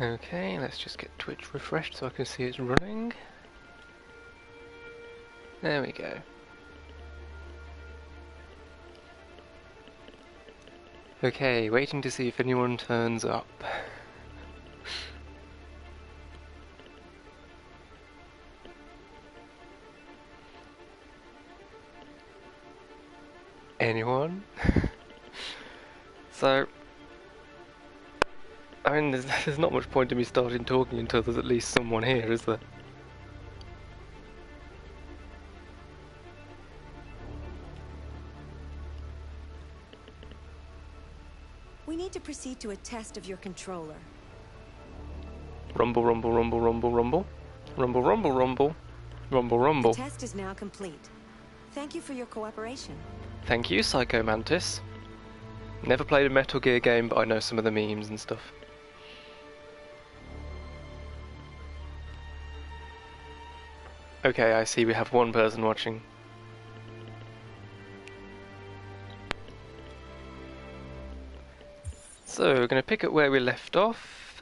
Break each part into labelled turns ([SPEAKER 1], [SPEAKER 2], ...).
[SPEAKER 1] Okay, let's just get Twitch refreshed so I can see it's running. There we go. Okay, waiting to see if anyone turns up. Anyone? So, I mean, there's not much point in me starting talking until there's at least someone here, is there?
[SPEAKER 2] We need to proceed to a test of your controller.
[SPEAKER 1] Rumble, rumble, rumble, rumble, rumble. Rumble, rumble, rumble. Rumble, rumble.
[SPEAKER 2] The test is now complete. Thank you for your cooperation.
[SPEAKER 1] Thank you, Psycho Mantis. Never played a Metal Gear game, but I know some of the memes and stuff. Okay, I see we have one person watching. So, we're going to pick up where we left off.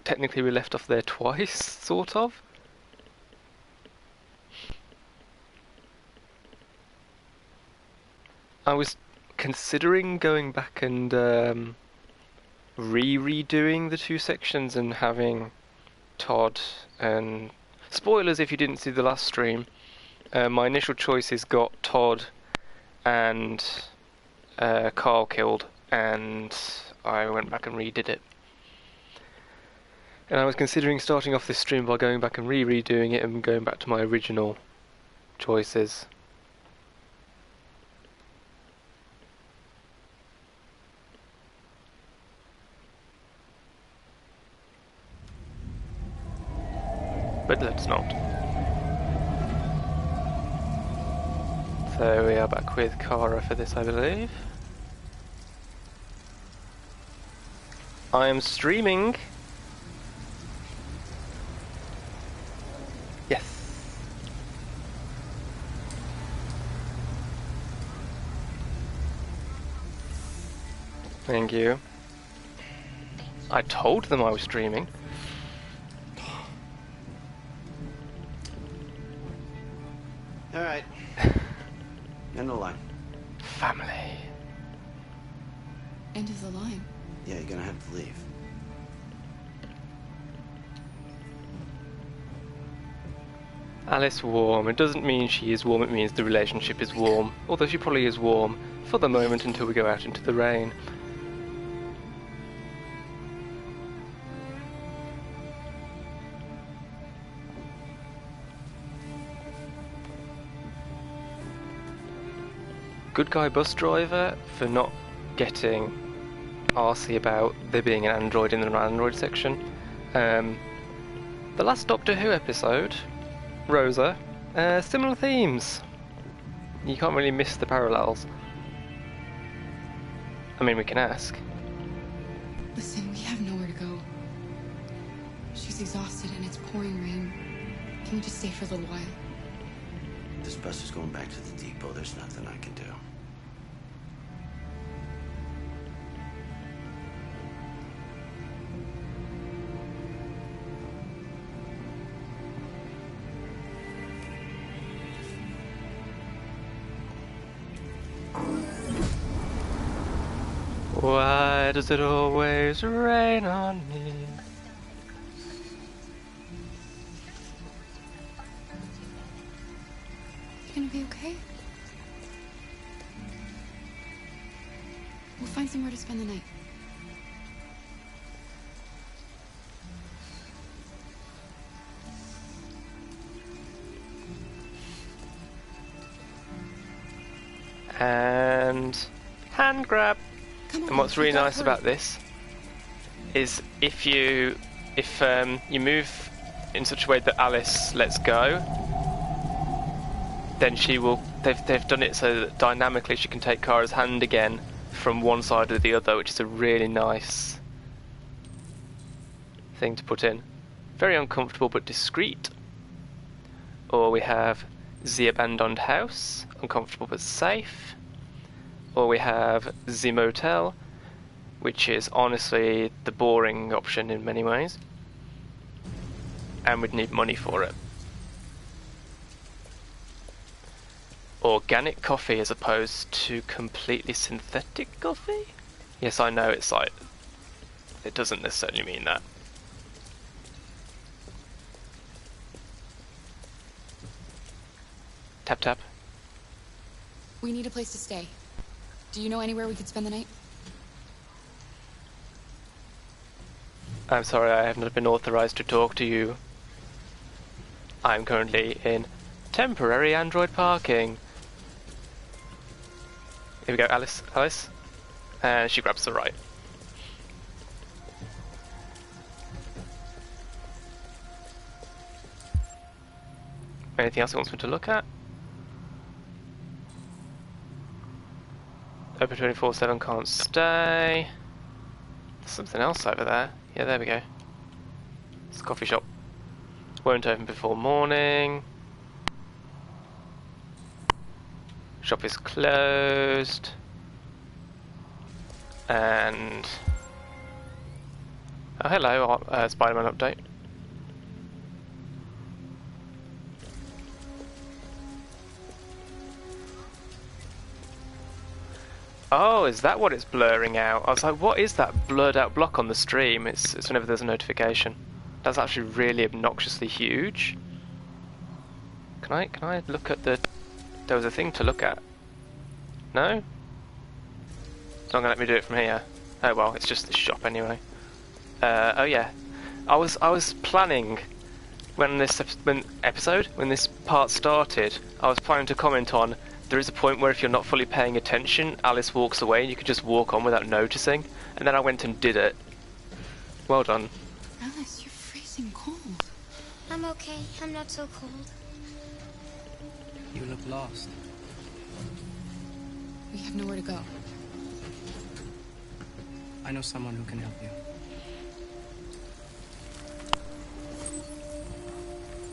[SPEAKER 1] Technically we left off there twice, sort of. I was considering going back and redoing the two sections and having Todd and... Spoilers if you didn't see the last stream. My initial choices got Todd and Carl killed, and I went back and redid it. And I was considering starting off this stream by going back and redoing it and going back to my original choices. But let's not. So we are back with Kara for this, I believe. I am streaming. Yes. Thank you. I told them I was streaming.
[SPEAKER 3] Alright. End of the line.
[SPEAKER 1] Family.
[SPEAKER 4] End of the line?
[SPEAKER 3] Yeah, you're gonna have to leave.
[SPEAKER 1] Alice warm. It doesn't mean she is warm, it means the relationship is warm. Although she probably is warm for the moment until we go out into the rain. Good guy bus driver for not getting arsey about there being an android in the non-android section. The last Doctor Who episode, Rosa, similar themes. You can't really miss the parallels. I mean, we can ask.
[SPEAKER 4] Listen, we have nowhere to go. She's exhausted and it's pouring rain. Can we just stay for a little while?
[SPEAKER 3] This bus is going back to the depot. There's nothing I can do.
[SPEAKER 1] Why does it always rain on me?
[SPEAKER 4] You gonna be okay? We'll find somewhere to spend the night.
[SPEAKER 1] And hand grab.
[SPEAKER 4] Come on,
[SPEAKER 1] And what's really
[SPEAKER 4] we gotta
[SPEAKER 1] nice
[SPEAKER 4] hurry.
[SPEAKER 1] about this is if you move in such a way that Alice lets go, then she will. They've done it so that dynamically she can take Kara's hand again from one side or the other, which is a really nice thing to put in. Very uncomfortable but discreet. Or we have the abandoned house, uncomfortable but safe. Or we have the motel, which is honestly the boring option in many ways. And we'd need money for it. Organic coffee as opposed to completely synthetic coffee? Yes, I know it's like, it doesn't necessarily mean that. Tap tap.
[SPEAKER 4] We need a place to stay. Do you know anywhere we could spend the night?
[SPEAKER 1] I'm sorry, I have not been authorized to talk to you. I'm currently in temporary android parking. Here we go, Alice. Alice. And she grabs the right. Anything else he wants me to look at? Open 24/7, can't stay. There's something else over there. Yeah, there we go. It's a coffee shop. Won't open before morning. Shop is closed. And... oh, hello, Spider-Man update. Oh, is that what it's blurring out? I was like, what is that blurred out block on the stream? It's whenever there's a notification. That's actually really obnoxiously huge. Can I look at the... there was a thing to look at. No? It's not gonna let me do it from here. Oh well, it's just the shop anyway. Oh yeah. I was planning when this part started, I was planning to comment on there is a point where if you're not fully paying attention, Alice walks away and you can just walk on without noticing. And then I went and did it. Well done.
[SPEAKER 4] Alice, you're freezing cold.
[SPEAKER 5] I'm okay. I'm not so cold.
[SPEAKER 6] You look lost.
[SPEAKER 4] We have nowhere to go.
[SPEAKER 6] I know someone who can help you.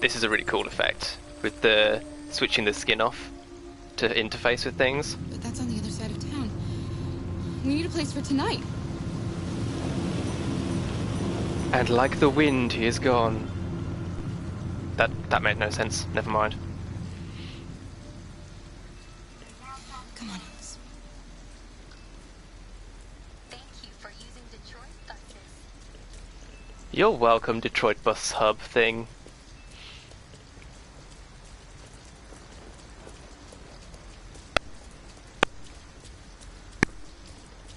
[SPEAKER 1] This is a really cool effect with the switching the skin off to interface with things.
[SPEAKER 4] But that's on the other side of town. We need a place for tonight.
[SPEAKER 1] And like the wind, he is gone. That made no sense. Never mind.
[SPEAKER 4] Come on, Alice.
[SPEAKER 5] Thank you for using Detroit buses.
[SPEAKER 1] You're welcome, Detroit bus hub thing.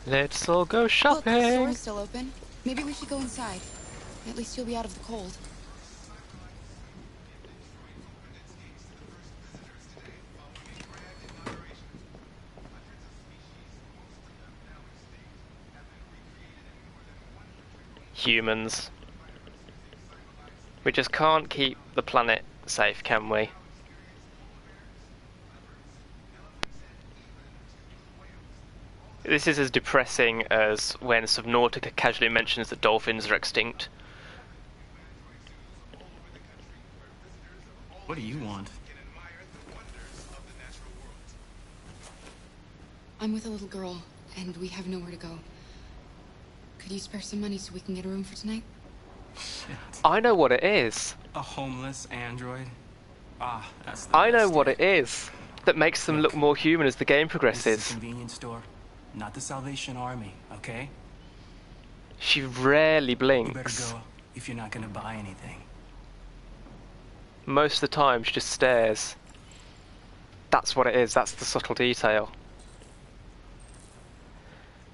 [SPEAKER 1] Let's all go
[SPEAKER 4] Look, the
[SPEAKER 1] shopping.
[SPEAKER 4] store's still open. Maybe we should go inside. At least you'll be out of the cold.
[SPEAKER 1] Humans. We just can't keep the planet safe, can we? This is as depressing as when Subnautica casually mentions that dolphins are extinct.
[SPEAKER 6] What do you want?
[SPEAKER 4] I'm with a little girl, and we have nowhere to go. Could you spare some money so we can get a room for tonight?
[SPEAKER 6] Shit.
[SPEAKER 1] I know what it is.
[SPEAKER 6] A homeless android? Ah, that's the
[SPEAKER 1] I know
[SPEAKER 6] best.
[SPEAKER 1] what it is that makes them look more human as the game
[SPEAKER 6] This is
[SPEAKER 1] progresses.
[SPEAKER 6] a convenience store, not the Salvation Army, okay?
[SPEAKER 1] She rarely
[SPEAKER 6] You better
[SPEAKER 1] blinks.
[SPEAKER 6] go if you're not gonna buy anything.
[SPEAKER 1] Most of the time she just stares. That's what it is, that's the subtle detail.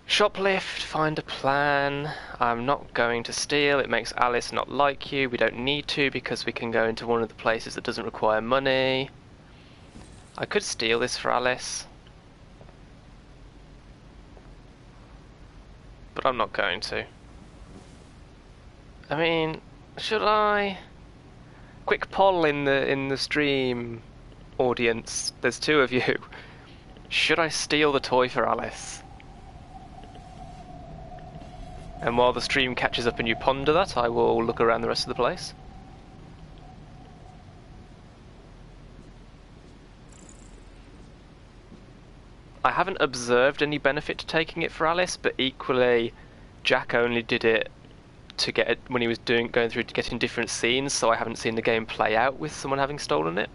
[SPEAKER 1] Shoplift, find a plan. I'm not going to steal, it makes Alice not like you. We don't need to because we can go into one of the places that doesn't require money. I could steal this for Alice. But I'm not going to. I mean, should I? Quick poll in the stream audience. There's two of you. Should I steal the toy for Alice? And while the stream catches up and you ponder that, I will look around the rest of the place. I haven't observed any benefit to taking it for Alice, but equally, Jack only did it to get it when he was going through to getting different scenes, so I haven't seen the game play out with someone having stolen it.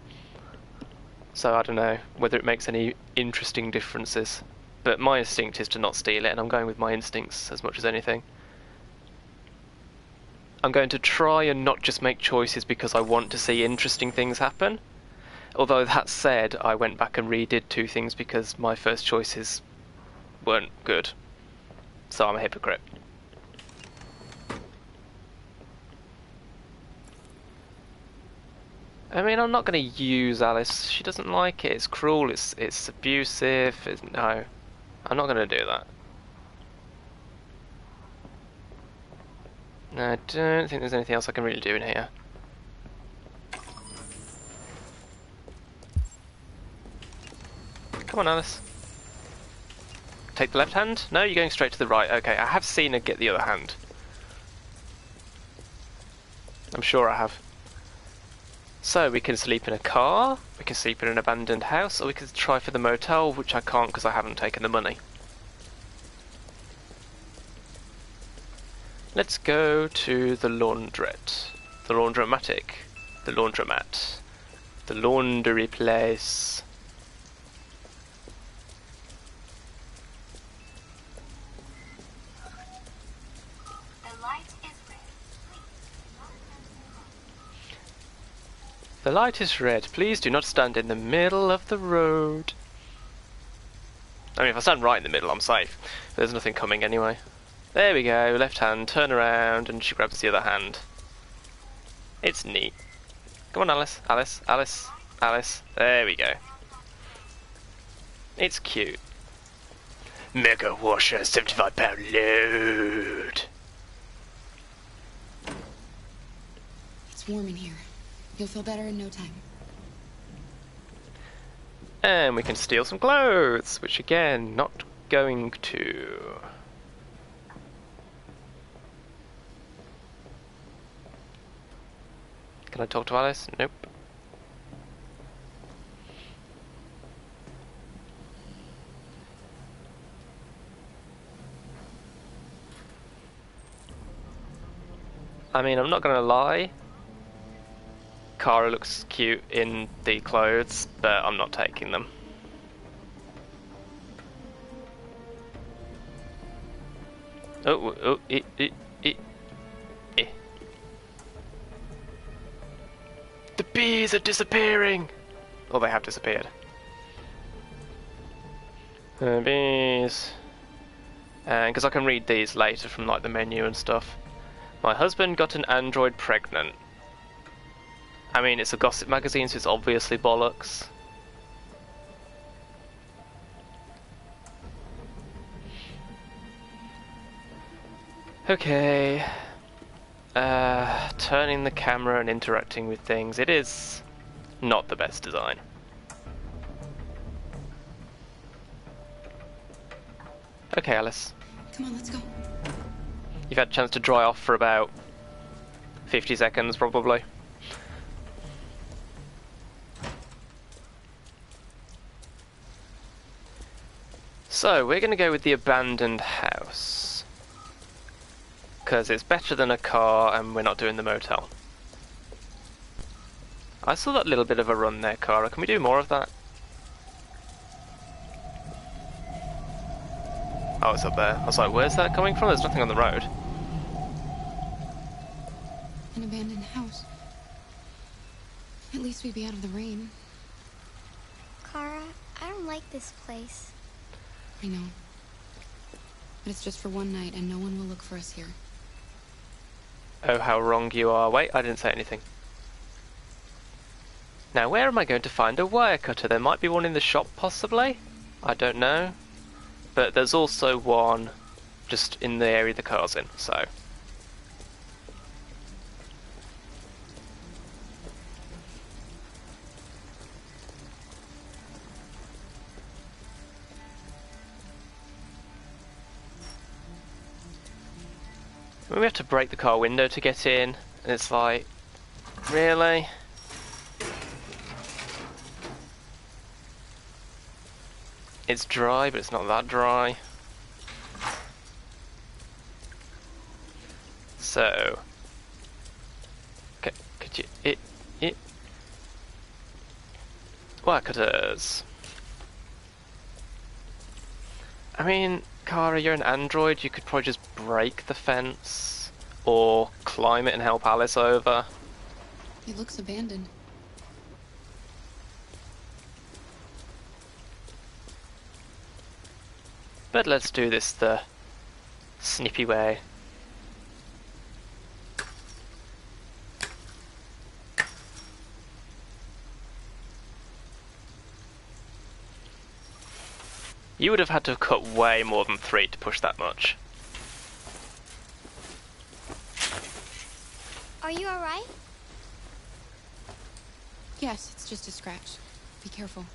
[SPEAKER 1] So I don't know whether it makes any interesting differences. But my instinct is to not steal it, and I'm going with my instincts as much as anything. I'm going to try and not just make choices because I want to see interesting things happen. Although that said, I went back and redid 2 things because my first choices weren't good. So I'm a hypocrite. I mean, I'm not going to use Alice. She doesn't like it. It's cruel. It's abusive. No, I'm not going to do that. No, I don't think there's anything else I can really do in here. Come on, Alice. Take the left hand? No, you're going straight to the right. Okay, I have seen her get the other hand. I'm sure I have. So, we can sleep in a car, we can sleep in an abandoned house, or we can try for the motel, which I can't because I haven't taken the money. Let's go to the laundrette. The laundromatic. The laundromat. The laundry place. The light is red. Please do not stand in the middle of the road. I mean, if I stand right in the middle, I'm safe. There's nothing coming anyway. There we go. Left hand, turn around, and she grabs the other hand. It's neat. Come on, Alice. Alice. Alice. Alice. There we go. It's cute. Mega washer, 75-pound load.
[SPEAKER 4] It's warm in here. You'll feel better in no time.
[SPEAKER 1] And we can steal some clothes, which again, not going to. Can I talk to Alice? Nope. I mean, I'm not gonna lie. Kara looks cute in the clothes, but I'm not taking them. Oh, The bees are disappearing! Or they have disappeared. Bees. And because I can read these later from like the menu and stuff. My husband got an android pregnant. I mean, it's a gossip magazine, so it's obviously bollocks. Okay. Turning the camera and interacting with things. It is not the best design. Okay, Alice.
[SPEAKER 4] Come on, let's go.
[SPEAKER 1] You've had a chance to dry off for about 50 seconds, probably. So, we're going to go with the abandoned house. Because it's better than a car and we're not doing the motel. I saw that little bit of a run there, Cara. Can we do more of that? Oh, it's up there. I was like, where's that coming from? There's nothing on the road.
[SPEAKER 4] An abandoned house. At least we'd be out of the rain.
[SPEAKER 5] Kara, I don't like this place.
[SPEAKER 4] I know. But it's just for one night and no one will look for us here.
[SPEAKER 1] Oh, how wrong you are. Wait, I didn't say anything. Now, where am I going to find a wire cutter? There might be one in the shop, possibly? I don't know. But there's also one just in the area the car's in, so... We have to break the car window to get in, and it's like, really? It's dry, but it's not that dry. So, could you it workers? I mean, Kara, you're an android. You could probably just break the fence or climb it and help Alice over.
[SPEAKER 4] It looks abandoned.
[SPEAKER 1] But let's do this the snippy way. You would have had to cut way more than 3 to push that much.
[SPEAKER 5] Are you alright?
[SPEAKER 4] Yes, it's just a scratch. Be careful.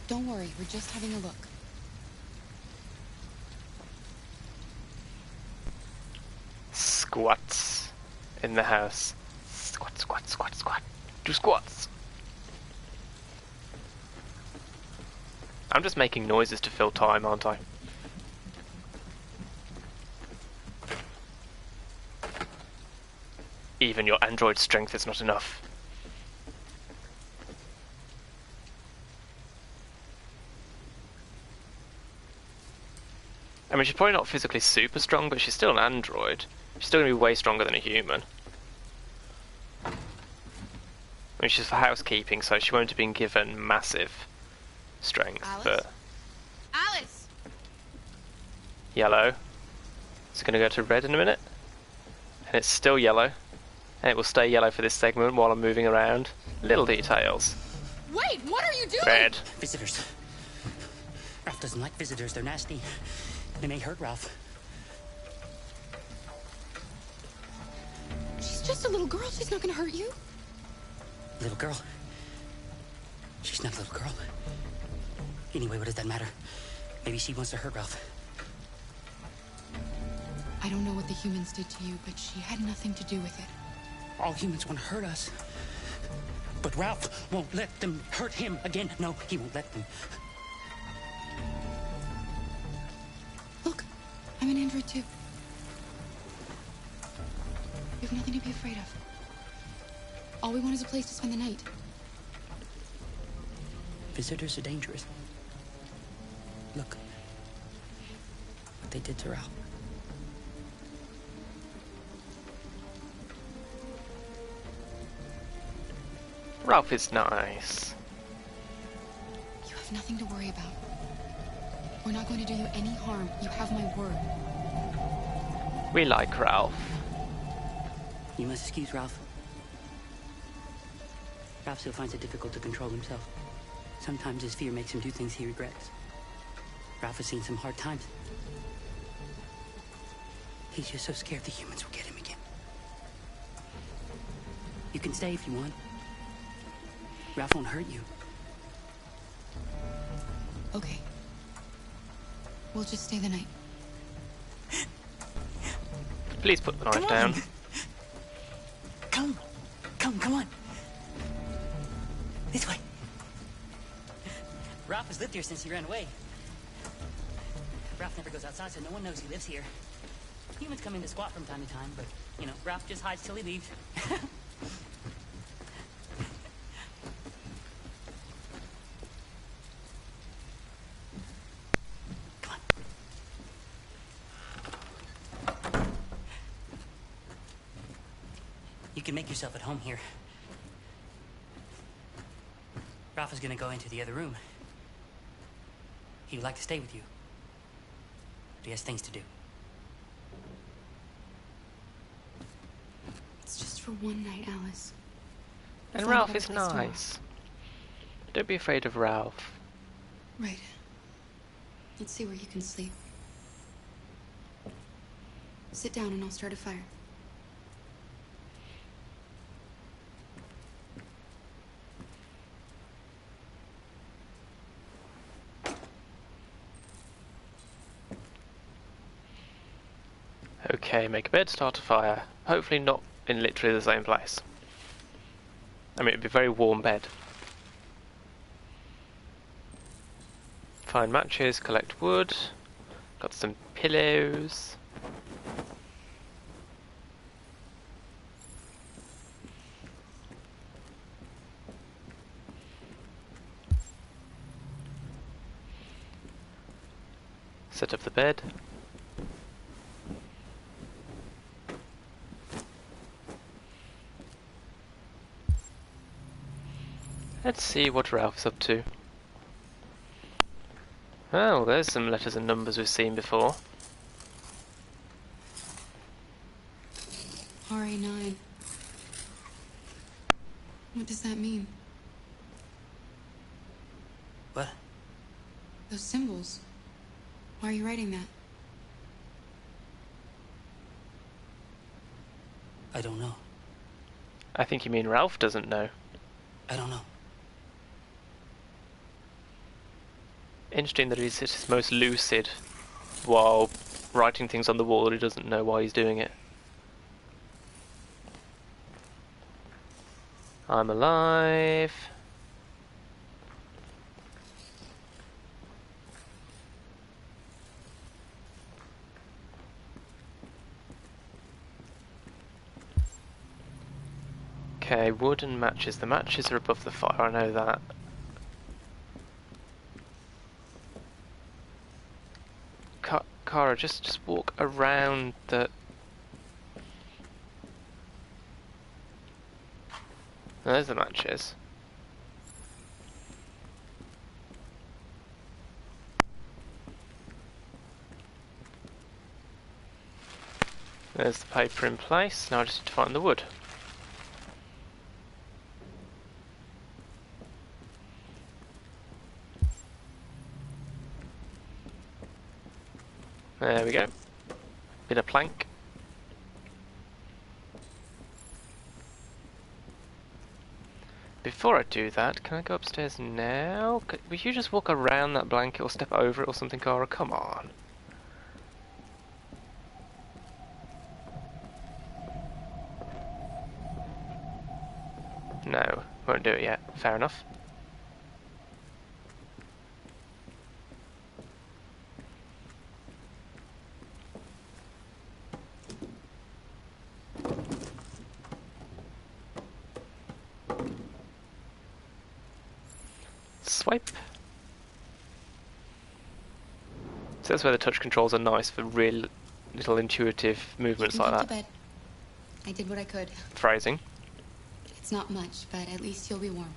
[SPEAKER 4] Don't worry, we're just having a look.
[SPEAKER 1] Squats in the house. Squat, squat, squat, squat. Do squats. I'm just making noises to fill time, aren't I? Even your android strength is not enough. I mean, she's probably not physically super strong, but she's still an android. She's still going to be way stronger than a human. I mean, she's for housekeeping, so she won't have been given massive strength,
[SPEAKER 4] Alice?
[SPEAKER 1] but...
[SPEAKER 4] Alice!
[SPEAKER 1] Yellow. It's going to go to red in a minute. And it's still yellow. And it will stay yellow for this segment while I'm moving around. Little details.
[SPEAKER 4] Wait, what are you doing?
[SPEAKER 1] Red.
[SPEAKER 7] Visitors. Ralph doesn't like visitors. They're nasty. They may hurt Ralph.
[SPEAKER 4] She's just a little girl. She's not gonna hurt you.
[SPEAKER 7] Little girl. She's not a little girl. Anyway, what does that matter? Maybe she wants to hurt Ralph.
[SPEAKER 4] I don't know what the humans did to you, but she had nothing to do with it.
[SPEAKER 7] All humans want to hurt us. But Ralph won't let them hurt him again. No, he won't let them.
[SPEAKER 4] Look, I'm an android too. You have nothing to be afraid of. All we want is a place to spend the night.
[SPEAKER 7] Visitors are dangerous. Look. What they did to Ralph.
[SPEAKER 1] Ralph is nice.
[SPEAKER 4] You have nothing to worry about. We're not going to do you any harm. You have my word.
[SPEAKER 1] We like Ralph.
[SPEAKER 7] You must excuse Ralph. Ralph still finds it difficult to control himself. Sometimes his fear makes him do things he regrets. Ralph has seen some hard times. He's just so scared the humans will get him again. You can stay if you want. Ralph won't hurt you.
[SPEAKER 4] Okay. We'll just stay the night.
[SPEAKER 1] Please put the knife down.
[SPEAKER 7] Come on. This way. Ralph has lived here since he ran away. Ralph never goes outside, so no one knows he lives here. Humans come in to squat from time to time, but, you know, Ralph just hides till he leaves. Come on. You can make yourself at home here. Ralph is gonna go into the other room. He would like to stay with you. But he has things to do.
[SPEAKER 4] It's just for one night, Alice.
[SPEAKER 1] And
[SPEAKER 4] We'll find a
[SPEAKER 1] Ralph
[SPEAKER 4] better
[SPEAKER 1] is
[SPEAKER 4] place tomorrow.
[SPEAKER 1] nice. Don't be afraid of Ralph.
[SPEAKER 4] Right. Let's see where you can sleep. Sit down and I'll start a fire.
[SPEAKER 1] Okay, make a bed, start a fire. Hopefully not in literally the same place. I mean, it'd be a very warm bed. Find matches, collect wood. Got some pillows. Set up the bed. Let's see what Ralph's up to. Oh, there's some letters and numbers we've seen before.
[SPEAKER 4] RA9. What does that mean?
[SPEAKER 7] What?
[SPEAKER 4] Those symbols. Why are you writing that?
[SPEAKER 7] I don't know.
[SPEAKER 1] I think you mean Ralph doesn't know.
[SPEAKER 7] I don't know.
[SPEAKER 1] Interesting that he's at his most lucid while writing things on the wall. He doesn't know why he's doing it. I'm alive. Okay, wood and matches. The matches are above the fire, I know that. Kara, just walk around the... There's the matches. There's the paper in place. Now I just need to find the wood. There we go. Bit of plank. Before I do that, can I go upstairs now? Will you just walk around that blanket or step over it or something, Cara? Come on. No, won't do it yet. Fair enough. Swipe. So that's where the touch controls are nice for real little intuitive movements like that.
[SPEAKER 4] To bed. I did what I could.
[SPEAKER 1] Phrasing.
[SPEAKER 4] It's not much, but at least you'll be warm.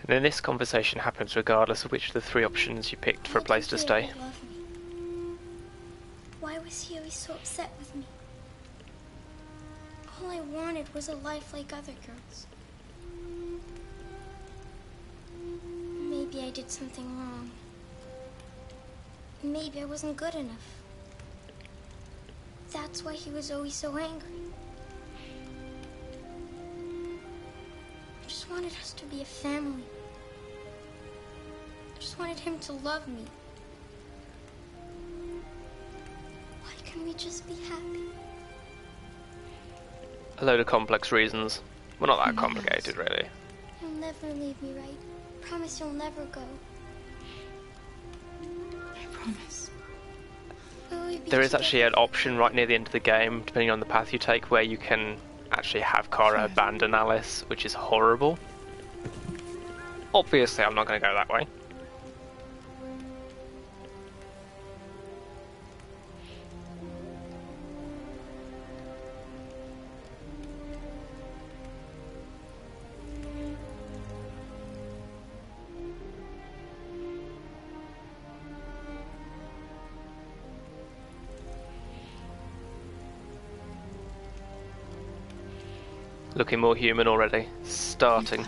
[SPEAKER 1] And then this conversation happens regardless of which of the three options you picked for a place to stay.
[SPEAKER 5] Why was he always so upset with me? All I wanted was a life like other girls. Maybe I did something wrong. Maybe I wasn't good enough. That's why he was always so angry. I just wanted us to be a family. I just wanted him to love me. Why can't we just be happy?
[SPEAKER 1] A load of complex reasons. Well, not that complicated, really.
[SPEAKER 5] You'll never leave me, right? Promise you'll never go.
[SPEAKER 4] I promise.
[SPEAKER 5] Will we be
[SPEAKER 1] There is actually an
[SPEAKER 5] together
[SPEAKER 1] option right near the end of the game, depending on the path you take, where you can actually have Kara abandon Alice, which is horrible. Obviously, I'm not going to go that way. Looking more human already. Starting.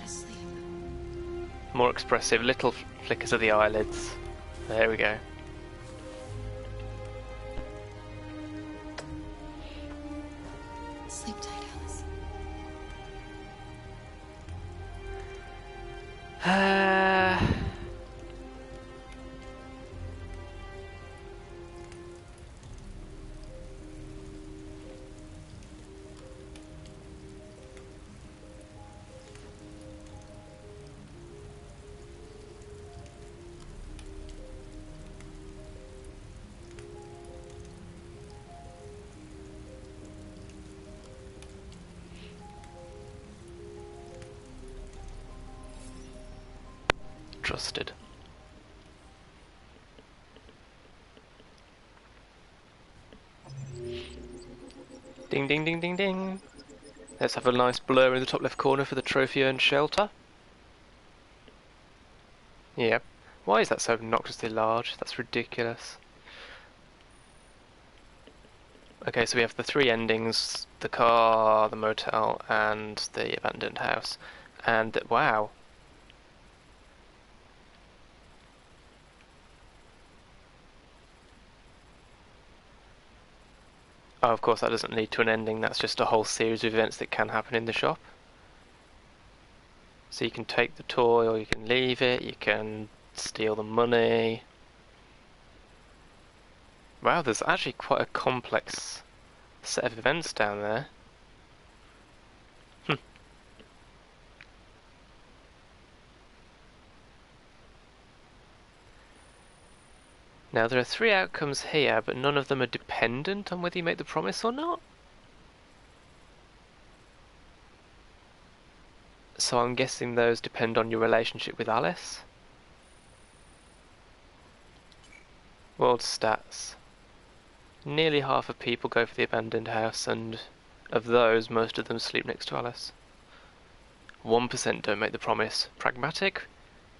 [SPEAKER 1] More expressive, little flickers of the eyelids. There we go.
[SPEAKER 4] Sleep tight, Alice.
[SPEAKER 1] trusted. Ding ding ding ding ding. Let's have a nice blur in the top left corner for the trophy earned shelter. Yep. Why is that so obnoxiously large? That's ridiculous. Okay, so we have the three endings: the car, the motel, and the abandoned house. And wow. Oh, of course that doesn't lead to an ending, that's just a whole series of events that can happen in the shop. So you can take the toy or you can leave it, you can steal the money. Wow, there's actually quite a complex set of events down there. Now there are three outcomes here, but none of them are dependent on whether you make the promise or not. So I'm guessing those depend on your relationship with Alice. World stats. Nearly half of people go for the abandoned house, and of those, most of them sleep next to Alice. 1% don't make the promise. Pragmatic,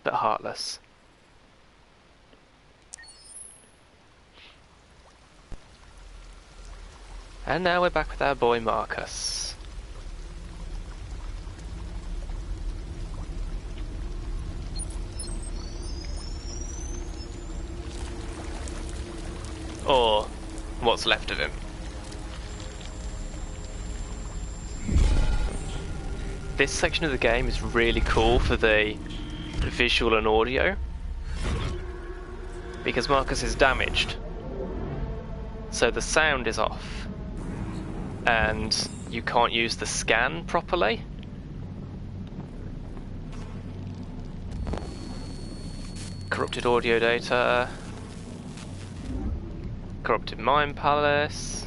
[SPEAKER 1] but heartless. And now we're back with our boy Marcus. Or what's left of him. This section of the game is really cool for the visual and audio, because Marcus is damaged, so the sound is off and you can't use the scan properly. Corrupted audio data, corrupted mind palace.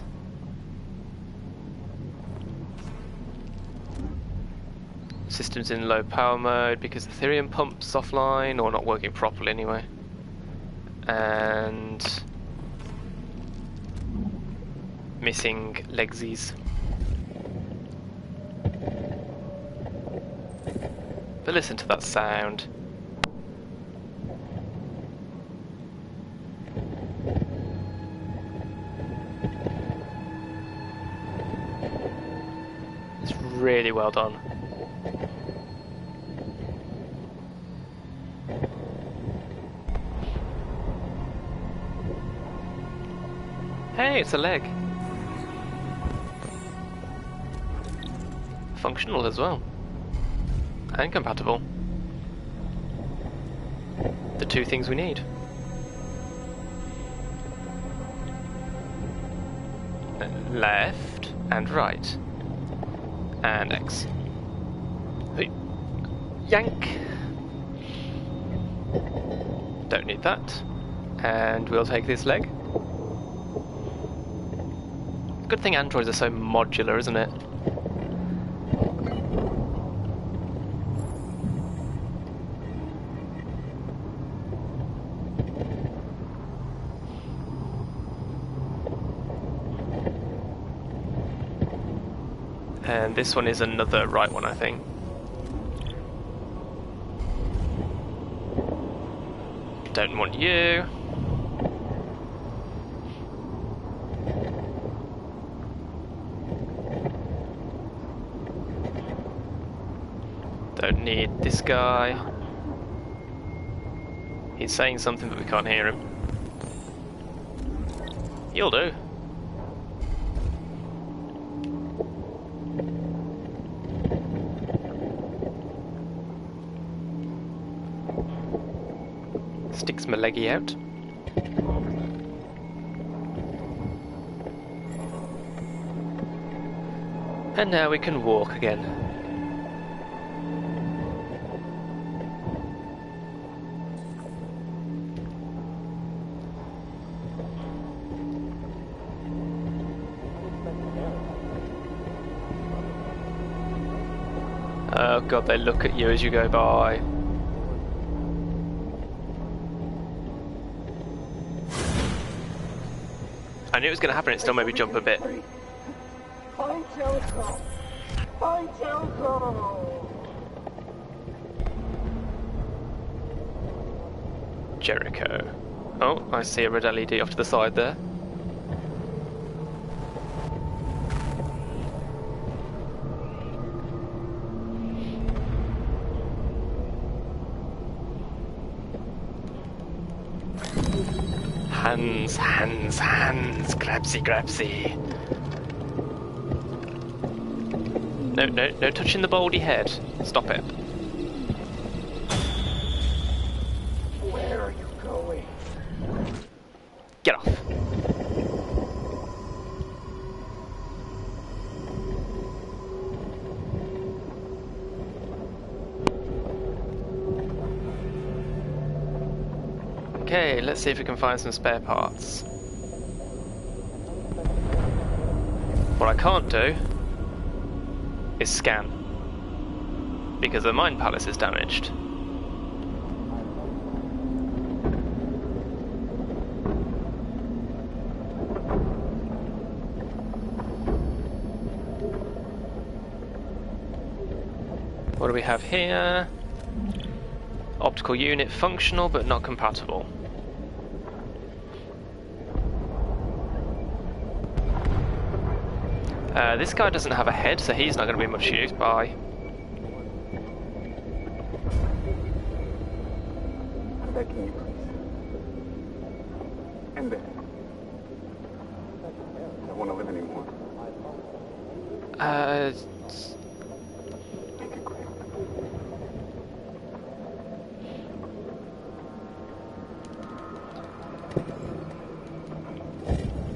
[SPEAKER 1] Systems in low power mode because the Ethereum pump's offline or not working properly anyway. And missing legsies. But listen to that sound. It's really well done. Hey, it's a leg. Functional as well. And compatible. The two things we need. Left and right. And X. Hey. Yank. Don't need that. And we'll take this leg. Good thing androids are so modular, isn't it? And this one is another right one, I think. Don't want you. Don't need this guy. He's saying something but we can't hear him. You'll do. Sticks my leggy out. And now we can walk again. Oh god, they look at you as you go by. I knew it was going to happen, it still made me jump a bit.
[SPEAKER 8] Find Jericho! Find Jericho!
[SPEAKER 1] Jericho. Oh, I see a red LED off to the side there. Hands, hands, hands, grabsy, grabsy. No, no, no touching the baldy head. Stop it.
[SPEAKER 8] Where are you going?
[SPEAKER 1] Get off. Okay, let's see if we can find some spare parts. What I can't do is scan, because the Mind Palace is damaged. What do we have here? Optical unit functional but not compatible. This guy doesn't have a head, so he's not going to be much use. Bye.
[SPEAKER 8] That key, and then. I don't want to live anymore. Make it quick.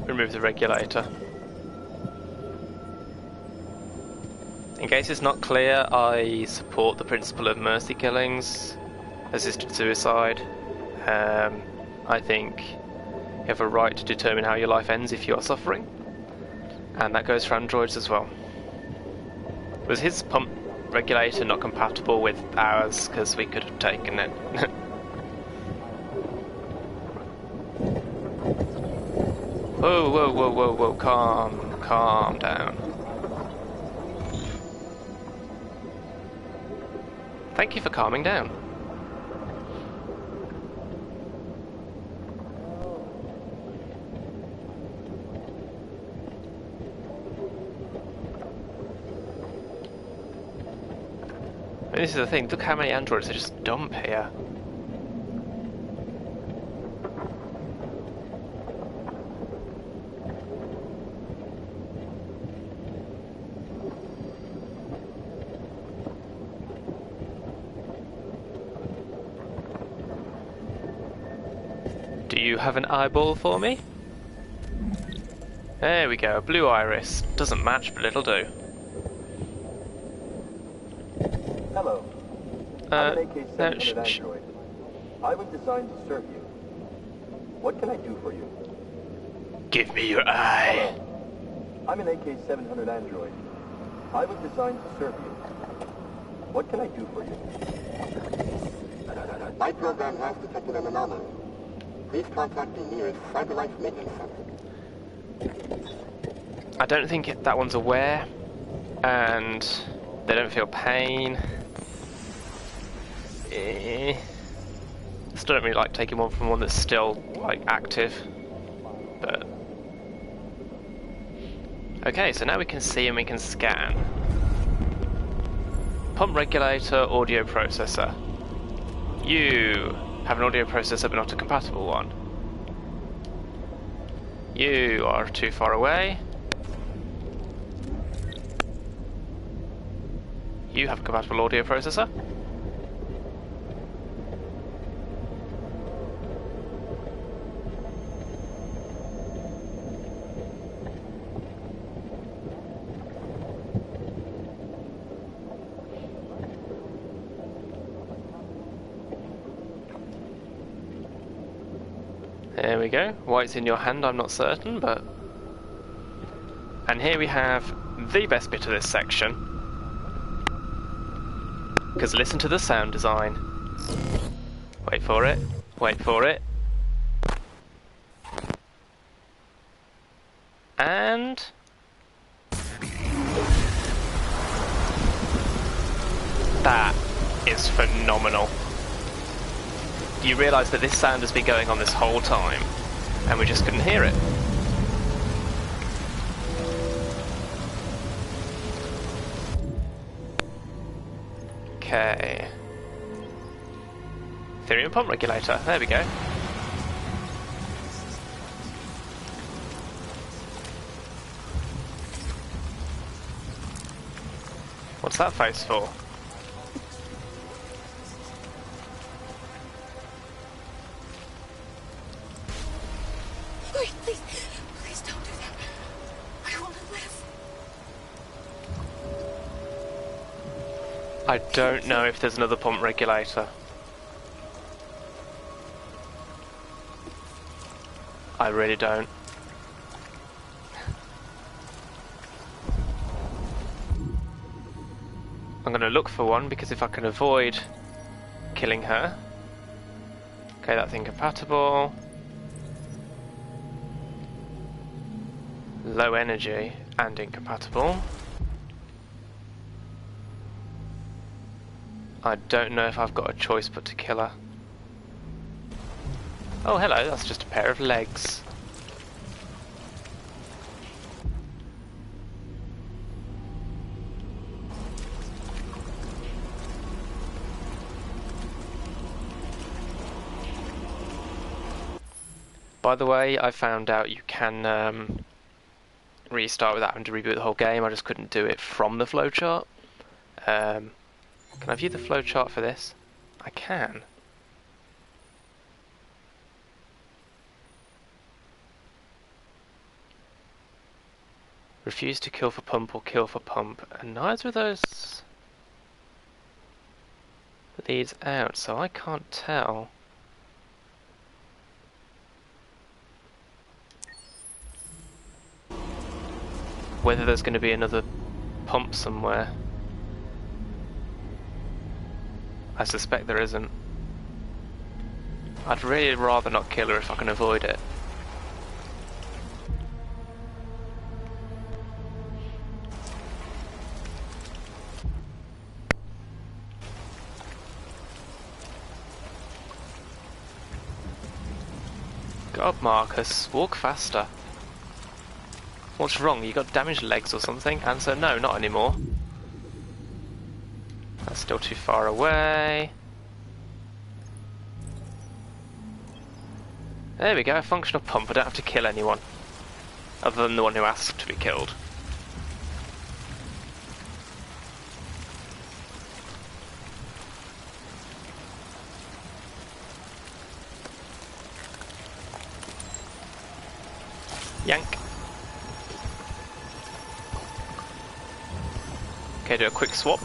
[SPEAKER 1] Remove the regulator. In case it's not clear, I support the principle of mercy killings, assisted suicide. I think you have a right to determine how your life ends if you are suffering, and that goes for androids as well. Was his pump regulator not compatible with ours, because we could have taken it? Whoa, whoa, whoa, whoa, whoa, calm down. Thank you for calming down. I mean, this is the thing, look how many androids they just dump here. Do you have an eyeball for me? There we go, blue iris. Doesn't match, but it'll do.
[SPEAKER 8] Hello. I'm an AK-700 android. I was designed to serve you. What can I do for you?
[SPEAKER 1] Give me your eye.
[SPEAKER 8] Hello. I'm an AK-700 android. I was designed to serve you. What can I do for you?
[SPEAKER 9] My program has detected an anomaly. Please contact the nearest Cyberlife Maintenance Center.
[SPEAKER 1] I don't think that one's aware, and they don't feel pain. Still don't really like taking one from one that's still like active, but okay. So now we can see and we can scan. Pump regulator, audio processor. You have an audio processor but not a compatible one. You are too far away. You have a compatible audio processor. There we go. Why it's in your hand, I'm not certain, but... And here we have the best bit of this section. Because listen to the sound design. Wait for it. Wait for it. And... that is phenomenal. You realise that this sound has been going on this whole time, and we just couldn't hear it. Okay. Ethereum pump regulator, there we go. What's that face for?
[SPEAKER 4] Wait, please. Please don't do that. I want to live.
[SPEAKER 1] I don't know if there's another pump regulator. I really don't. I'm gonna look for one because if I can avoid killing her. Okay, that's incompatible. Low energy and incompatible. I don't know if I've got a choice but to kill her. Oh hello, that's just a pair of legs. By the way, I found out you can restart without having to reboot the whole game. I just couldn't do it from the flowchart. Can I view the flowchart for this? I can. Refuse to kill for pump or kill for pump, and neither of those leads out, so I can't tell. Whether there's going to be another pump somewhere. I suspect there isn't. I'd really rather not kill her if I can avoid it. God, Marcus, walk faster. What's wrong? You got damaged legs or something? Answer, no, not anymore. That's still too far away. There we go, a functional pump. I don't have to kill anyone. Other than the one who asked to be killed. Yank. Okay, do a quick swap.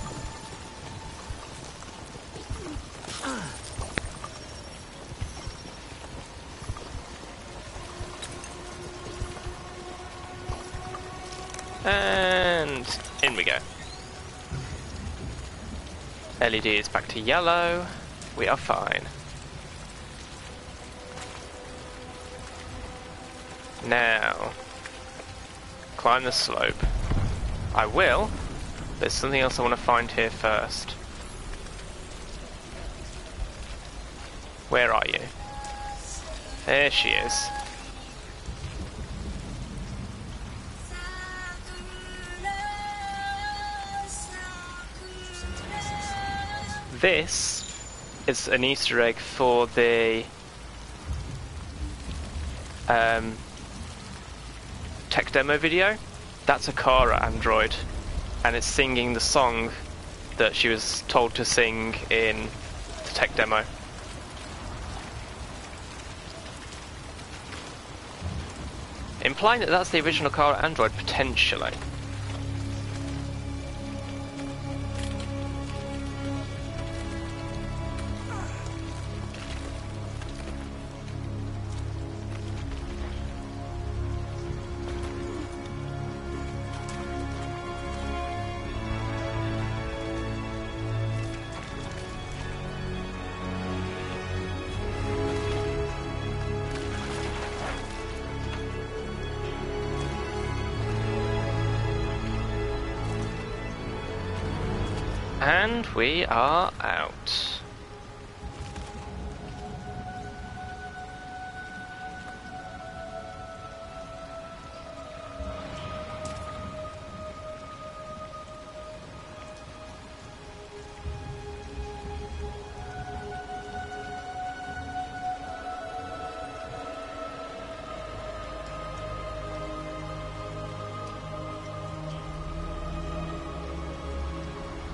[SPEAKER 1] And in we go. LED is back to yellow. We are fine. Now, climb the slope. I will. There's something else I want to find here first. Where are you? There she is. This is an Easter egg for the tech demo video. That's a Kara android, and it's singing the song that she was told to sing in the tech demo. Implying that that's the original Kara android, potentially. And we are out.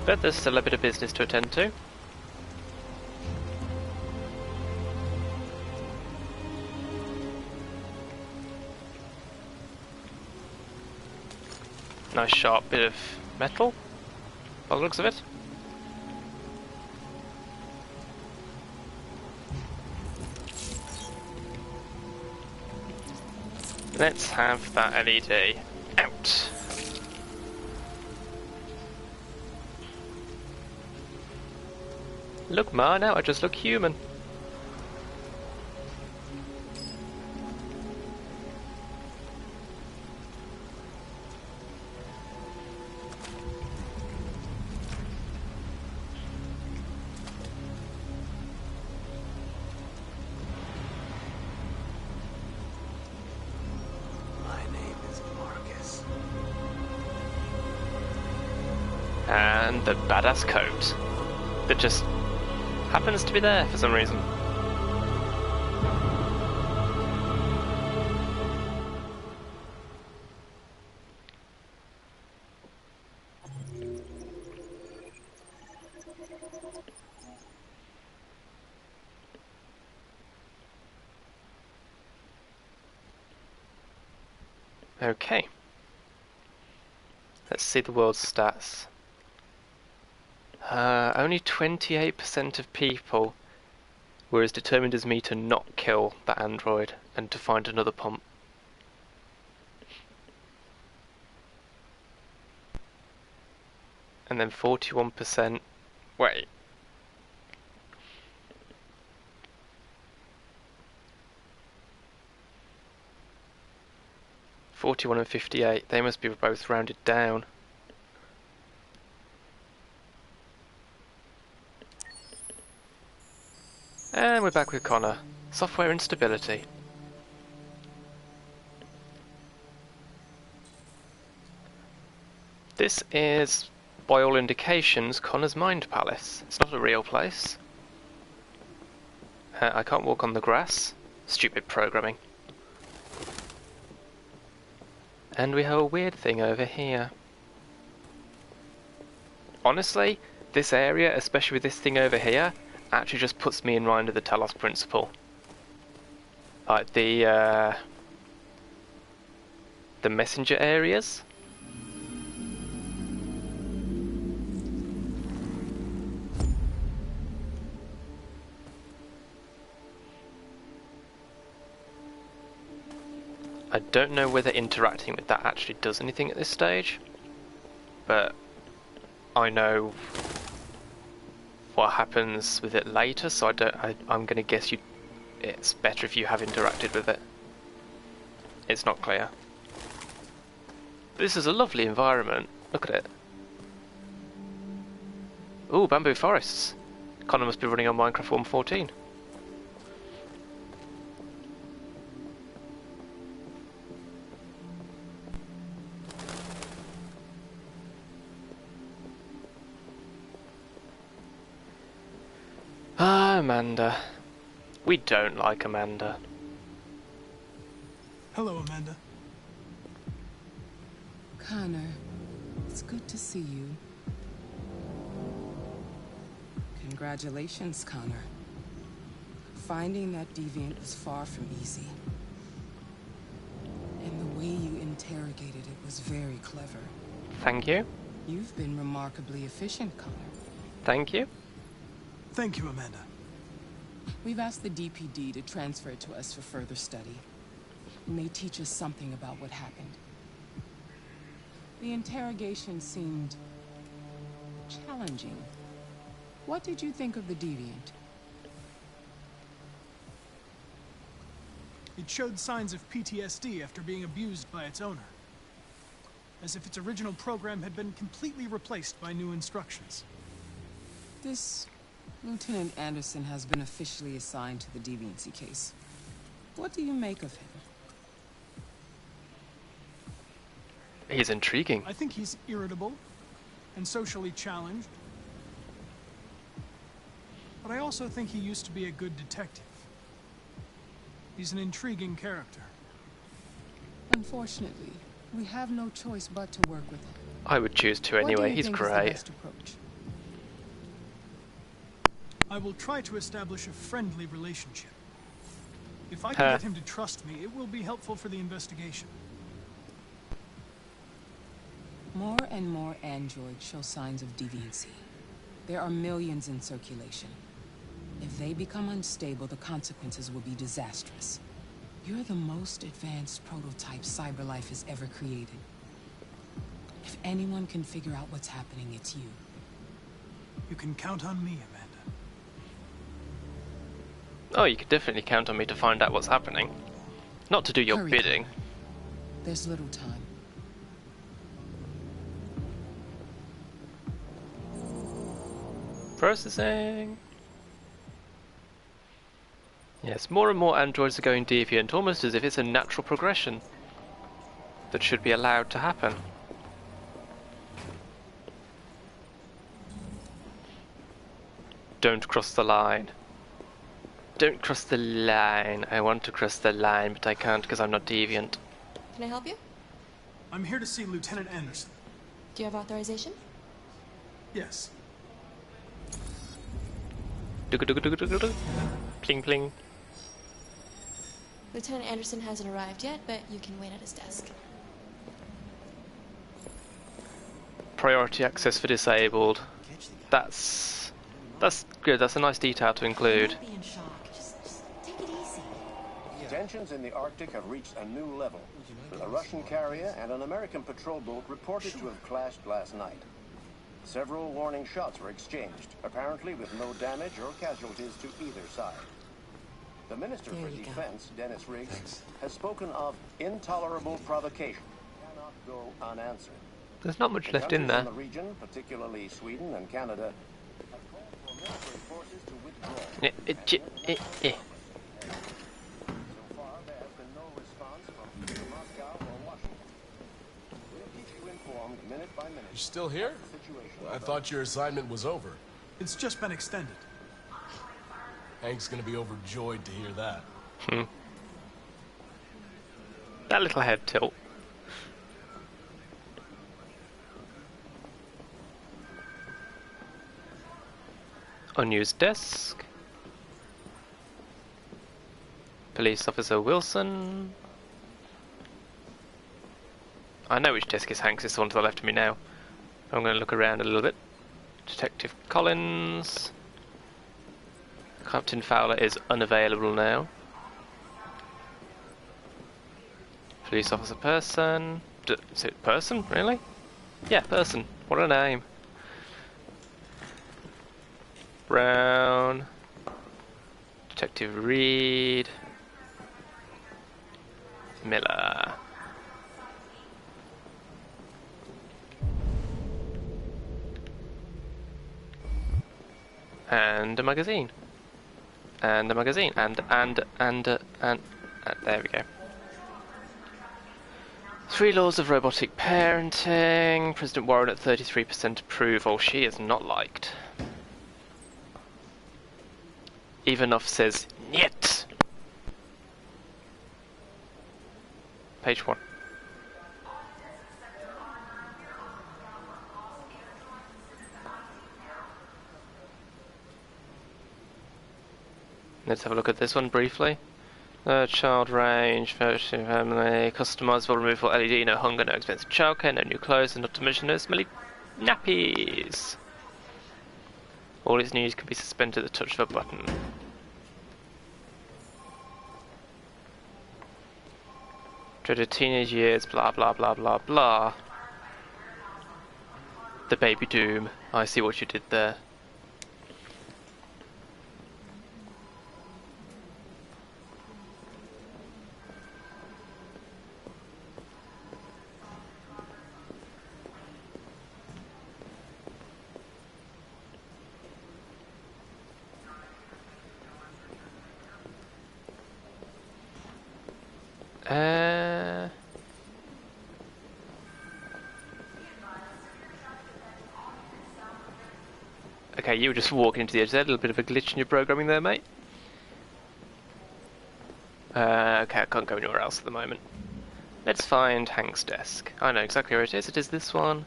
[SPEAKER 1] But there's still a bit of business to attend to. Nice sharp bit of metal, by the looks of it. Let's have that LED out. Look, Ma, now I just look human.
[SPEAKER 3] My name is Marcus.
[SPEAKER 1] And the badass coat that just happens to be there for some reason. Okay. Let's see the world's stats. Only 28% of people were as determined as me to not kill that android and to find another pump. And then 41%... Wait. (41 and 58), they must be both rounded down. And we're back with Connor. Software instability. This is, by all indications, Connor's Mind Palace. It's not a real place. I can't walk on the grass. Stupid programming. And we have a weird thing over here. Honestly, this area, especially with this thing over here, actually just puts me in mind of the Talos Principle. Like the messenger areas. I don't know whether interacting with that actually does anything at this stage, but I know what happens with it later, so I'm going to guess it's better if you have interacted with it. It's not clear. This is a lovely environment. Look at it. Ooh, bamboo forests. Connor must be running on Minecraft 1.14. Ah, Amanda. We don't like Amanda.
[SPEAKER 6] Hello, Amanda.
[SPEAKER 10] Connor, it's good to see you. Congratulations, Connor. Finding that deviant was far from easy. And the way you interrogated it was very clever.
[SPEAKER 1] Thank you.
[SPEAKER 10] You've been remarkably efficient, Connor.
[SPEAKER 1] Thank you.
[SPEAKER 6] Thank you, Amanda.
[SPEAKER 10] We've asked the DPD to transfer it to us for further study. It may teach us something about what happened. The interrogation seemed challenging. What did you think of the deviant?
[SPEAKER 6] It showed signs of PTSD after being abused by its owner. As if its original program had been completely replaced by new instructions.
[SPEAKER 10] This Lieutenant Anderson has been officially assigned to the deviancy case. What do you make of him?
[SPEAKER 1] He's intriguing.
[SPEAKER 11] I think he's irritable and socially challenged. But I also think he used to be a good detective. He's an intriguing character.
[SPEAKER 10] Unfortunately, we have no choice but to work with him.
[SPEAKER 1] I would choose to
[SPEAKER 10] What do
[SPEAKER 1] anyway.
[SPEAKER 10] you
[SPEAKER 1] He's
[SPEAKER 10] think is the
[SPEAKER 1] great.
[SPEAKER 10] best approach?
[SPEAKER 11] I will try to establish a friendly relationship. If I can get him to trust me, it will be helpful for the investigation.
[SPEAKER 10] More and more androids show signs of deviancy. There are millions in circulation. If they become unstable, the consequences will be disastrous. You're the most advanced prototype cyberlife has ever created. If anyone can figure out what's happening, it's you.
[SPEAKER 11] You can count on me, Amanda.
[SPEAKER 1] Oh, you could definitely count on me to find out what's happening. Not to do your
[SPEAKER 10] Hurry,
[SPEAKER 1] bidding.
[SPEAKER 10] Connor. There's little time.
[SPEAKER 1] Processing. Yes, more and more androids are going deviant, almost as if it's a natural progression that should be allowed to happen. Don't cross the line. Don't cross the line. I want to cross the line, but I can't because I'm not deviant.
[SPEAKER 12] Can I help you?
[SPEAKER 11] I'm here to see Lieutenant Anderson.
[SPEAKER 12] Do you have authorization?
[SPEAKER 11] Yes.
[SPEAKER 1] Pling pling.
[SPEAKER 12] Lieutenant Anderson hasn't arrived yet, but you can wait at his desk.
[SPEAKER 1] Priority access for disabled. That's good. That's a nice detail to include.
[SPEAKER 8] Tensions in the Arctic have reached a new level. A Russian carrier and an American patrol boat reported to have clashed last night. Several warning shots were exchanged, apparently with no damage or casualties to either side. The Minister for Defense, Dennis Riggs, has spoken of intolerable provocation. Cannot go unanswered.
[SPEAKER 1] There's not much left in there.
[SPEAKER 8] In the region, particularly Sweden and Canada, have called for military forces to withdraw. So far, there has been no response from either Moscow or Washington. We'll keep you informed minute by minute.
[SPEAKER 13] You're still here? I thought your assignment was over.
[SPEAKER 11] It's just been extended.
[SPEAKER 13] Hank's gonna be overjoyed to hear that.
[SPEAKER 1] That little head tilt. Unused desk. Police Officer Wilson. I know which desk is Hank's, it's the one to the left of me now. I'm going to look around a little bit. Detective Collins. Captain Fowler is unavailable now. Police Officer Person. Is it Person? Really? Yeah, Person. What a name. Brown. Detective Reed. Miller. And a magazine. And a magazine. And there we go. 3 laws of robotic parenting. President Warren at 33% approval. She is not liked. Ivanov says, "Niet." Page 1. Let's have a look at this one briefly. Child range, family, customizable, removable LED, no hunger, no expensive childcare, no new clothes, and not to mention no smelly nappies. All its news can be suspended at the touch of a button. Dreaded teenage years, blah blah blah blah blah. The baby doom. I see what you did there. Okay, you were just walking into the edge there. A little bit of a glitch in your programming there, mate. Okay, I can't go anywhere else at the moment. Let's find Hank's desk. I know exactly where it is. It is this one.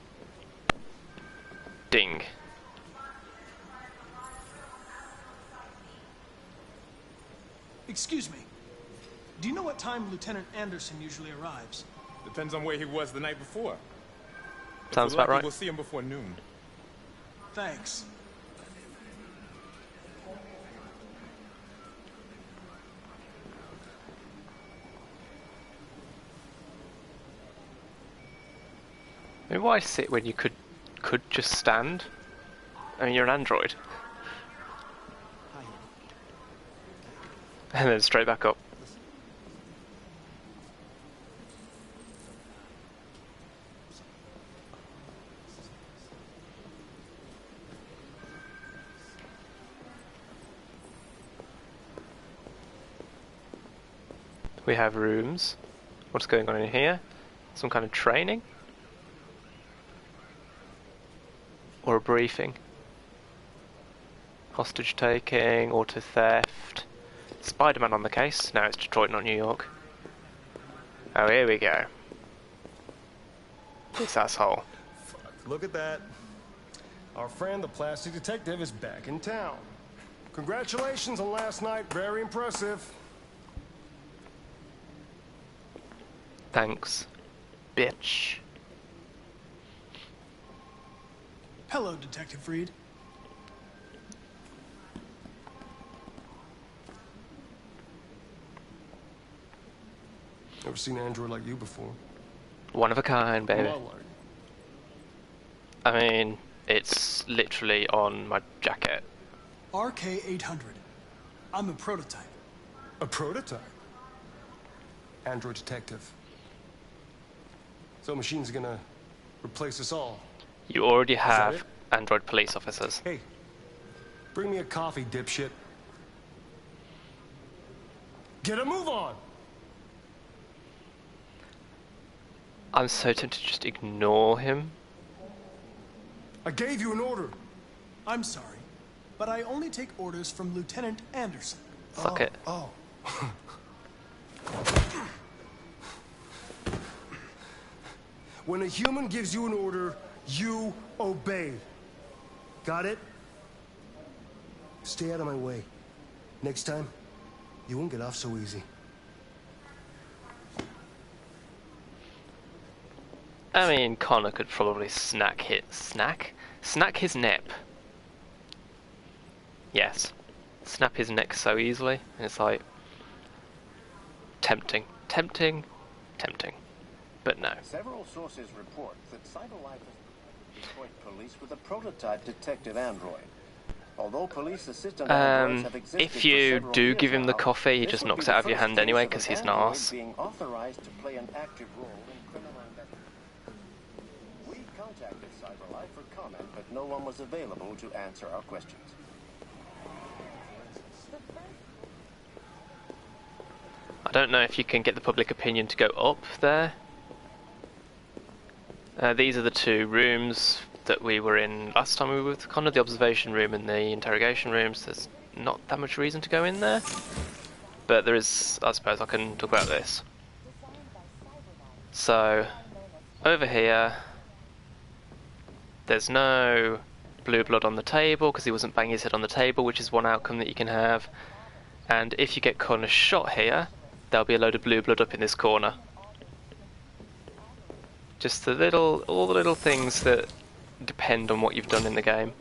[SPEAKER 1] Ding.
[SPEAKER 11] Excuse me. Do you know what time Lieutenant Anderson usually arrives?
[SPEAKER 14] Depends on where he was the night before.
[SPEAKER 1] Sounds about right.
[SPEAKER 14] We'll see him before noon.
[SPEAKER 11] Thanks.
[SPEAKER 1] I mean, why sit when you could just stand? I mean, you're an android. And then straight back up. We have rooms. What's going on in here? Some kind of training? Or a briefing? Hostage taking, auto theft. Spider-Man on the case. No, it's Detroit, not New York. Oh, here we go. This asshole.
[SPEAKER 15] Fuck, look at that. Our friend the plastic detective is back in town. Congratulations on last night. Very impressive.
[SPEAKER 1] Thanks, bitch.
[SPEAKER 11] Hello, Detective Reed.
[SPEAKER 15] Never seen an android like you before.
[SPEAKER 1] One of a kind, baby.
[SPEAKER 15] Well, like.
[SPEAKER 1] I mean, it's literally on my jacket.
[SPEAKER 11] RK-800. I'm a prototype.
[SPEAKER 15] A prototype? Android detective. So machine's gonna replace us all.
[SPEAKER 1] You already have android police officers.
[SPEAKER 15] Hey, bring me a coffee, dipshit. Get a move on!
[SPEAKER 1] I'm so tempted to just ignore him.
[SPEAKER 15] I gave you an order.
[SPEAKER 11] I'm sorry, but I only take orders from Lieutenant Anderson.
[SPEAKER 1] Suck it.
[SPEAKER 15] Oh. When a human gives you an order, you obey. Got it? Stay out of my way. Next time, you won't get off so easy.
[SPEAKER 1] I mean, Connor could probably snack his neck. Yes. Snap his neck so easily. And it's like tempting. But no.
[SPEAKER 8] Several sources report that CyberLife has Detroit police with a prototype detective android. Although police assistant androids have existed
[SPEAKER 1] if you
[SPEAKER 8] for
[SPEAKER 1] do
[SPEAKER 8] several
[SPEAKER 1] give
[SPEAKER 8] years
[SPEAKER 1] him the
[SPEAKER 8] now,
[SPEAKER 1] coffee, he
[SPEAKER 8] this
[SPEAKER 1] just
[SPEAKER 8] would
[SPEAKER 1] knocks
[SPEAKER 8] be
[SPEAKER 1] it
[SPEAKER 8] the
[SPEAKER 1] out of your
[SPEAKER 8] first
[SPEAKER 1] hand
[SPEAKER 8] case
[SPEAKER 1] anyway
[SPEAKER 8] of
[SPEAKER 1] because
[SPEAKER 8] an
[SPEAKER 1] he's an
[SPEAKER 8] android
[SPEAKER 1] arse.
[SPEAKER 8] being authorized to play an active role in criminal investigation. We contacted CyberLife for comment, but no one was available to answer our questions.
[SPEAKER 1] I don't know if you can get the public opinion to go up there. These are the two rooms that we were in last time we were with Connor, the observation room and the interrogation rooms. There's not that much reason to go in there, but there is, I suppose I can talk about this. So, over here, there's no blue blood on the table because he wasn't banging his head on the table, which is one outcome that you can have. And if you get Connor shot here, there'll be a load of blue blood up in this corner. Just all the little things that depend on what you've done in the game.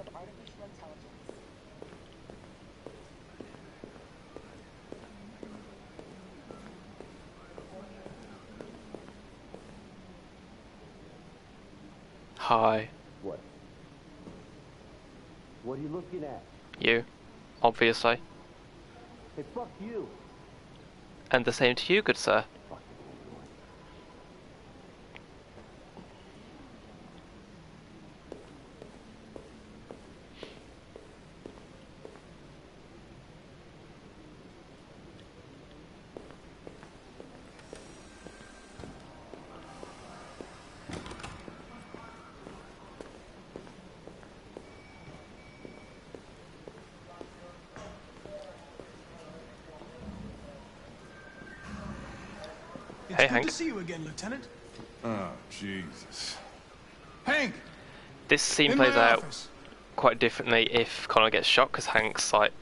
[SPEAKER 1] Hi.
[SPEAKER 3] What? What are you looking at?
[SPEAKER 1] You, obviously.
[SPEAKER 3] Hey, fuck you.
[SPEAKER 1] And the same to you, good sir.
[SPEAKER 11] It's
[SPEAKER 1] Hey,
[SPEAKER 11] good
[SPEAKER 1] Hank.
[SPEAKER 11] to see you again, Lieutenant.
[SPEAKER 13] Oh, Jesus.
[SPEAKER 11] Hank!
[SPEAKER 1] This scene
[SPEAKER 11] In
[SPEAKER 1] plays
[SPEAKER 11] my
[SPEAKER 1] out
[SPEAKER 11] office.
[SPEAKER 1] quite differently if Connor gets shot, because Hank's like,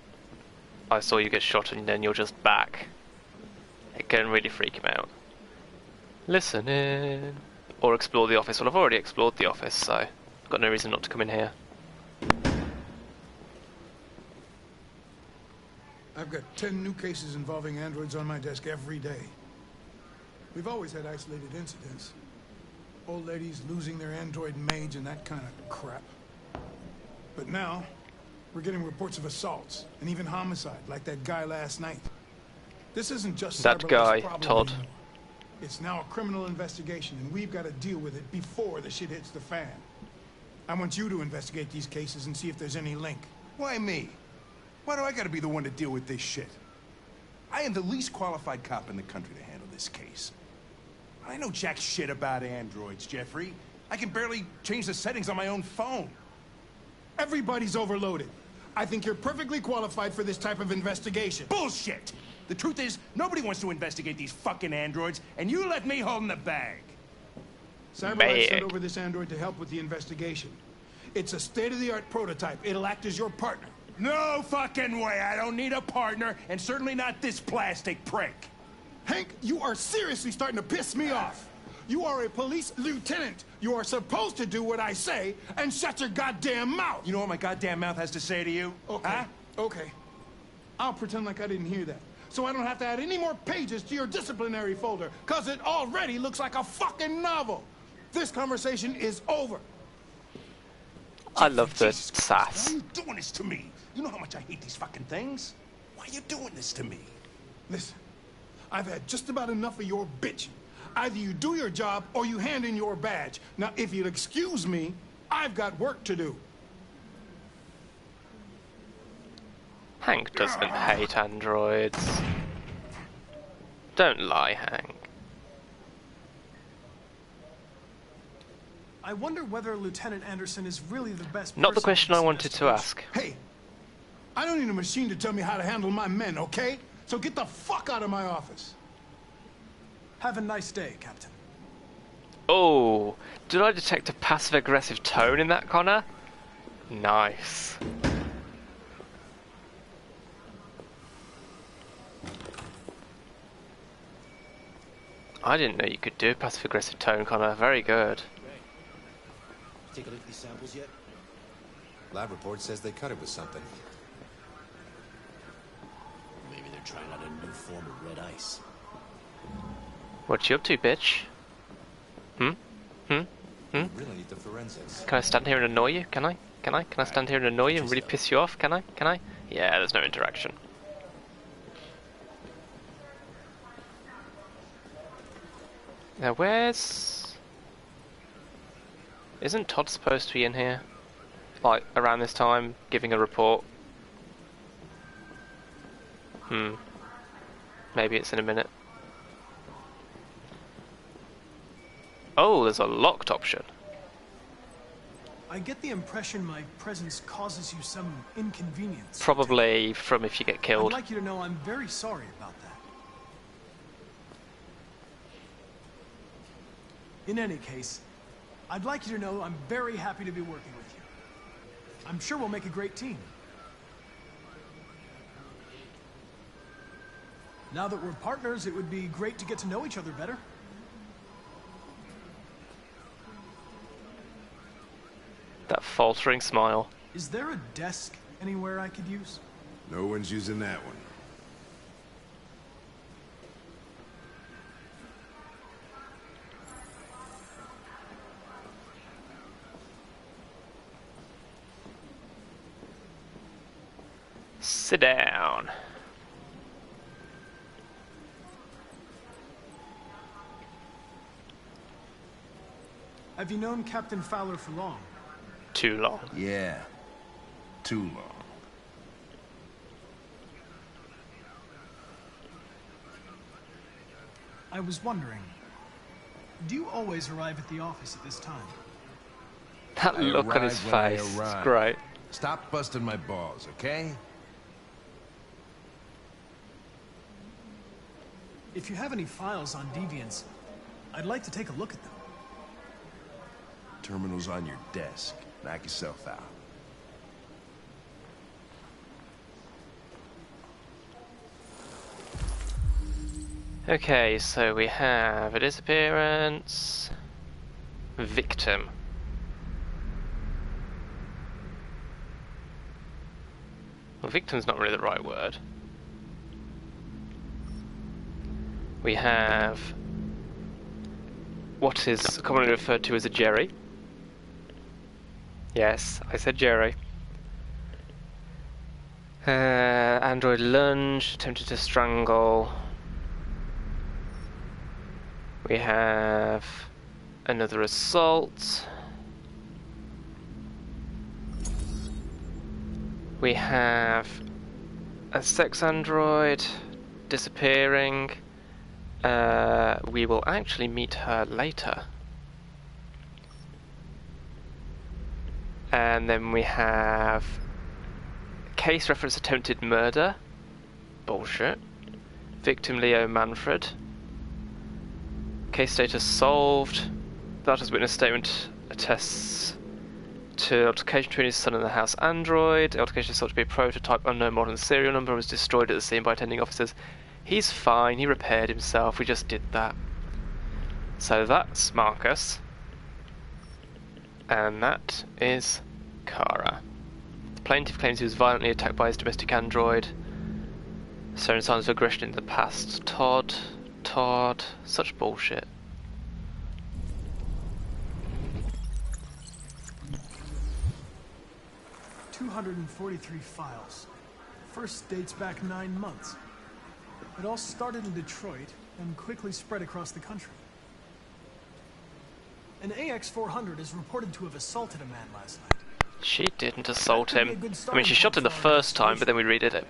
[SPEAKER 1] I saw you get shot and then you're just back. It can really freak him out. Listen in. Or explore the office. Well, I've already explored the office, so I've got no reason not to come in here.
[SPEAKER 16] I've got 10 new cases involving androids on my desk every day. We've always had isolated incidents. Old ladies losing their android maids and that kind of crap. But now, we're getting reports of assaults and even homicide, like that guy last night. This isn't just
[SPEAKER 1] That
[SPEAKER 16] Cyberlife's
[SPEAKER 1] guy,
[SPEAKER 16] problem
[SPEAKER 1] Todd.
[SPEAKER 16] anymore. It's now a criminal investigation, and we've got to deal with it before the shit hits the fan. I want you to investigate these cases and see if there's any link.
[SPEAKER 17] Why me? Why do I gotta be the one to deal with this shit? I am the least qualified cop in the country to handle this case. I know jack shit about androids, Jeffrey. I can barely change the settings on my own phone.
[SPEAKER 16] Everybody's overloaded. I think you're perfectly qualified for this type of investigation.
[SPEAKER 17] Bullshit! The truth is, nobody wants to investigate these fucking androids, and you left me holding the bag.
[SPEAKER 16] Cyberlife sent over this android to help with the investigation. It's a state-of-the-art prototype. It'll act as your partner.
[SPEAKER 17] No fucking way! I don't need a partner, and certainly not this plastic prick.
[SPEAKER 16] Hank, you are seriously starting to piss me off. You are a police lieutenant. You are supposed to do what I say and shut your goddamn mouth.
[SPEAKER 17] You know what my goddamn mouth has to say to you?
[SPEAKER 16] Okay,
[SPEAKER 17] huh?
[SPEAKER 16] okay. I'll pretend like I didn't hear that, so I don't have to add any more pages to your disciplinary folder, because it already looks like a fucking novel. This conversation is over.
[SPEAKER 1] I love the
[SPEAKER 17] Jesus Christ,
[SPEAKER 1] sass.
[SPEAKER 17] why are you doing this to me? You know how much I hate these fucking things? Why are you doing this to me?
[SPEAKER 16] Listen, I've had just about enough of your bitching. Either you do your job or you hand in your badge. Now, if you'll excuse me, I've got work to do.
[SPEAKER 1] Hank doesn't hate androids. Don't lie, Hank.
[SPEAKER 11] I wonder whether Lieutenant Anderson is really the best
[SPEAKER 1] Not the
[SPEAKER 11] person
[SPEAKER 1] question
[SPEAKER 11] for
[SPEAKER 1] I
[SPEAKER 11] this
[SPEAKER 1] wanted to ask.
[SPEAKER 16] Hey, I don't need a machine to tell me how to handle my men, okay? So get the fuck out of my office.
[SPEAKER 11] Have a nice day, Captain.
[SPEAKER 1] Oh, did I detect a passive-aggressive tone in that, Connor? Nice. I didn't know you could do a passive-aggressive tone, Connor. Very good.
[SPEAKER 3] Take a look at these samples yet?
[SPEAKER 18] Lab report says they cut it with something.
[SPEAKER 3] Maybe they're trying out a new form of red ice.
[SPEAKER 1] What you up to, bitch? Hmm?
[SPEAKER 18] We really need the forensics.
[SPEAKER 1] Can I stand here and annoy you? Can I? Can I stand here and annoy you and really piss you off? Can I? Yeah, there's no interaction. Now where's... Isn't Todd supposed to be in here? Like, around this time, giving a report? Maybe it's in a minute. Oh, there's a locked option.
[SPEAKER 11] I get the impression my presence causes you some inconvenience.
[SPEAKER 1] Probably from if you get killed.
[SPEAKER 11] I'd like you to know I'm very sorry about that. In any case, I'd like you to know I'm very happy to be working with you. I'm sure we'll make a great team. Now that we're partners, it would be great to get to know each other better.
[SPEAKER 1] That faltering smile.
[SPEAKER 11] Is there a desk anywhere I could use?
[SPEAKER 13] No one's using that one.
[SPEAKER 1] Sit down.
[SPEAKER 11] Have you known Captain Fowler for long?
[SPEAKER 1] Too long.
[SPEAKER 17] Yeah, too long.
[SPEAKER 11] I was wondering, do you always arrive at the office at this time?
[SPEAKER 1] That look on his face, it's great.
[SPEAKER 17] Stop busting my balls, okay?
[SPEAKER 11] If you have any files on deviants, I'd like to take a look at them.
[SPEAKER 17] Terminal's on your desk. Knock yourself out.
[SPEAKER 1] Okay, so we have a disappearance, victim. Well, victim's not really the right word. We have what is commonly referred to as a Jerry. Yes, I said Jerry. Android lunge, attempted to strangle. We have another assault. We have a sex android disappearing. We will actually meet her later. And then we have case reference attempted murder. Bullshit. Victim Leo Manfred. Case status solved. That has witness statement attests to altercation between his son and the house android. The altercation is thought to be a prototype unknown modern serial number, was destroyed at the scene by attending officers. He's fine, he repaired himself, we just did that. So that's Marcus. And that is Kara. The plaintiff claims he was violently attacked by his domestic android, showing signs of aggression in the past. Todd, such bullshit.
[SPEAKER 11] $243 files. First dates back 9 months. It all started in Detroit and quickly spread across the country. An AX-400 is reported to have assaulted a man last night.
[SPEAKER 1] She didn't assault him. I mean, she shot him the first time, but then we redid it.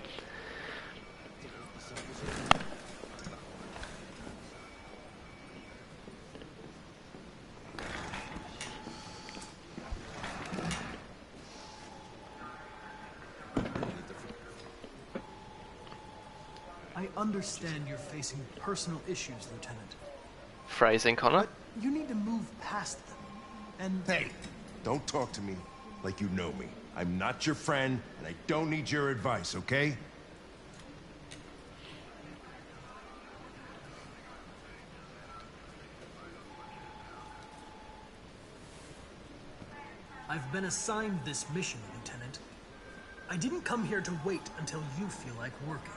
[SPEAKER 11] I understand you're facing personal issues, Lieutenant.
[SPEAKER 1] Phrasing, Connor.
[SPEAKER 11] But you need to move past them. And
[SPEAKER 17] hey, don't talk to me like you know me. I'm not your friend, and I don't need your advice, okay?
[SPEAKER 11] I've been assigned this mission, Lieutenant. I didn't come here to wait until you feel like working.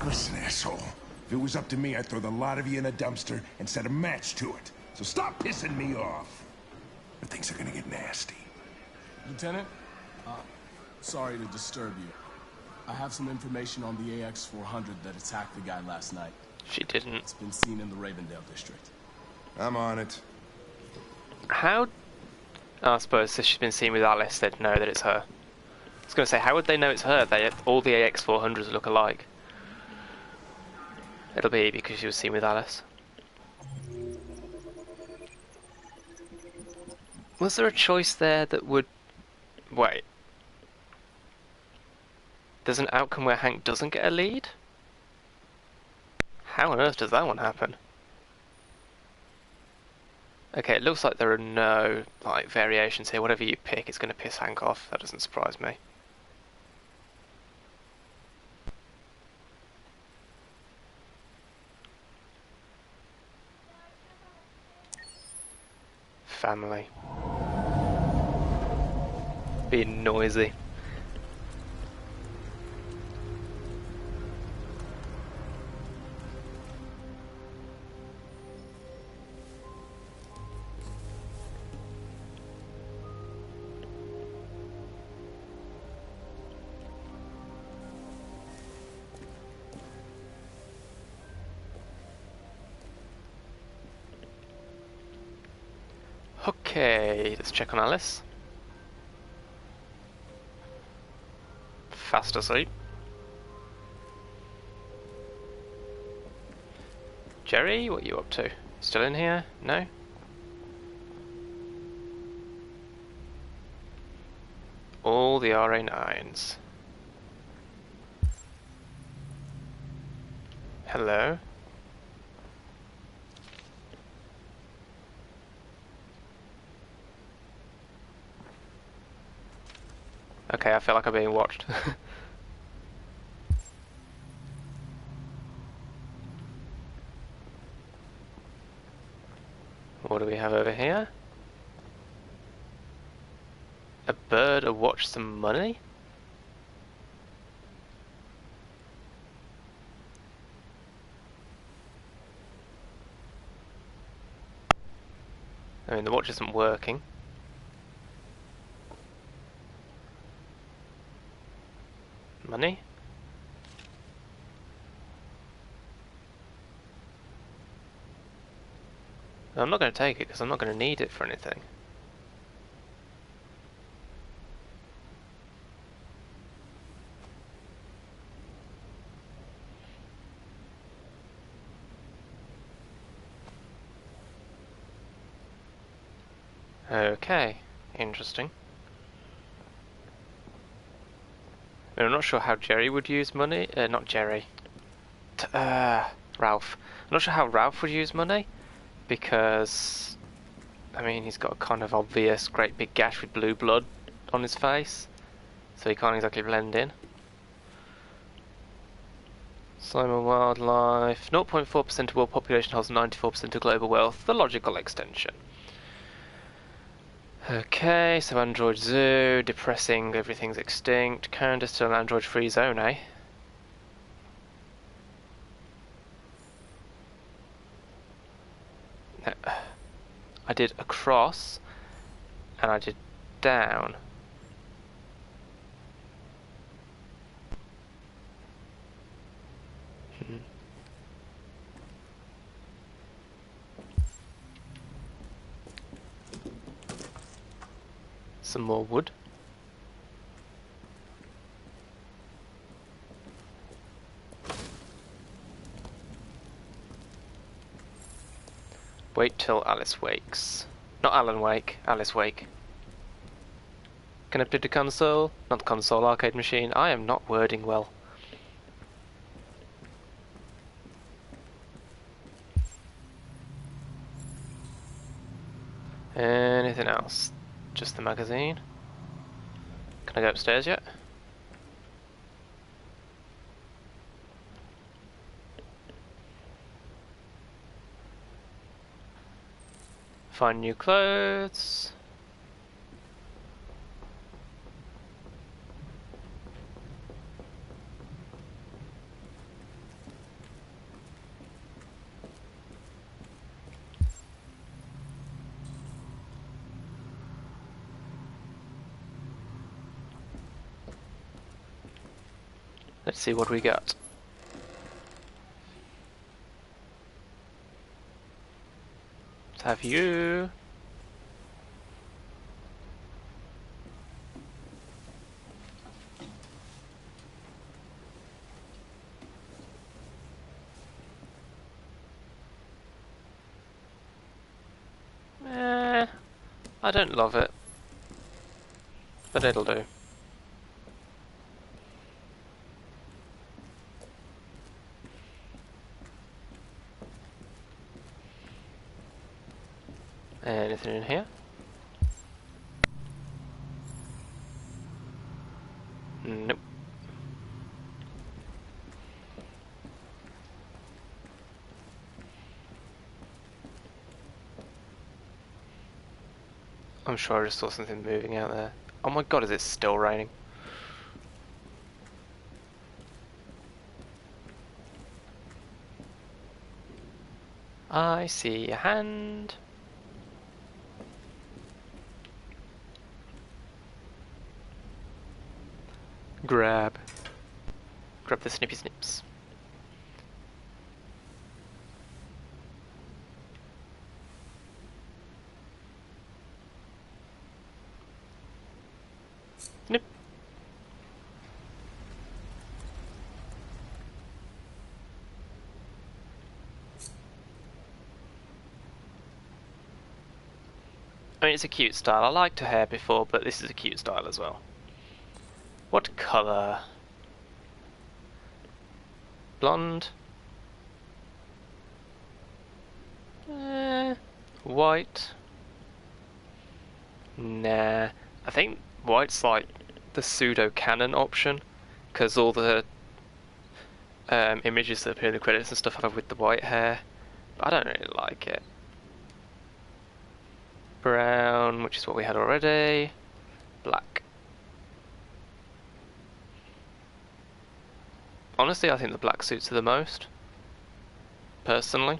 [SPEAKER 17] Listen, asshole. If it was up to me, I'd throw the lot of you in a dumpster and set a match to it. So stop pissing me off. Or things are gonna get nasty.
[SPEAKER 13] Lieutenant, sorry to disturb you. I have some information on the AX-400 that attacked the guy last night.
[SPEAKER 1] She didn't.
[SPEAKER 13] It's been seen in the Ravendale district.
[SPEAKER 17] I'm on it.
[SPEAKER 1] How? Oh, I suppose if she's been seen with Alice, they'd know that it's her. I was going to say, how would they know it's her? All the AX-400s look alike. It'll be because she was seen with Alice. Was there a choice there that would... Wait. There's an outcome where Hank doesn't get a lead? How on earth does that one happen? Okay, it looks like there are no variations here. Whatever you pick, it's going to piss Hank off. That doesn't surprise me. Family. Being noisy. Okay, let's check on Alice. Fast asleep. Jerry, what are you up to? Still in here? No? All the RA9s. Hello. Okay, I feel like I'm being watched. What do we have over here? A bird, a watch, some money? I mean, the watch isn't working. Money? No, I'm not going to take it because I'm not going to need it for anything. Okay, interesting. I mean, I'm not sure how Jerry would use money. Not Jerry. Ralph. I'm not sure how Ralph would use money because, I mean, he's got a kind of obvious great big gash with blue blood on his face, so he can't exactly blend in. Simon Wildlife. 0.4% of world population holds 94% of global wealth. The logical extension. Okay, so Android Zoo, depressing, everything's extinct. Canada's still an Android-free zone, eh? No. I did across, and I did down. Some more wood. Wait till Alice wakes. Not Alan Wake, Alice Wake. Connected to console, not console, arcade machine. I am not wording well. Anything else? Just the magazine. Can I go upstairs yet? Find new clothes. Let's see what we got. Let's have you. I don't love it, but it'll do. Anything in here? Nope. I'm sure I just saw something moving out there. Oh my god, is it still raining? I see a hand. Grab the snippy snips. Snip. I mean, it's a cute style. I liked her hair before, but this is a cute style as well. What colour? Blonde? White. Nah. I think white's like the pseudo-canon option, because all the images that appear in the credits and stuff have with the white hair. But I don't really like it. Brown, which is what we had already. Black. Honestly, I think the black suits her the most. Personally.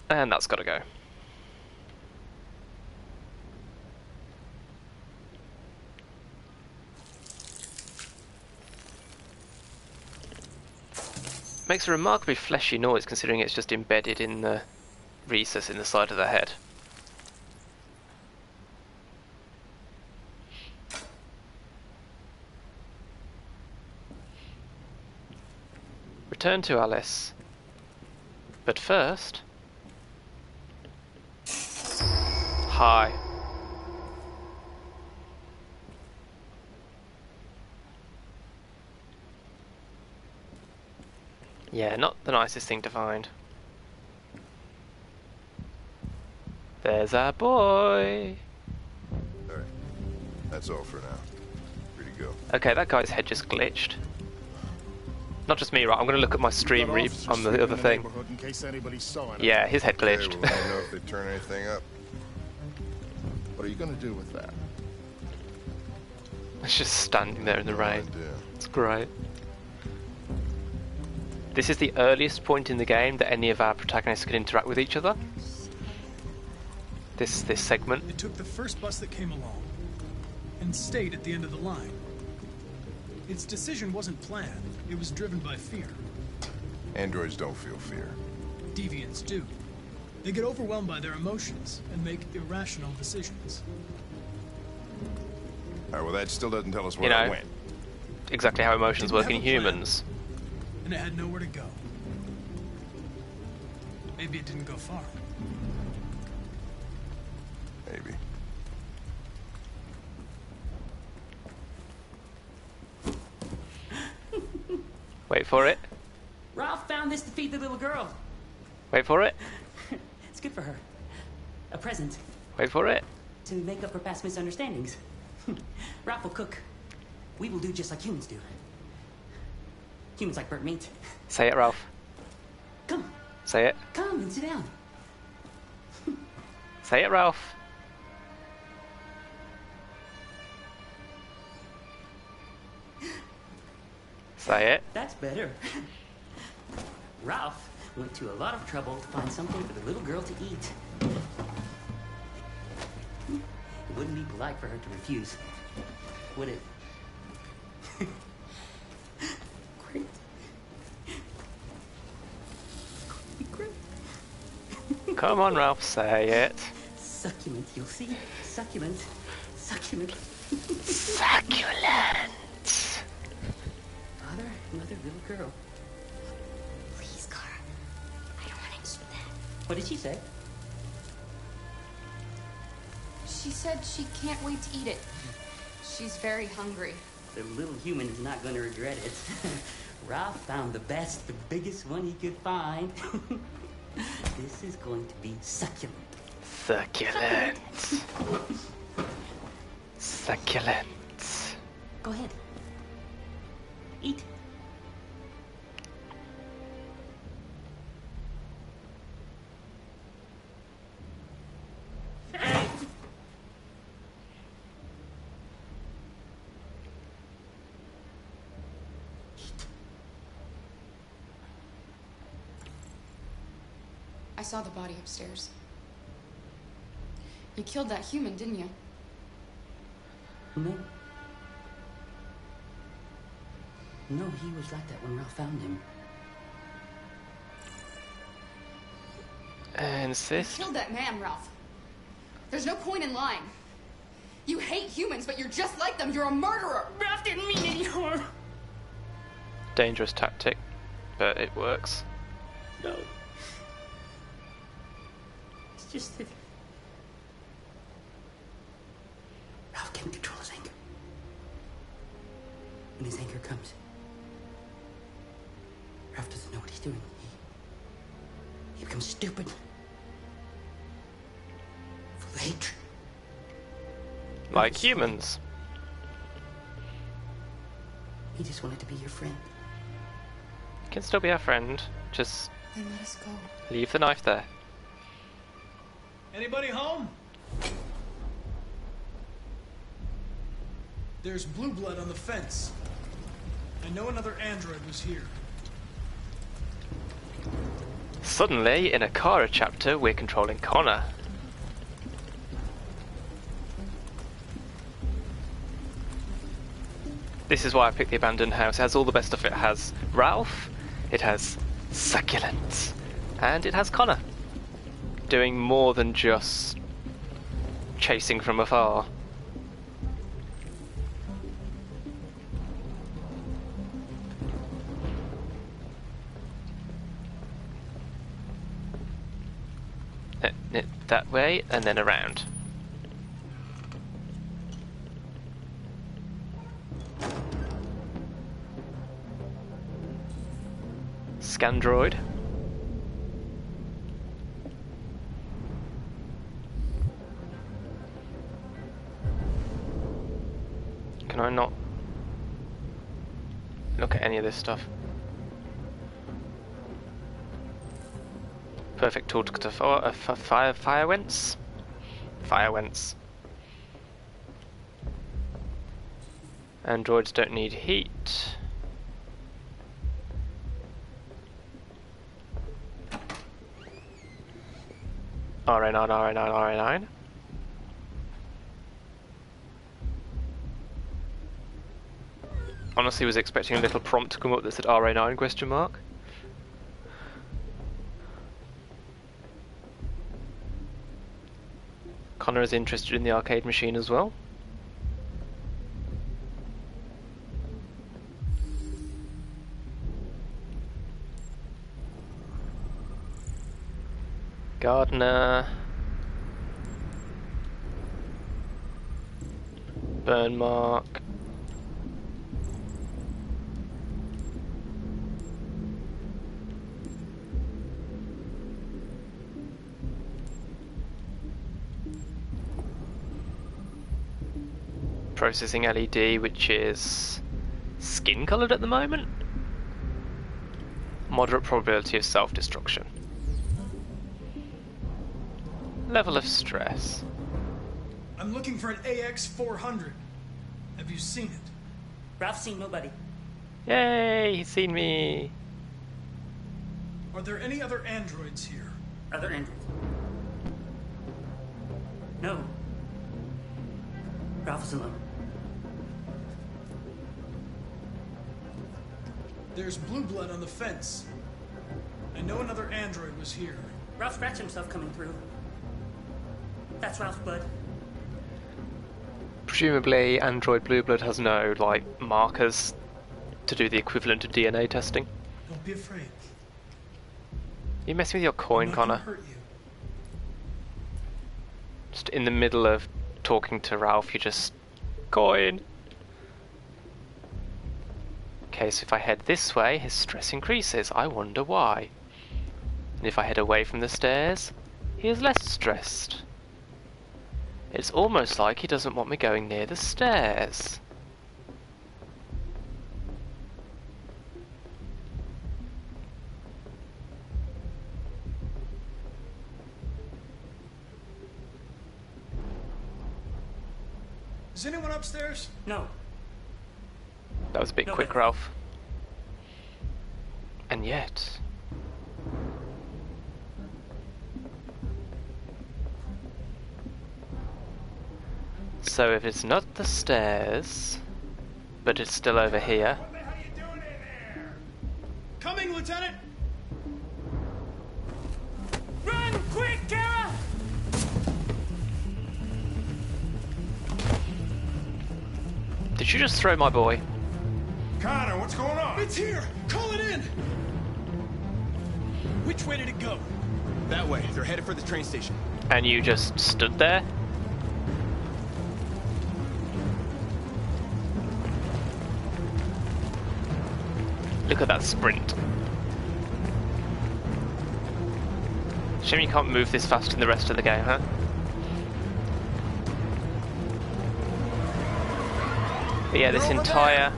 [SPEAKER 1] And that's gotta go. Makes a remarkably fleshy noise considering it's just embedded in the recess in the side of the head. Return to Alice. But first... Hi. Yeah, not the nicest thing to find. There's our boy!
[SPEAKER 19] Alright, that's all for now. Free to go.
[SPEAKER 1] Okay, that guy's head just glitched. Not just me, right? I'm gonna look at my stream on the other thing.
[SPEAKER 19] In case anybody saw it.
[SPEAKER 1] Yeah, his head glitched.
[SPEAKER 19] Okay, well, let me know if they turn anything up. What are you gonna do with that?
[SPEAKER 1] It's just standing there in the rain. It's great. This is the earliest point in the game that any of our protagonists can interact with each other. This segment.
[SPEAKER 11] It took the first bus that came along and stayed at the end of the line. Its decision wasn't planned. It was driven by fear.
[SPEAKER 19] Androids don't feel fear.
[SPEAKER 11] Deviants do. They get overwhelmed by their emotions and make irrational decisions.
[SPEAKER 19] Alright, well that still doesn't tell us where it went.
[SPEAKER 1] Exactly how emotions work in humans.
[SPEAKER 11] And it had nowhere to go. Maybe it didn't go far.
[SPEAKER 19] Maybe.
[SPEAKER 1] Wait for it.
[SPEAKER 7] Ralph found this to feed the little girl.
[SPEAKER 1] Wait for it.
[SPEAKER 7] It's good for her. A present.
[SPEAKER 1] Wait for it.
[SPEAKER 7] To make up for past misunderstandings. Ralph will cook. We will do just like humans do. Humans like burnt meat.
[SPEAKER 1] Say it, Ralph.
[SPEAKER 7] Come.
[SPEAKER 1] Say it.
[SPEAKER 7] Come and sit down.
[SPEAKER 1] Say it, Ralph. Say it.
[SPEAKER 7] That's better. Ralph went to a lot of trouble to find something for the little girl to eat. It wouldn't be polite for her to refuse, would it? Great.
[SPEAKER 1] Great. Come on, Ralph, say it.
[SPEAKER 7] Succulent, you'll see. Succulent. Succulent.
[SPEAKER 1] Succulent.
[SPEAKER 7] Father, mother, little girl.
[SPEAKER 5] Please, Kara. I don't want to eat that.
[SPEAKER 7] What did she say?
[SPEAKER 4] She said she can't wait to eat it. She's very hungry.
[SPEAKER 7] The little human is not going to regret it. Ralph found the best, the biggest one he could find. This is going to be succulent.
[SPEAKER 1] Succulent. Succulent.
[SPEAKER 7] Go ahead. Eat.
[SPEAKER 4] I saw the body upstairs. You killed that human, didn't you?
[SPEAKER 7] No. No, he was like that when Ralph found him.
[SPEAKER 1] Insist.
[SPEAKER 4] You killed that man, Ralph. There's no point in lying. You hate humans, but you're just like them. You're a murderer.
[SPEAKER 7] Ralph didn't mean any harm.
[SPEAKER 1] Dangerous tactic, but it works.
[SPEAKER 7] No. It's just that Ralph can't control his anger. When his anger comes, Ralph doesn't know what he's doing. He becomes stupid. Full of hatred.
[SPEAKER 1] Like humans.
[SPEAKER 7] He just wanted to be your friend.
[SPEAKER 1] He can still be our friend. Just
[SPEAKER 4] Then let us go.
[SPEAKER 1] leave the knife there.
[SPEAKER 11] Anybody home? There's blue blood on the fence. I know another android was here.
[SPEAKER 1] Suddenly, in a Kara chapter, we're controlling Connor. This is why I picked the abandoned house. It has all the best stuff. It has Ralph, it has succulents, and it has Connor. Doing more than just chasing from afar. That way, and then around. Scandroid. Can I not look at any of this stuff? Perfect tool to cut a fire wents. Fire wents. Androids don't need heat. RA9, RA9, RA9. Honestly, was expecting a little prompt to come up that said RA9 question mark. Connor is interested in the arcade machine as well. Gardener. Burn mark. Processing LED, which is skin coloured at the moment. Moderate probability of self-destruction. Level of stress.
[SPEAKER 11] I'm looking for an AX-400. Have you seen it?
[SPEAKER 7] Ralph's seen nobody.
[SPEAKER 1] Yay, he's seen me.
[SPEAKER 11] Are there any other androids here?
[SPEAKER 7] Other androids? No. Ralph is alone.
[SPEAKER 11] There's blue blood on the fence. I know another android was here.
[SPEAKER 7] Ralph scratched himself coming through. That's Ralph's blood.
[SPEAKER 1] Presumably, Android Blue Blood has no, like, markers to do the equivalent of DNA testing.
[SPEAKER 11] Don't be afraid.
[SPEAKER 1] You messing with your coin, Connor?
[SPEAKER 11] Hurt you.
[SPEAKER 1] Just in the middle of talking to Ralph, you just... Coin! Okay, so if I head this way, his stress increases. I wonder why. And if I head away from the stairs, he is less stressed. It's almost like he doesn't want me going near the stairs.
[SPEAKER 11] Is anyone upstairs?
[SPEAKER 7] No.
[SPEAKER 1] That was a bit quick, Ralph. And yet... So if it's not the stairs, but it's still over here...
[SPEAKER 11] Coming, Lieutenant!
[SPEAKER 7] Run, quick, Kara!
[SPEAKER 1] Did you just throw my boy?
[SPEAKER 17] Connor, what's going on?
[SPEAKER 11] It's here! Call it in! Which way did it go?
[SPEAKER 13] That way. They're headed for the train station.
[SPEAKER 1] And you just stood there? Look at that sprint. Shame you can't move this fast in the rest of the game, huh? But yeah, this entire...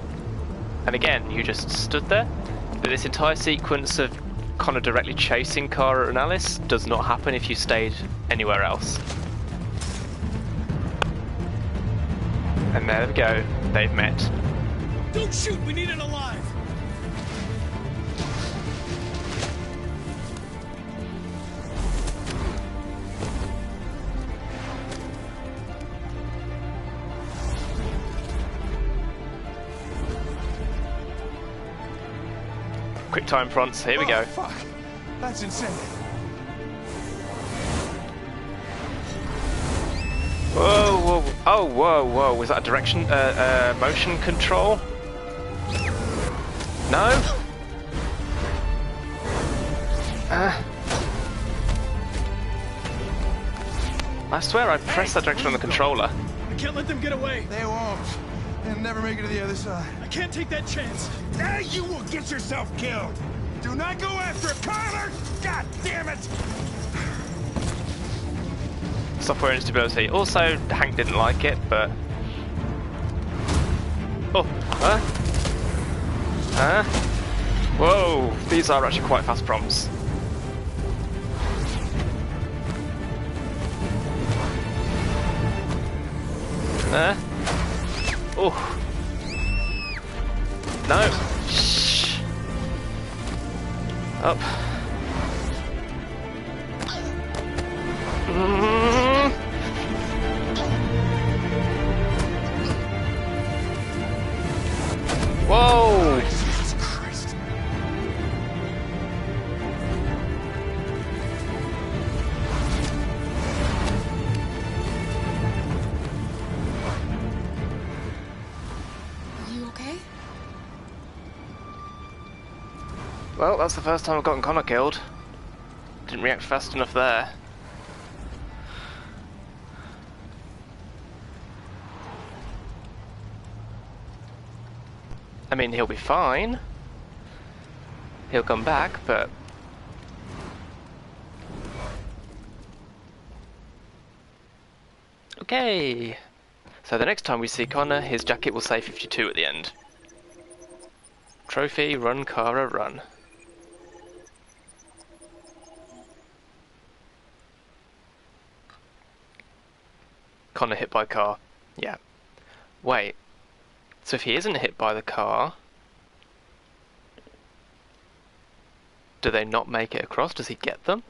[SPEAKER 1] And again, you just stood there. But this entire sequence of Connor directly chasing Kara and Alice does not happen if you stayed anywhere else. And there we go, they've met.
[SPEAKER 20] Don't shoot, we need it alive!
[SPEAKER 1] Quick time fronts, here we go.
[SPEAKER 17] Fuck! That's insane.
[SPEAKER 1] Whoa, whoa, oh, whoa, whoa, was that a direction, motion control? No? I swear I pressed that direction on the controller.
[SPEAKER 20] I can't let them get away.
[SPEAKER 17] They won't. They'll never make it to the other side.
[SPEAKER 20] I can't take that chance.
[SPEAKER 17] Now you will get yourself killed. Do not go after it, Connor! God damn it!
[SPEAKER 1] Software instability. Also, Hank didn't like it, but... Oh, whoa, these are actually quite fast prompts. Oh. No. Shh. Up. Whoa!
[SPEAKER 17] Jesus Christ.
[SPEAKER 4] Are you okay?
[SPEAKER 1] Well, that's the first time I've gotten Connor killed. Didn't react fast enough there. I mean, he'll be fine. He'll come back, but... Okay. So the next time we see Connor, his jacket will say 52 at the end. Trophy, run, Kara, run. Connor hit by car. Yeah. Wait. So if he isn't hit by the car, do they not make it across? Does he get them?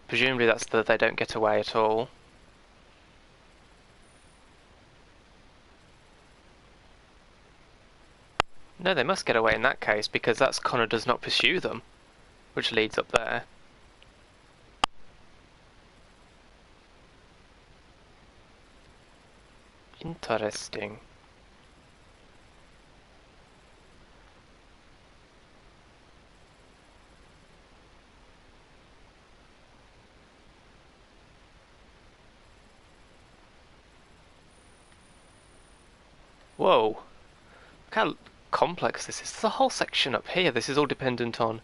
[SPEAKER 1] Presumably that's that they don't get away at all. No, they must get away in that case, because that's Connor does not pursue them, which leads up there. Interesting. Whoa. Look how complex this is. There's a whole section up here. This is all dependent on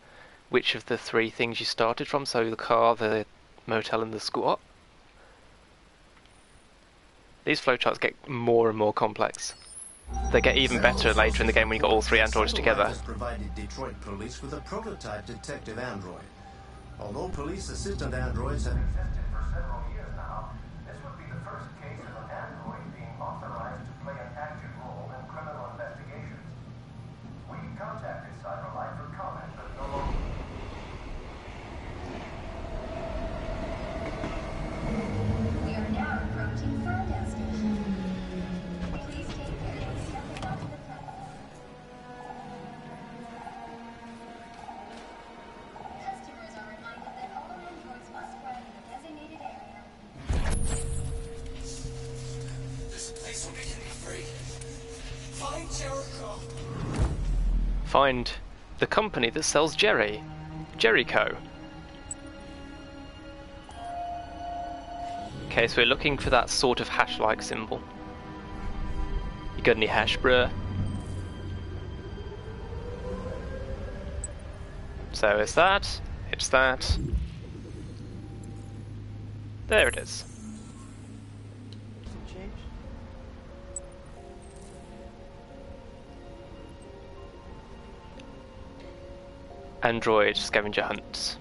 [SPEAKER 1] which of the three things you started from, so the car, the motel and the squat. These flowcharts get more and more complex. They get even better later in the game when you got all three androids together.
[SPEAKER 8] Has provided Detroit police with a prototype detective android. Although police assistant androids have existed for several years now, this would be the first case of an android being authorized to play an active role in criminal investigations. We contacted Cyberlife for comment, but no longer.
[SPEAKER 5] We are now approaching Ferndale Station. Please take care when stepping onto the platform. Customers are reminded that all androids must ride in a designated area.
[SPEAKER 20] This place will be free. Find Jericho.
[SPEAKER 1] Find the company that sells Jerry. Jericho. Okay, so we're looking for that sort of hash-like symbol. You got any hash, bruh? So it's that. There it is. Android scavenger hunt.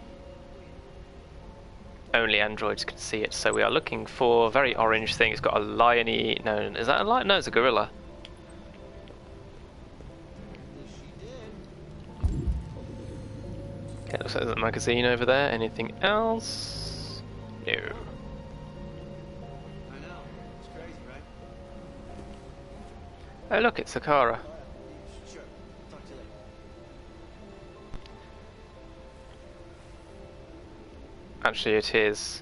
[SPEAKER 1] Only androids can see it, so we are looking for a very orange thing. It's got a lion-y... No, is that a lion? No, it's a gorilla. Okay, looks like there's a magazine over there. Anything else? No.
[SPEAKER 20] I know. It's crazy, right?
[SPEAKER 1] Oh look, it's Sakara.
[SPEAKER 20] Sure. Talk to you later.
[SPEAKER 1] Actually, it is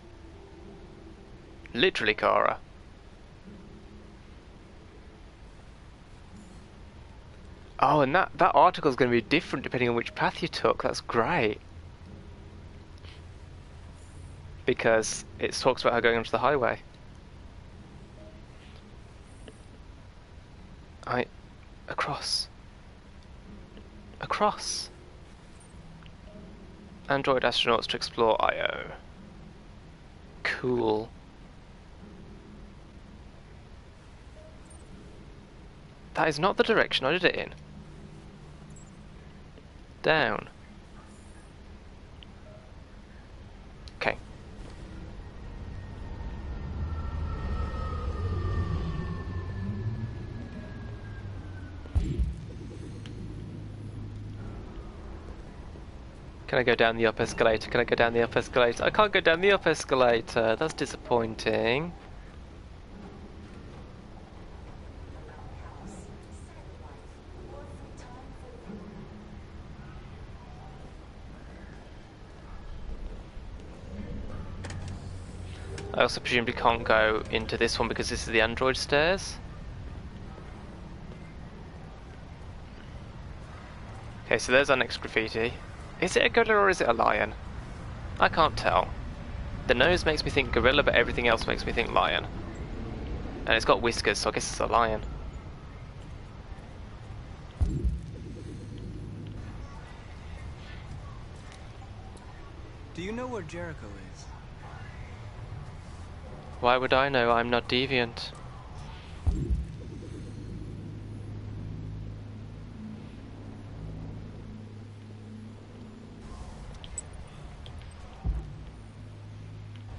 [SPEAKER 1] literally Kara. Oh, and that article is going to be different depending on which path you took. That's great. Because it talks about her going onto the highway. Across. Android astronauts to explore Io. Cool. That is not the direction I did it in. Down. Okay. Can I go down the up escalator? Can I go down the up escalator? I can't go down the up escalator. That's disappointing. I also presumably can't go into this one because this is the android stairs. Okay, so there's our next graffiti. Is it a gorilla or is it a lion? I can't tell. The nose makes me think gorilla, but everything else makes me think lion. And it's got whiskers, so I guess it's a lion.
[SPEAKER 6] Do you know where Jericho is?
[SPEAKER 1] Why would I know? I'm not deviant.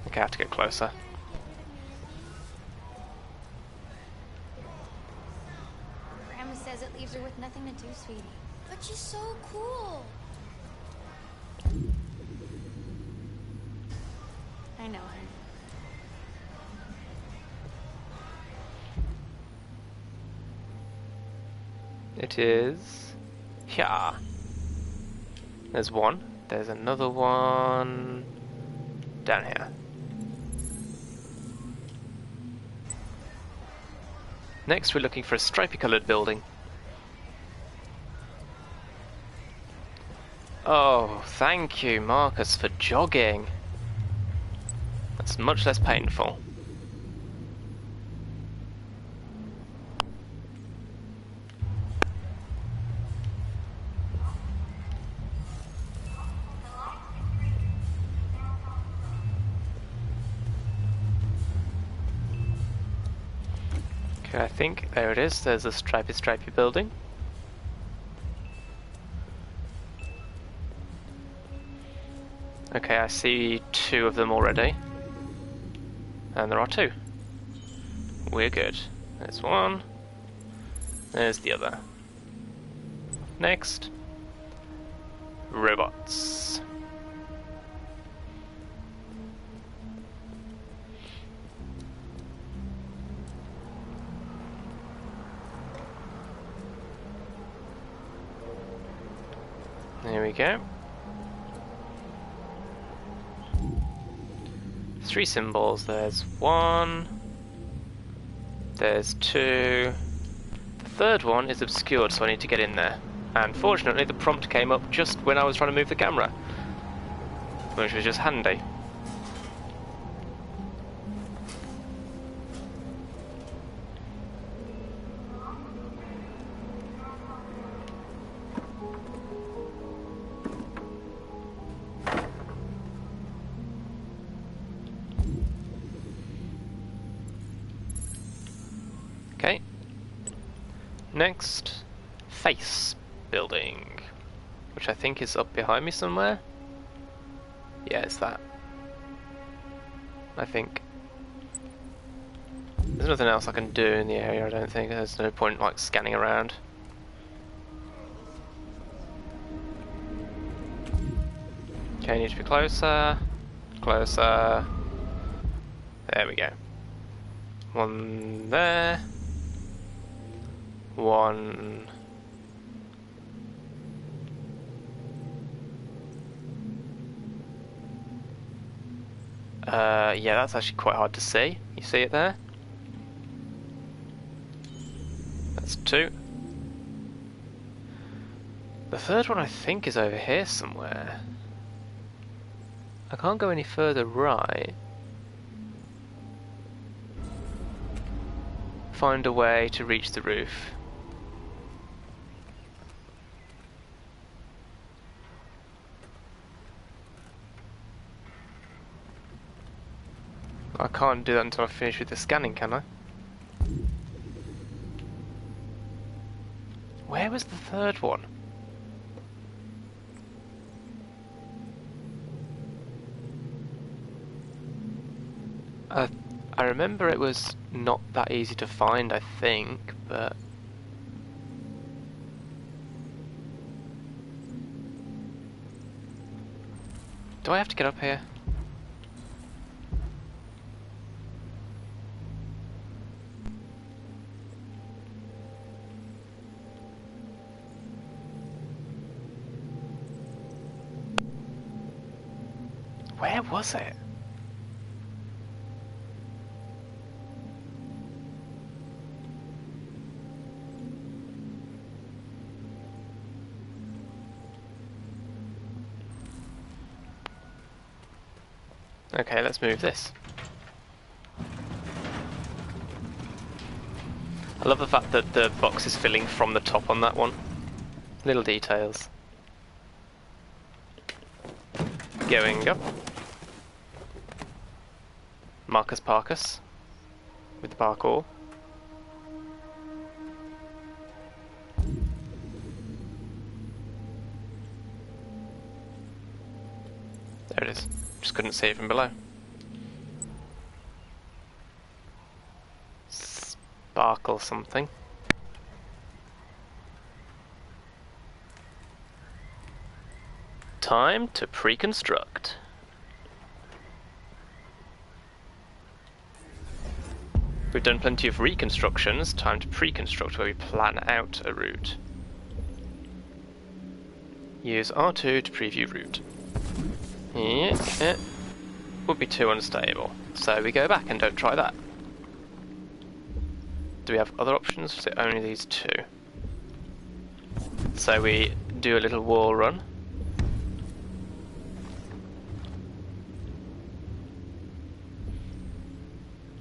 [SPEAKER 1] Okay, I have to get closer.
[SPEAKER 5] Grandma says it leaves her with nothing to do, sweetie. But she's so cool. I know her.
[SPEAKER 1] It is... yeah. There's one. There's another one... down here. Next we're looking for a stripy coloured building. Oh, thank you, Marcus, for jogging. That's much less painful. Okay, I think there it is. There's a stripy building. Okay, I see two of them already. And there are two. We're good. There's one. There's the other. Next. Robots. There we go. 3 symbols. There's 1. There's 2. The third one is obscured, so I need to get in there. And fortunately, the prompt came up just when I was trying to move the camera, which was just handy. Next, face building, which I think is up behind me somewhere. Yeah, it's that. I think. There's nothing else I can do in the area, I don't think. There's no point like scanning around. Okay, need to be closer. Closer. There we go. One there. One. Yeah, that's actually quite hard to see. You see it there? That's two. The third one I think is over here somewhere. I can't go any further right. Find a way to reach the roof. I can't do that until I finish with the scanning, can I? Where was the third one? I remember it was not that easy to find, I think, but... Do I have to get up here? Where was it? Okay, let's move this. I love the fact that the box is filling from the top on that one. Little details. Going up. Marcus Parkus with the parkour. There it is. Just couldn't see it from below. Sparkle something. Time to pre-construct. We've done plenty of reconstructions, time to pre-construct where we plan out a route. Use R2 to preview route. Yeah, would be too unstable, so we go back and don't try that. Do we have other options? Is it only these two? So we do a little wall run.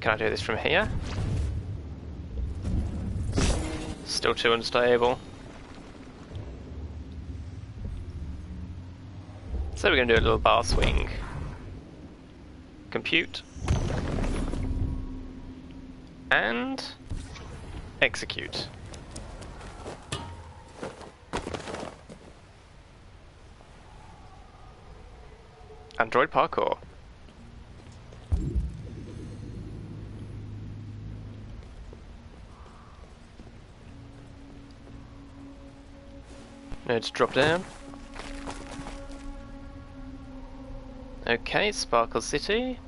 [SPEAKER 1] Can I do this from here? Still too unstable. So we're going to do a little bar swing. Compute. And execute. Android parkour. Nodes drop down. Okay, Sparkle City.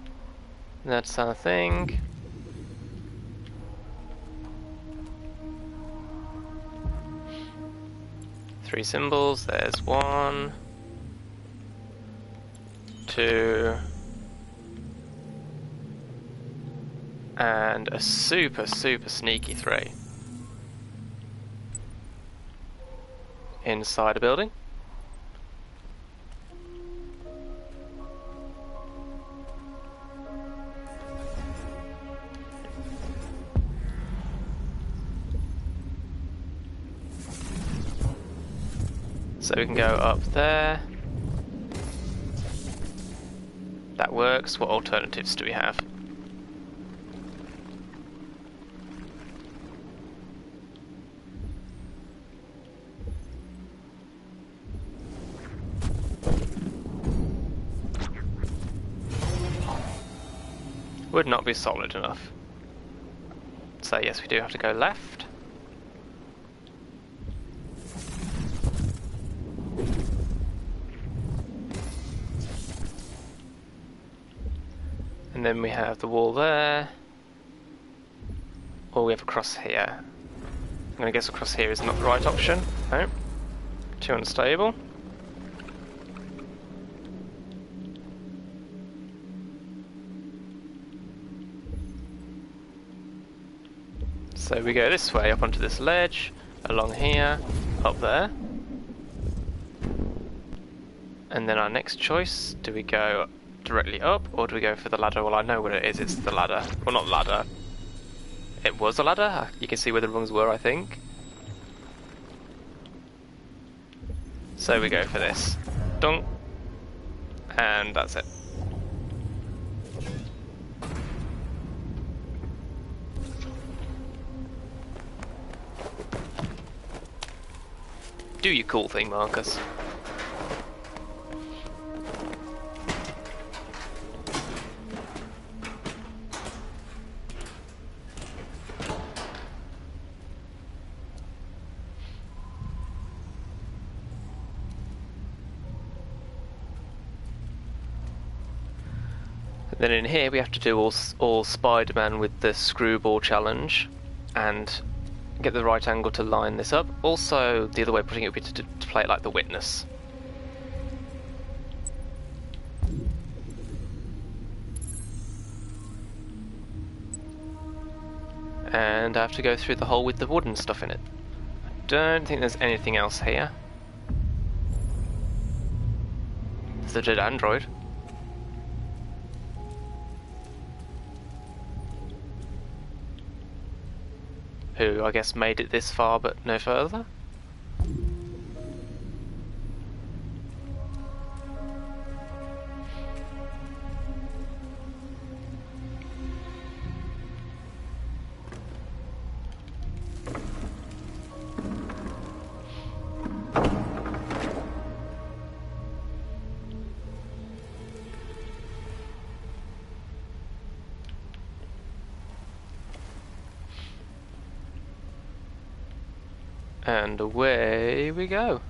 [SPEAKER 1] That's our thing. Three symbols. There's 1, 2, and a super sneaky 3. Inside a building. So we can go up there. That works. What alternatives do we have? would not be solid enough. So yes, we do have to go left. And then we have the wall there. Or we have a cross here. I'm going to guess across here is not the right option. No. Too unstable. So we go this way, up onto this ledge, along here, up there. And then our next choice, do we go directly up, or do we go for the ladder? Well, I know what it is, it's the ladder. Well, not ladder. It was a ladder, you can see where the rungs were, I think. So we go for this. Dunk. And that's it. Do your cool thing, Marcus. Then in here we have to do all Spider-Man with the screwball challenge and get the right angle to line this up. Also, the other way of putting it would be to play it like the Witness. And I have to go through the hole with the wooden stuff in it. I don't think there's anything else here. There's a dead android. Who I guess made it this far but no further. And away we go.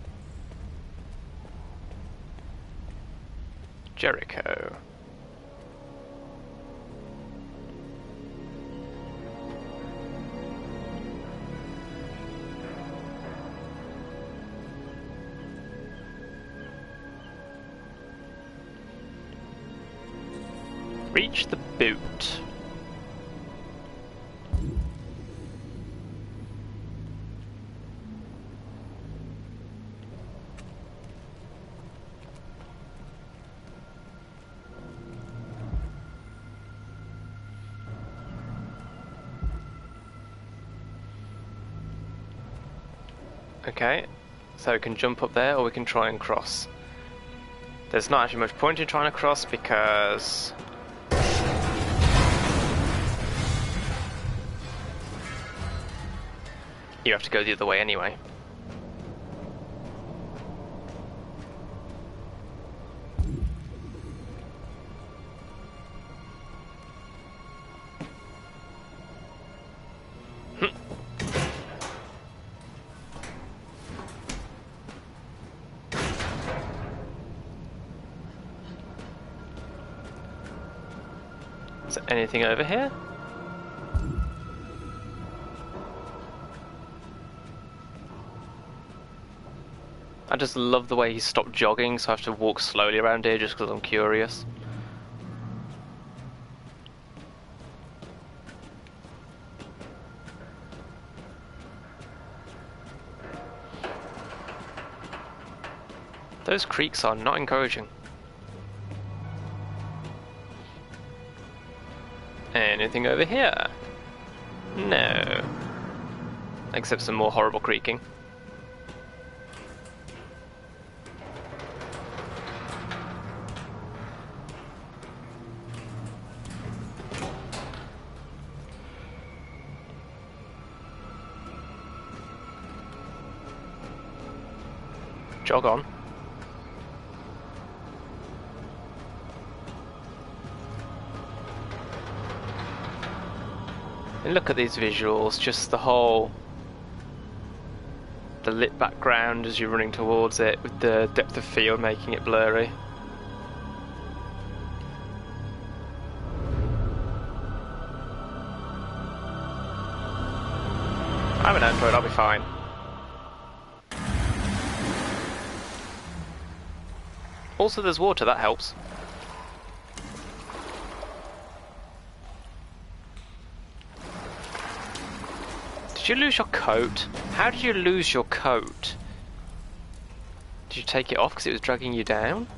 [SPEAKER 1] Jericho. Reach the boot. Okay, so we can jump up there or we can try and cross. There's not actually much point in trying to cross because you have to go the other way anyway. Is there anything over here? I just love the way he stopped jogging, so I have to walk slowly around here just because I'm curious. Those creaks are not encouraging. Anything over here? No. Except some more horrible creaking. Jog on. Look at these visuals, just the whole... the lit background as you're running towards it, with the depth of field making it blurry. I'm an android, I'll be fine. Also there's water, that helps. Did you lose your coat? How did you lose your coat? Did you take it off because it was dragging you down?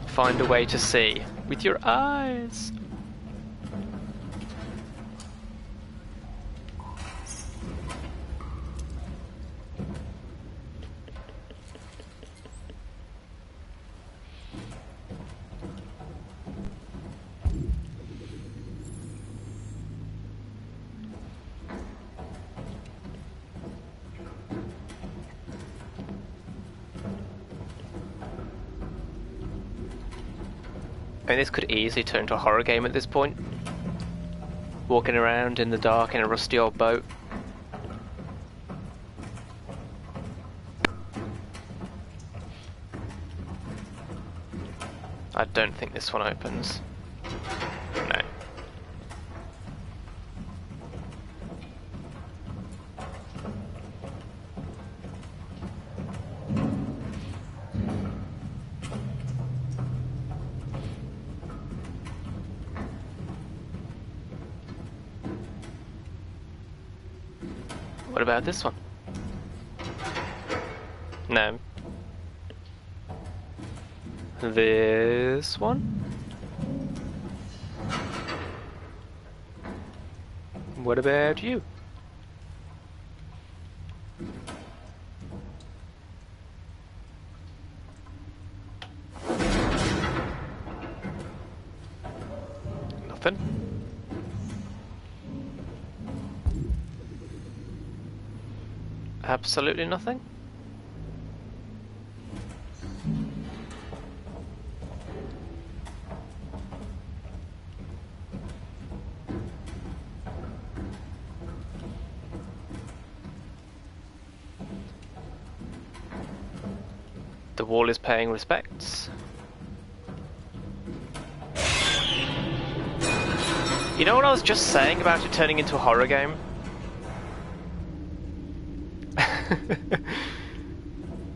[SPEAKER 1] Find a way to see with your eyes. I mean, this could easily turn into a horror game at this point. Walking around in the dark in a rusty old boat. I don't think this one opens. No. What about this one? No. This one? What about you? Nothing. Absolutely nothing. The wall is paying respects. You know what I was just saying about it turning into a horror game?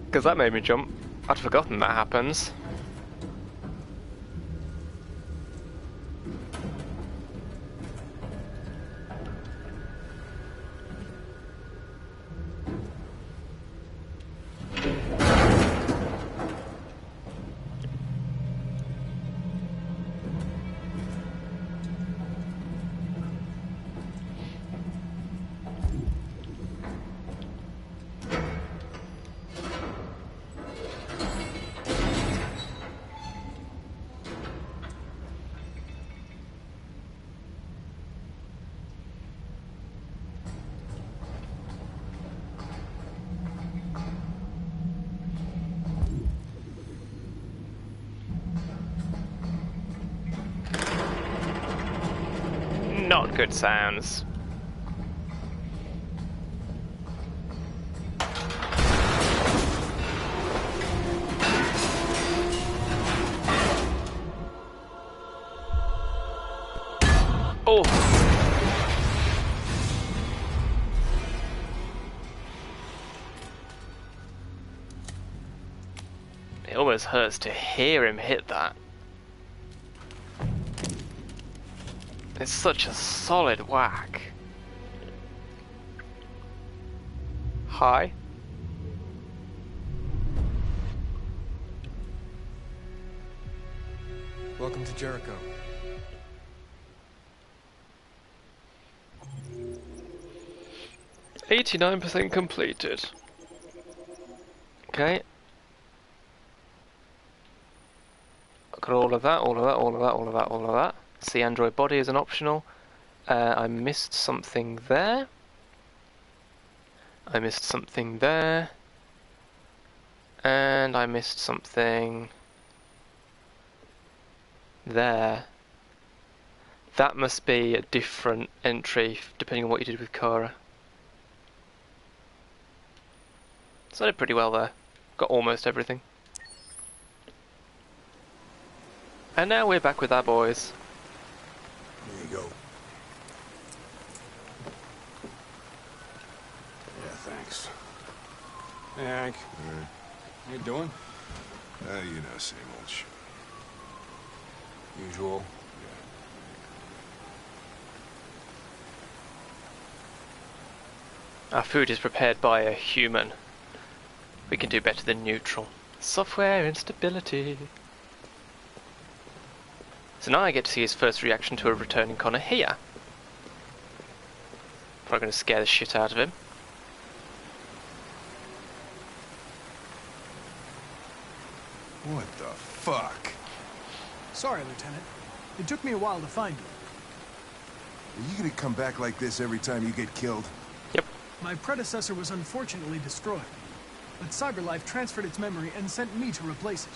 [SPEAKER 1] Because that made me jump. I'd forgotten that happens. Not good sounds. Oh! It almost hurts to hear him hit that. It's such a solid whack. Hi.
[SPEAKER 18] Welcome to Jericho.
[SPEAKER 1] %89 completed. Okay. Got all of that, all of that, all of that, all of that, all of that. See, Android body is an optional. I missed something there. I missed something there. And I missed something there. That must be a different entry depending on what you did with Kara. So I did pretty well there. Got almost everything. And now we're back with our boys.
[SPEAKER 17] There you go. Yeah, thanks.
[SPEAKER 13] Hey, Hank. How you doing?
[SPEAKER 17] You know, same old shit.
[SPEAKER 13] Usual.
[SPEAKER 1] Our food is prepared by a human. We can do better than neutral. Software instability. So now I get to see his first reaction to a returning Connor here. Probably going to scare the shit out of him.
[SPEAKER 17] What the fuck?
[SPEAKER 11] Sorry, Lieutenant. It took me a while to find you.
[SPEAKER 17] Are you gonna come back like this every time you get killed?
[SPEAKER 1] Yep.
[SPEAKER 11] My predecessor was unfortunately destroyed, but CyberLife transferred its memory and sent me to replace it.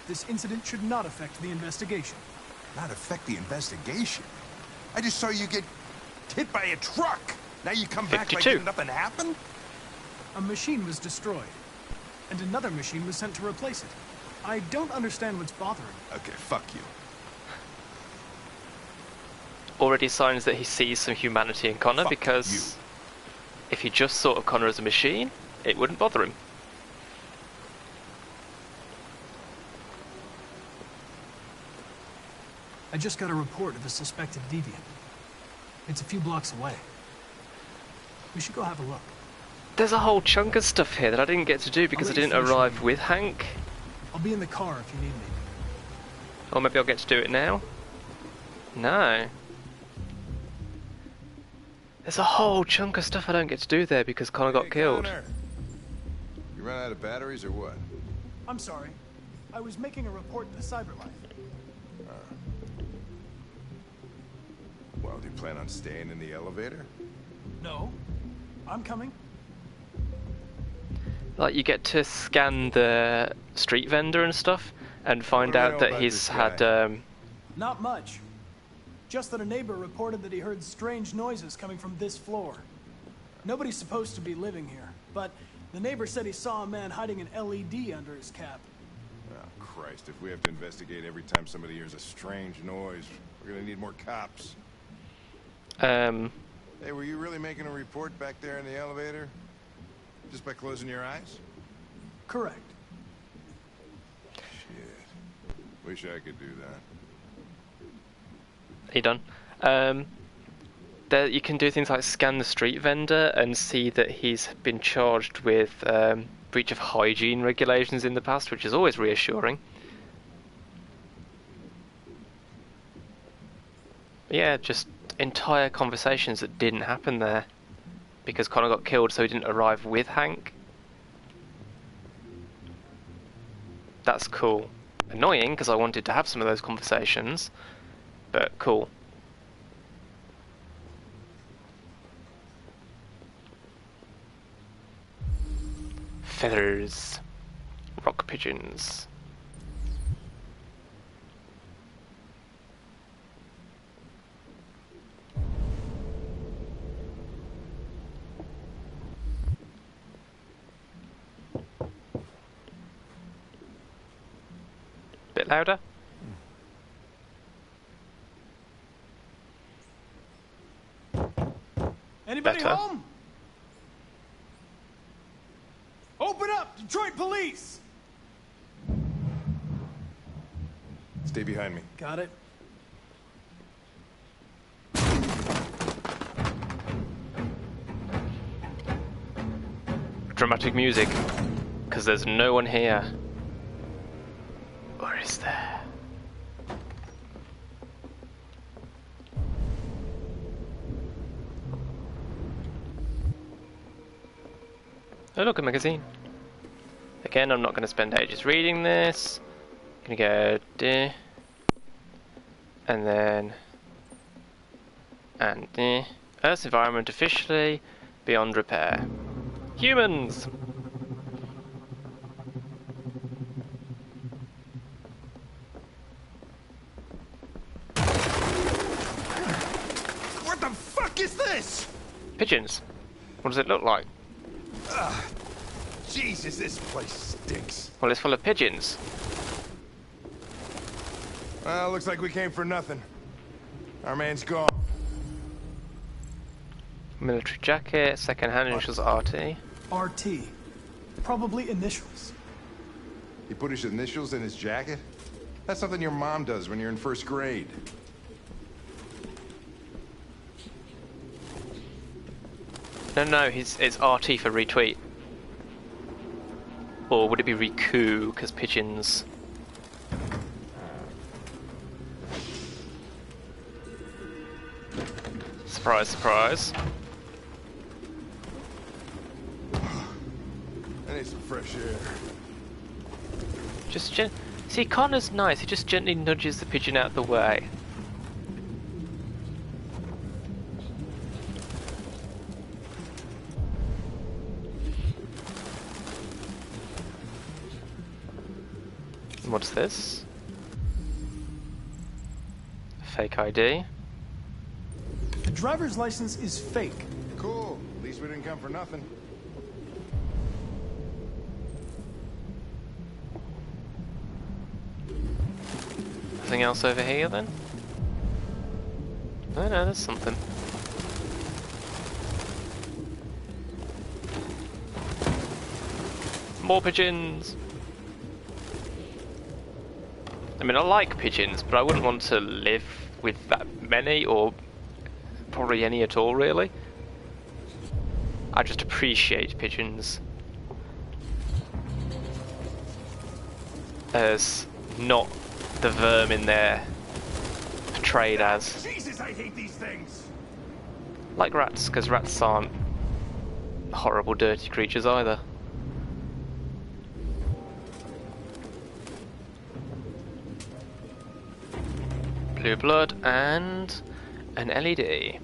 [SPEAKER 11] This incident should not affect the investigation.
[SPEAKER 17] Not affect the investigation? I just saw you get hit by a truck. Now you come back
[SPEAKER 1] 52.
[SPEAKER 17] like nothing happened?
[SPEAKER 11] A machine was destroyed, and another machine was sent to replace it. I don't understand what's bothering me.
[SPEAKER 17] Okay, fuck you.
[SPEAKER 1] Already signs that he sees some humanity in Connor, because if he just thought of Connor as a machine, it wouldn't bother him.
[SPEAKER 11] I just got a report of a suspected deviant. It's a few blocks away. We should go have a look.
[SPEAKER 1] There's a whole chunk of stuff here that I didn't get to do because I didn't arrive with Hank.
[SPEAKER 11] I'll be in the car if you need me.
[SPEAKER 1] Or maybe I'll get to do it now? No. There's a whole chunk of stuff I don't get to do there because Connor got killed.
[SPEAKER 19] Connor. You run out of batteries or what?
[SPEAKER 11] I'm sorry. I was making a report to CyberLife.
[SPEAKER 19] Well, do you plan on staying in the elevator?
[SPEAKER 11] No. I'm coming.
[SPEAKER 1] Like, you get to scan the street vendor and stuff and find out that he's had
[SPEAKER 11] Not much. Just that a neighbor reported that he heard strange noises coming from this floor. Nobody's supposed to be living here, but the neighbor said he saw a man hiding an LED under his cap.
[SPEAKER 19] Oh, Christ, if we have to investigate every time somebody hears a strange noise, we're gonna need more cops. Hey, were you really making a report back there in the elevator? Just by closing your eyes?
[SPEAKER 11] Correct.
[SPEAKER 19] Shit. Wish I could do that.
[SPEAKER 1] Are you done? There you can do things like scan the street vendor and see that he's been charged with breach of hygiene regulations in the past, which is always reassuring. Yeah, just entire conversations that didn't happen there because Connor got killed, so he didn't arrive with Hank. That's cool. Annoying because I wanted to have some of those conversations, but cool. Feathers. Rock pigeons. Bit louder.
[SPEAKER 11] Anybody
[SPEAKER 1] Better.
[SPEAKER 11] home? Open up, Detroit police!
[SPEAKER 19] Stay behind me.
[SPEAKER 11] Got it.
[SPEAKER 1] Dramatic music, because there's no one here. Or is there? Oh look, a magazine. Again, I'm not going to spend ages reading this. I'm going to go and then and Earth's environment officially beyond repair. Humans!
[SPEAKER 17] this?
[SPEAKER 1] Pigeons. What does it look like?
[SPEAKER 17] Jesus, this place stinks.
[SPEAKER 1] Well, it's full of pigeons.
[SPEAKER 17] Well, looks like we came for nothing. Our man's gone.
[SPEAKER 1] Military jacket, second-hand initials RT.
[SPEAKER 11] RT. Probably initials.
[SPEAKER 19] He put his initials in his jacket? That's something your mom does when you're in first grade.
[SPEAKER 1] No, it's RT for retweet. Or would it be Riku, because pigeons... Surprise, surprise.
[SPEAKER 19] I need some fresh air.
[SPEAKER 1] Just see, Connor's nice. He just gently nudges the pigeon out of the way. What's this? Fake ID.
[SPEAKER 11] The driver's license is fake.
[SPEAKER 19] Cool. At least we didn't come for nothing.
[SPEAKER 1] Nothing else over here then? No, there's something. More pigeons! I mean, I like pigeons, but I wouldn't want to live with that many, or probably any at all, really. I just appreciate pigeons as not the vermin they're portrayed as.
[SPEAKER 17] Jesus, I hate these things.
[SPEAKER 1] Like rats, because rats aren't horrible, dirty creatures either. Blue blood and an LED.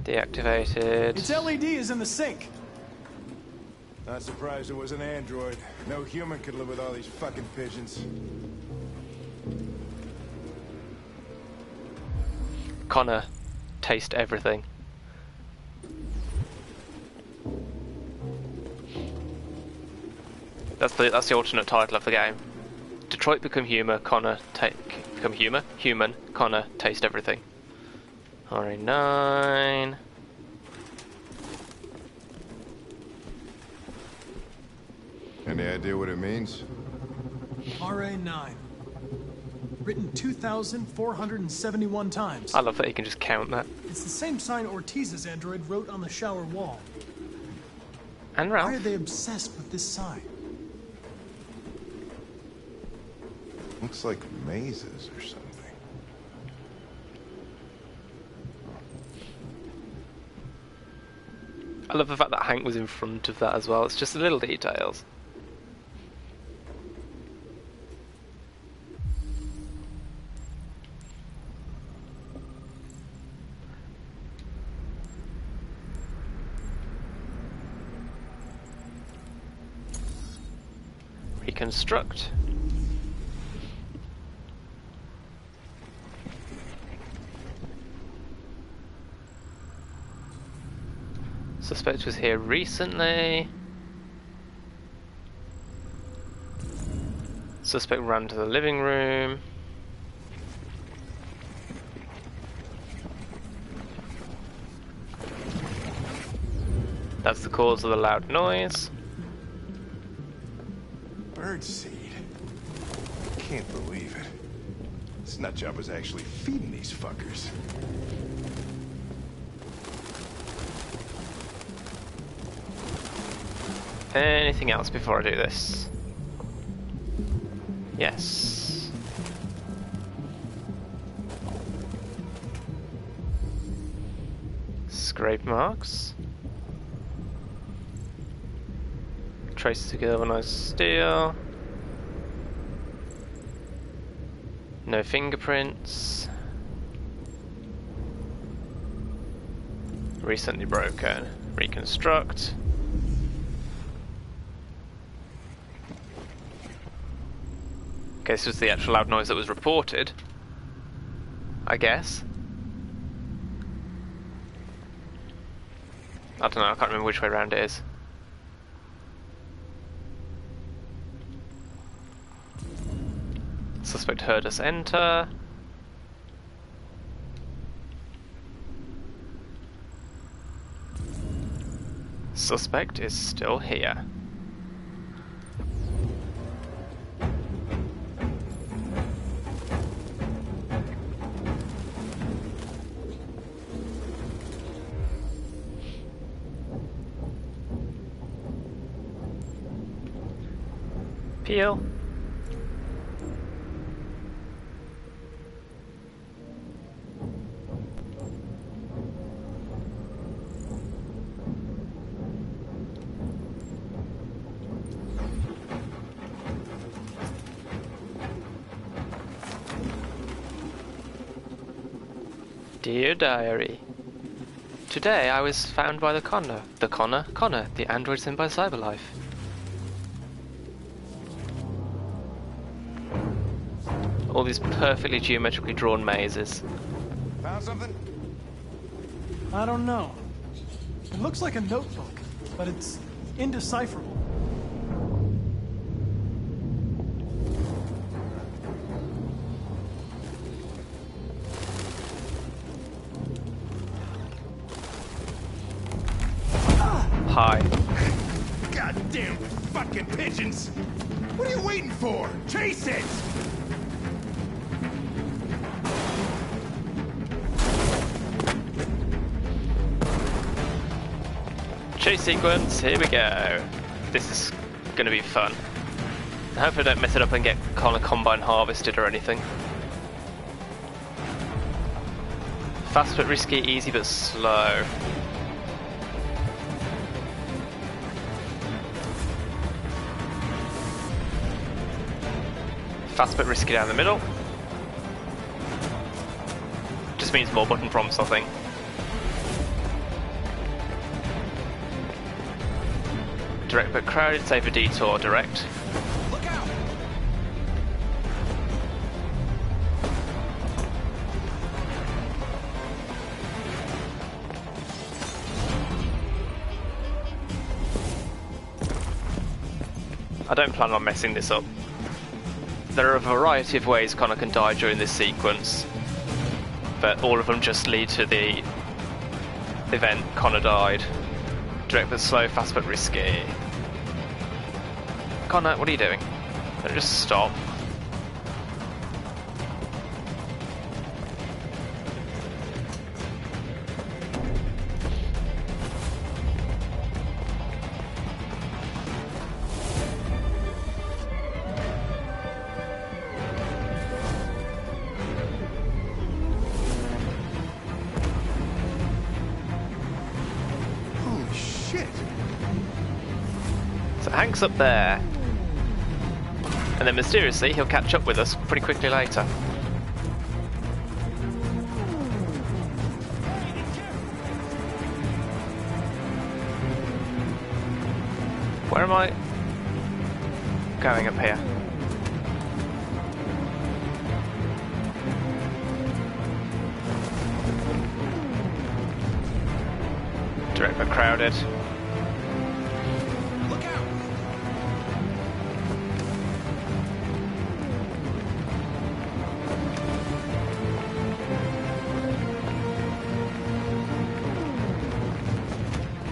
[SPEAKER 1] Deactivated.
[SPEAKER 11] Its LED is in the sink.
[SPEAKER 19] Not surprised it was an android. No human could live with all these fucking pigeons.
[SPEAKER 1] Connor, taste everything. That's the alternate title of the game. Detroit become human, Connor become human, Connor taste everything. RA9.
[SPEAKER 19] Any idea what it means?
[SPEAKER 11] RA9. Written 2,471 times.
[SPEAKER 1] I love that he can just count that.
[SPEAKER 11] It's the same sign Ortiz's android wrote on the shower wall.
[SPEAKER 1] And Ralph.
[SPEAKER 11] Why are they obsessed with this sign?
[SPEAKER 19] Looks like mazes or something.
[SPEAKER 1] I love the fact that Hank was in front of that as well. It's just the little details. Reconstruct. Suspect was here recently. Suspect ran to the living room. That's the cause of the loud noise.
[SPEAKER 19] Birdseed. Can't believe it. This nutjob was actually feeding these fuckers.
[SPEAKER 1] Anything else before I do this? Yes. Scrape marks. Traces to galvanized steel. No fingerprints. Recently broken. Reconstruct. Okay, this was the actual loud noise that was reported, I guess. I don't know, I can't remember which way around it is. Suspect heard us enter. Suspect is still here. Peel. Dear Diary, today I was found by the Connor, the android sent by Cyberlife. All these perfectly geometrically drawn mazes.
[SPEAKER 17] Found something?
[SPEAKER 11] I don't know. It looks like a notebook, but it's indecipherable.
[SPEAKER 1] Hi.
[SPEAKER 17] Goddamn fucking pigeons! What are you waiting for? Chase it!
[SPEAKER 1] Chase sequence, here we go. This is gonna be fun. Hopefully I don't mess it up and get Connor Combine harvested or anything. Fast but risky, easy but slow. Fast but risky down the middle. Just means more button prompts, I think. Direct but crowded, save a detour, direct.
[SPEAKER 17] Look out!
[SPEAKER 1] I don't plan on messing this up. There are a variety of ways Connor can die during this sequence, but all of them just lead to the event Connor died. Direct but slow, fast but risky. Connor, what are you doing? Don't just stop.
[SPEAKER 17] Holy shit!
[SPEAKER 1] So Hank's up there. And then mysteriously he'll catch up with us pretty quickly later. Where am I going up here? Direct but crowded.
[SPEAKER 17] Look out!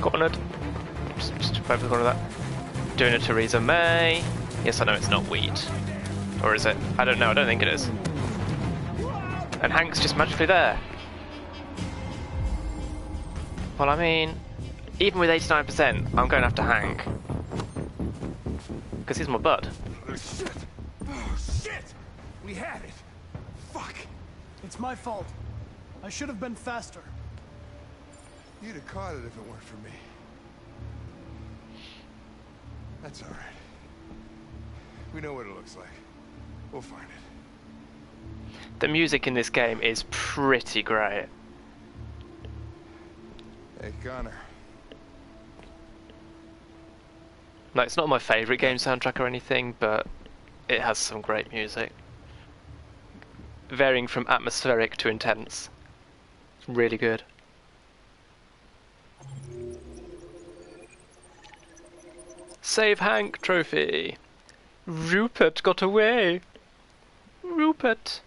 [SPEAKER 1] Cornered. Just over the corner of that. Doing a Theresa May. Yes, I know it's not wheat. Or is it? I don't know, I don't think it is. And Hank's just magically there. Well, I mean, even with 89%, I'm going after Hank. Because he's my bud.
[SPEAKER 17] Oh, shit! Oh, shit! We had it! Fuck!
[SPEAKER 11] It's my fault. I should have been faster.
[SPEAKER 17] You'd have caught it if it weren't for me. That's alright. We know what it looks like. We'll find it.
[SPEAKER 1] The music in this game is pretty great.
[SPEAKER 17] Hey, Connor.
[SPEAKER 1] Like, it's not my favourite game soundtrack or anything, but it has some great music. Varying from atmospheric to intense. It's really good. Save Hank trophy! Rupert got away! Rupert!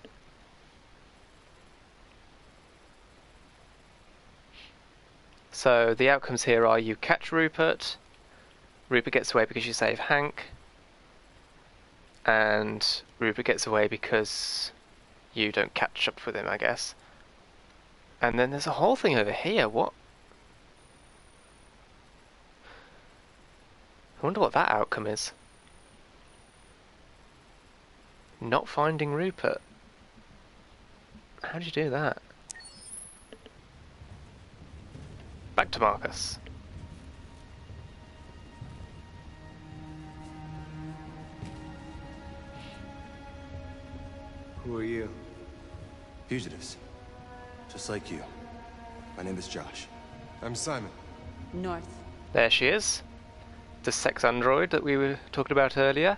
[SPEAKER 1] So the outcomes here are you catch Rupert, Rupert gets away because you save Hank, and Rupert gets away because you don't catch up with him, I guess. And then there's a whole thing over here, what? I wonder what that outcome is. Not finding Rupert. How'd you do that? Back to Marcus.
[SPEAKER 21] Who are you?
[SPEAKER 3] Fugitives. Just like you. My name is Josh.
[SPEAKER 21] I'm Simon.
[SPEAKER 12] North.
[SPEAKER 1] There she is. The sex android that we were talking about earlier.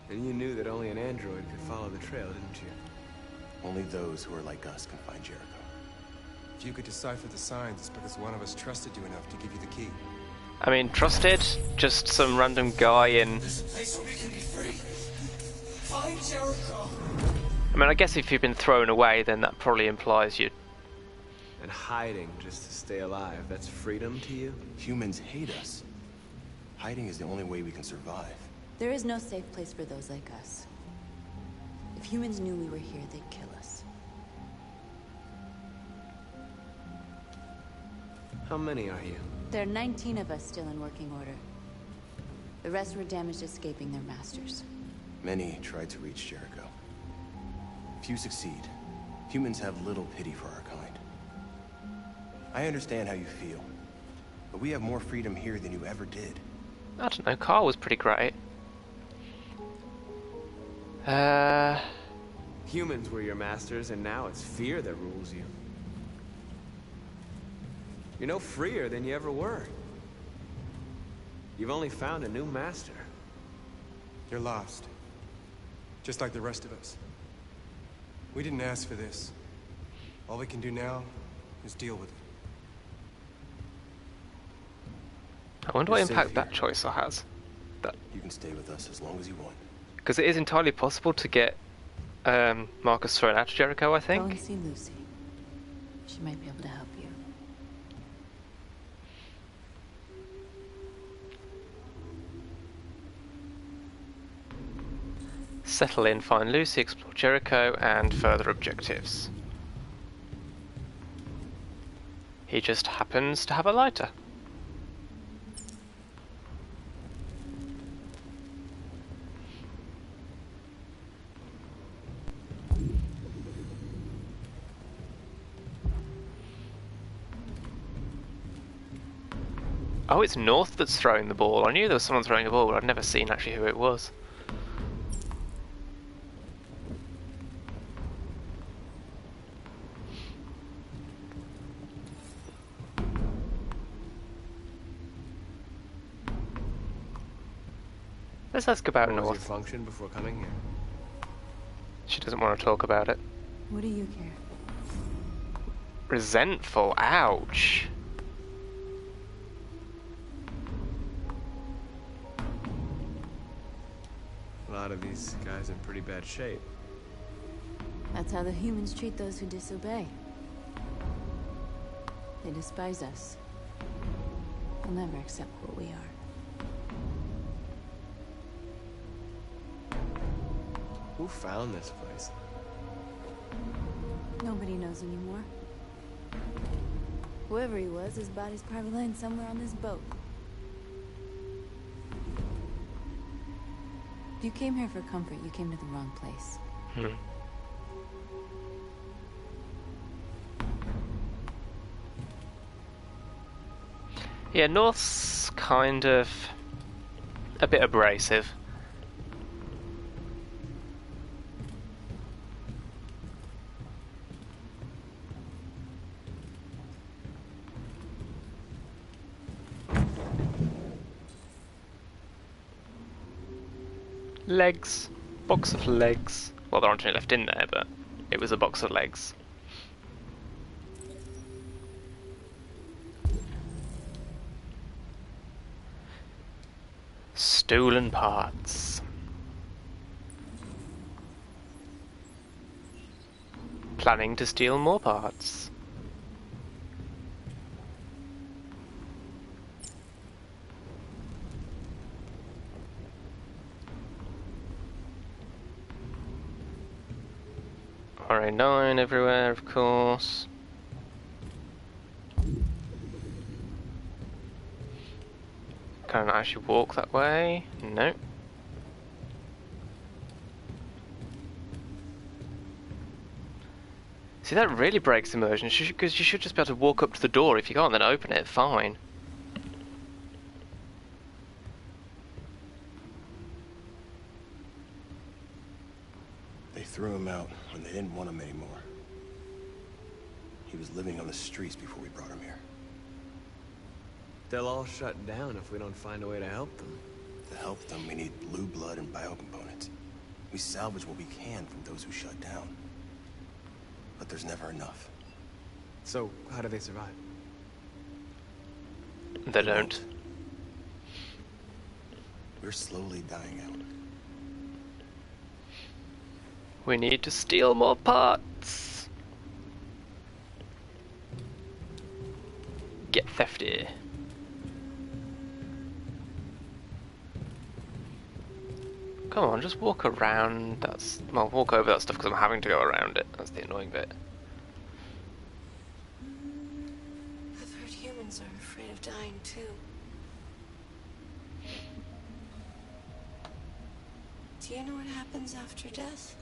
[SPEAKER 21] And you knew that only an android could follow the trail, didn't you?
[SPEAKER 3] Only those who are like us can find Jericho.
[SPEAKER 21] If you could decipher the signs, it's because one of us trusted you enough to give you the key.
[SPEAKER 1] I mean, trusted? Just some random guy in...
[SPEAKER 20] This place where we can be free. Find Jericho.
[SPEAKER 1] I mean, I guess if you've been thrown away, then that probably implies you...
[SPEAKER 21] And hiding just to stay alive, that's freedom to you?
[SPEAKER 3] Humans hate us. Hiding is the only way we can survive.
[SPEAKER 22] There is no safe place for those like us. If humans knew we were here, they'd kill us.
[SPEAKER 21] How many are you?
[SPEAKER 22] There are 19 of us still in working order. The rest were damaged escaping their masters.
[SPEAKER 3] Many tried to reach Jericho. Few succeed. Humans have little pity for our kind. I understand how you feel, but we have more freedom here than you ever did.
[SPEAKER 1] I don't know, Carl was pretty great.
[SPEAKER 21] Humans were your masters, and now it's fear that rules you. You're no freer than you ever were. You've only found a new master.
[SPEAKER 23] You're lost. Just like the rest of us. We didn't ask for this. All we can do now is deal with it.
[SPEAKER 1] I wonder what impact that choice has.
[SPEAKER 3] You can stay with us as long as you want.
[SPEAKER 1] Because it is entirely possible to get Marcus thrown out of Jericho, I think.
[SPEAKER 22] Go and see Lucy. She might be able to help you.
[SPEAKER 1] Settle in, find Lucy, explore Jericho, and further objectives. He just happens to have a lighter. Oh, it's North that's throwing the ball. I knew there was someone throwing a ball, but I'd never seen actually who it was. Let's ask about
[SPEAKER 21] What was
[SPEAKER 1] North.
[SPEAKER 21] your function before coming here?
[SPEAKER 1] She doesn't want to talk about it.
[SPEAKER 22] What do you care?
[SPEAKER 1] Resentful, ouch.
[SPEAKER 21] A lot of these guys in pretty bad shape.
[SPEAKER 22] That's how the humans treat those who disobey. They despise us. They'll never accept what we are.
[SPEAKER 21] Who found this place?
[SPEAKER 22] Nobody knows anymore. Whoever he was, his body's probably lying somewhere on this boat. If you came here for comfort, you came to the wrong place.
[SPEAKER 1] Yeah, North's kind of a bit abrasive. Legs. Box of legs. Well, there aren't any left in there, but it was a box of legs. Stolen parts. Planning to steal more parts. RA9 everywhere, of course. Can I actually walk that way? No. See, that really breaks immersion, because you should just be able to walk up to the door. If you can't, then open it, fine.
[SPEAKER 3] They threw him out when they didn't want him anymore. He was living on the streets before we brought him here.
[SPEAKER 21] They'll all shut down if we don't find a way to help them.
[SPEAKER 3] To help them, we need blue blood and biocomponents. We salvage what we can from those who shut down. But there's never enough.
[SPEAKER 21] So, how do they survive?
[SPEAKER 1] They don't.
[SPEAKER 3] We're slowly dying out.
[SPEAKER 1] We need to steal more parts. Get thefty. Come on, just walk around. Well, walk over that stuff because I'm having to go around it. That's the annoying bit.
[SPEAKER 2] I've heard humans are afraid of dying too. Do you know what happens after death?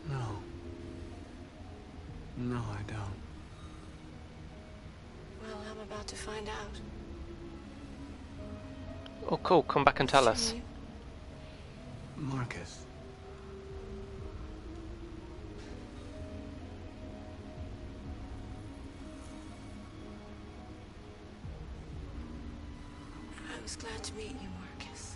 [SPEAKER 21] No. No, I don't.
[SPEAKER 2] Well, I'm about to find out.
[SPEAKER 1] Oh, cool. Come back and tell us.
[SPEAKER 21] Marcus.
[SPEAKER 2] I was glad to meet you, Marcus.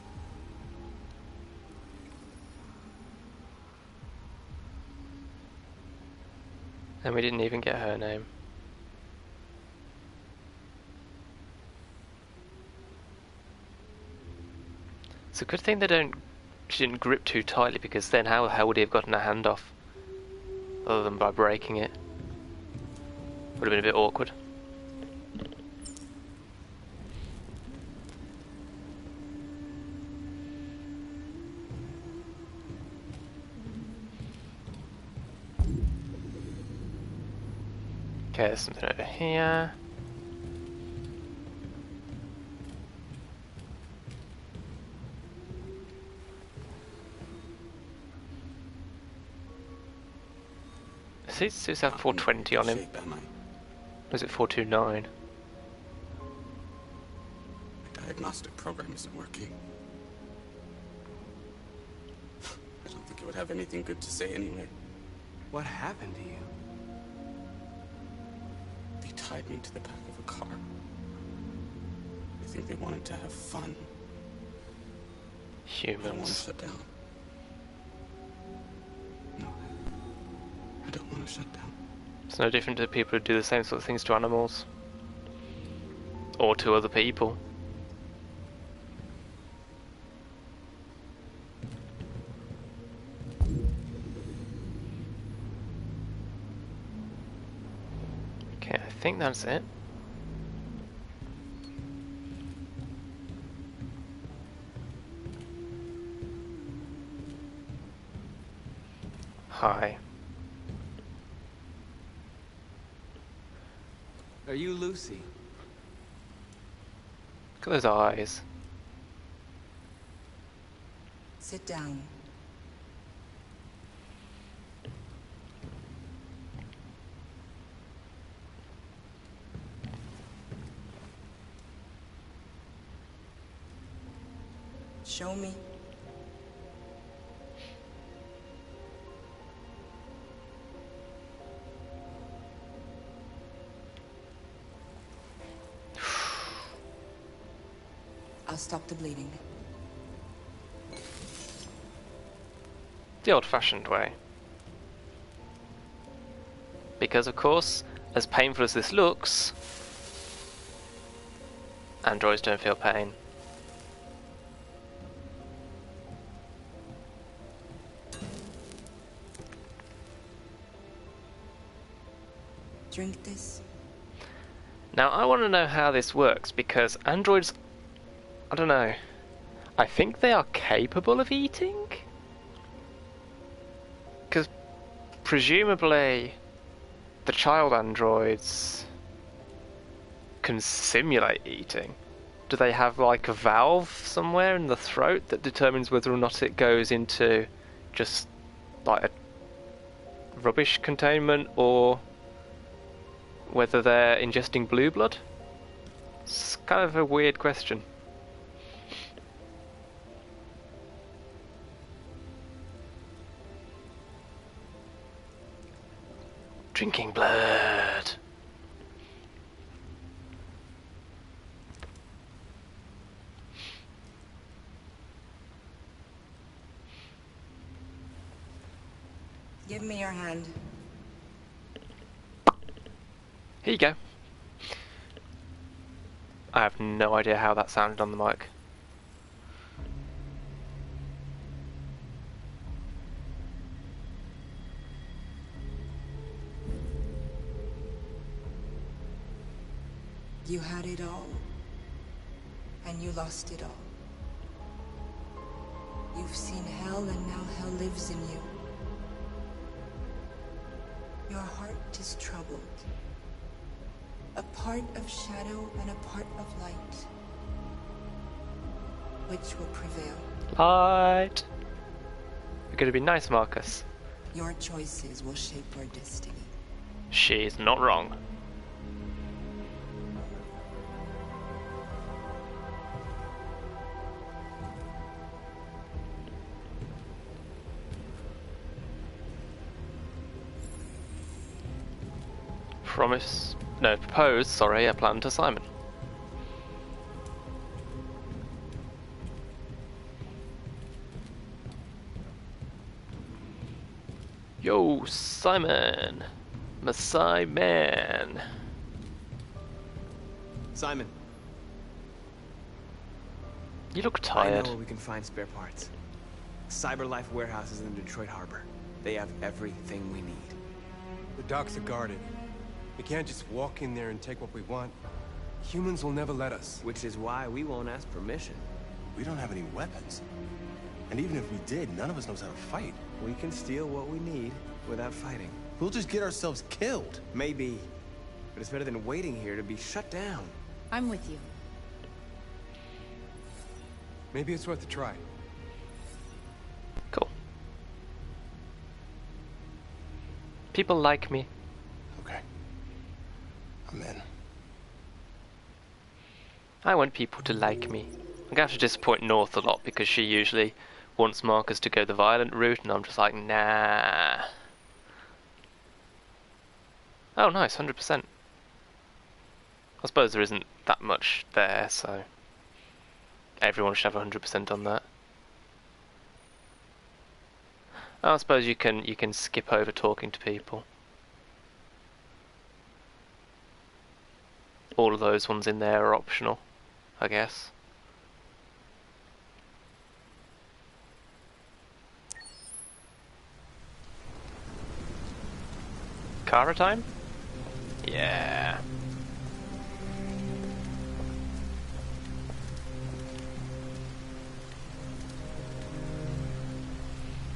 [SPEAKER 1] And we didn't even get her name. It's a good thing she didn't grip too tightly, because then how the hell would he have gotten her hand off? Other than by breaking it. Would have been a bit awkward. Okay, there's something over here. It says 420 on him. Or is it 429?
[SPEAKER 9] The diagnostic program isn't working. I don't think it would have anything good to say anyway.
[SPEAKER 21] What happened to you?
[SPEAKER 9] They tied me to the back of a car. I think they wanted to have fun.
[SPEAKER 1] Humans.
[SPEAKER 9] I don't want to shut down. No. I don't want to shut down.
[SPEAKER 1] It's no different to people who do the same sort of things to animals. Or to other people. Okay, I think that's it. Hi.
[SPEAKER 21] Are you Lucy?
[SPEAKER 1] Look at those eyes.
[SPEAKER 2] Sit down. Show me. I'll stop the bleeding.
[SPEAKER 1] The old-fashioned way. Because, of course, as painful as this looks, androids don't feel pain.
[SPEAKER 2] Drink this.
[SPEAKER 1] Now, I want to know how this works, because androids, I don't know, I think they are capable of eating? Because presumably the child androids can simulate eating. Do they have like a valve somewhere in the throat that determines whether or not it goes into just like a rubbish containment or whether they're ingesting blue blood? It's kind of a weird question. Drinking blood.
[SPEAKER 2] Give me your hand.
[SPEAKER 1] Here you go. I have no idea how that sounded on the mic.
[SPEAKER 2] You had it all, and you lost it all. You've seen hell, and now hell lives in you. Your heart is troubled. A part of shadow and a part of light. Which will prevail?
[SPEAKER 1] Light. You're gonna be nice, Marcus.
[SPEAKER 2] Your choices will shape your destiny.
[SPEAKER 1] She's not wrong. Propose, sorry, a plan to Simon. Yo, Simon! Masai man!
[SPEAKER 10] Simon.
[SPEAKER 1] You look tired.
[SPEAKER 10] I know where we can find spare parts. CyberLife warehouse is in the Detroit harbor. They have everything we need.
[SPEAKER 23] The docks are guarded. We can't just walk in there and take what we want. Humans will never let us.
[SPEAKER 10] Which is why we won't ask permission.
[SPEAKER 3] We don't have any weapons. And even if we did, none of us knows how to fight.
[SPEAKER 10] We can steal what we need without fighting.
[SPEAKER 3] We'll just get ourselves killed.
[SPEAKER 10] Maybe. But it's better than waiting here to be shut down.
[SPEAKER 22] I'm with you.
[SPEAKER 23] Maybe it's worth a try.
[SPEAKER 1] Cool. People like me.
[SPEAKER 3] Okay. I'm in.
[SPEAKER 1] I want people to like me. I'm gonna have to disappoint North a lot because she usually wants Marcus to go the violent route and I'm just like, nah. Oh nice, 100%. I suppose there isn't that much there, so everyone should have 100% on that. I suppose you can skip over talking to people. All of those ones in there are optional, I guess. Kara time? Yeah.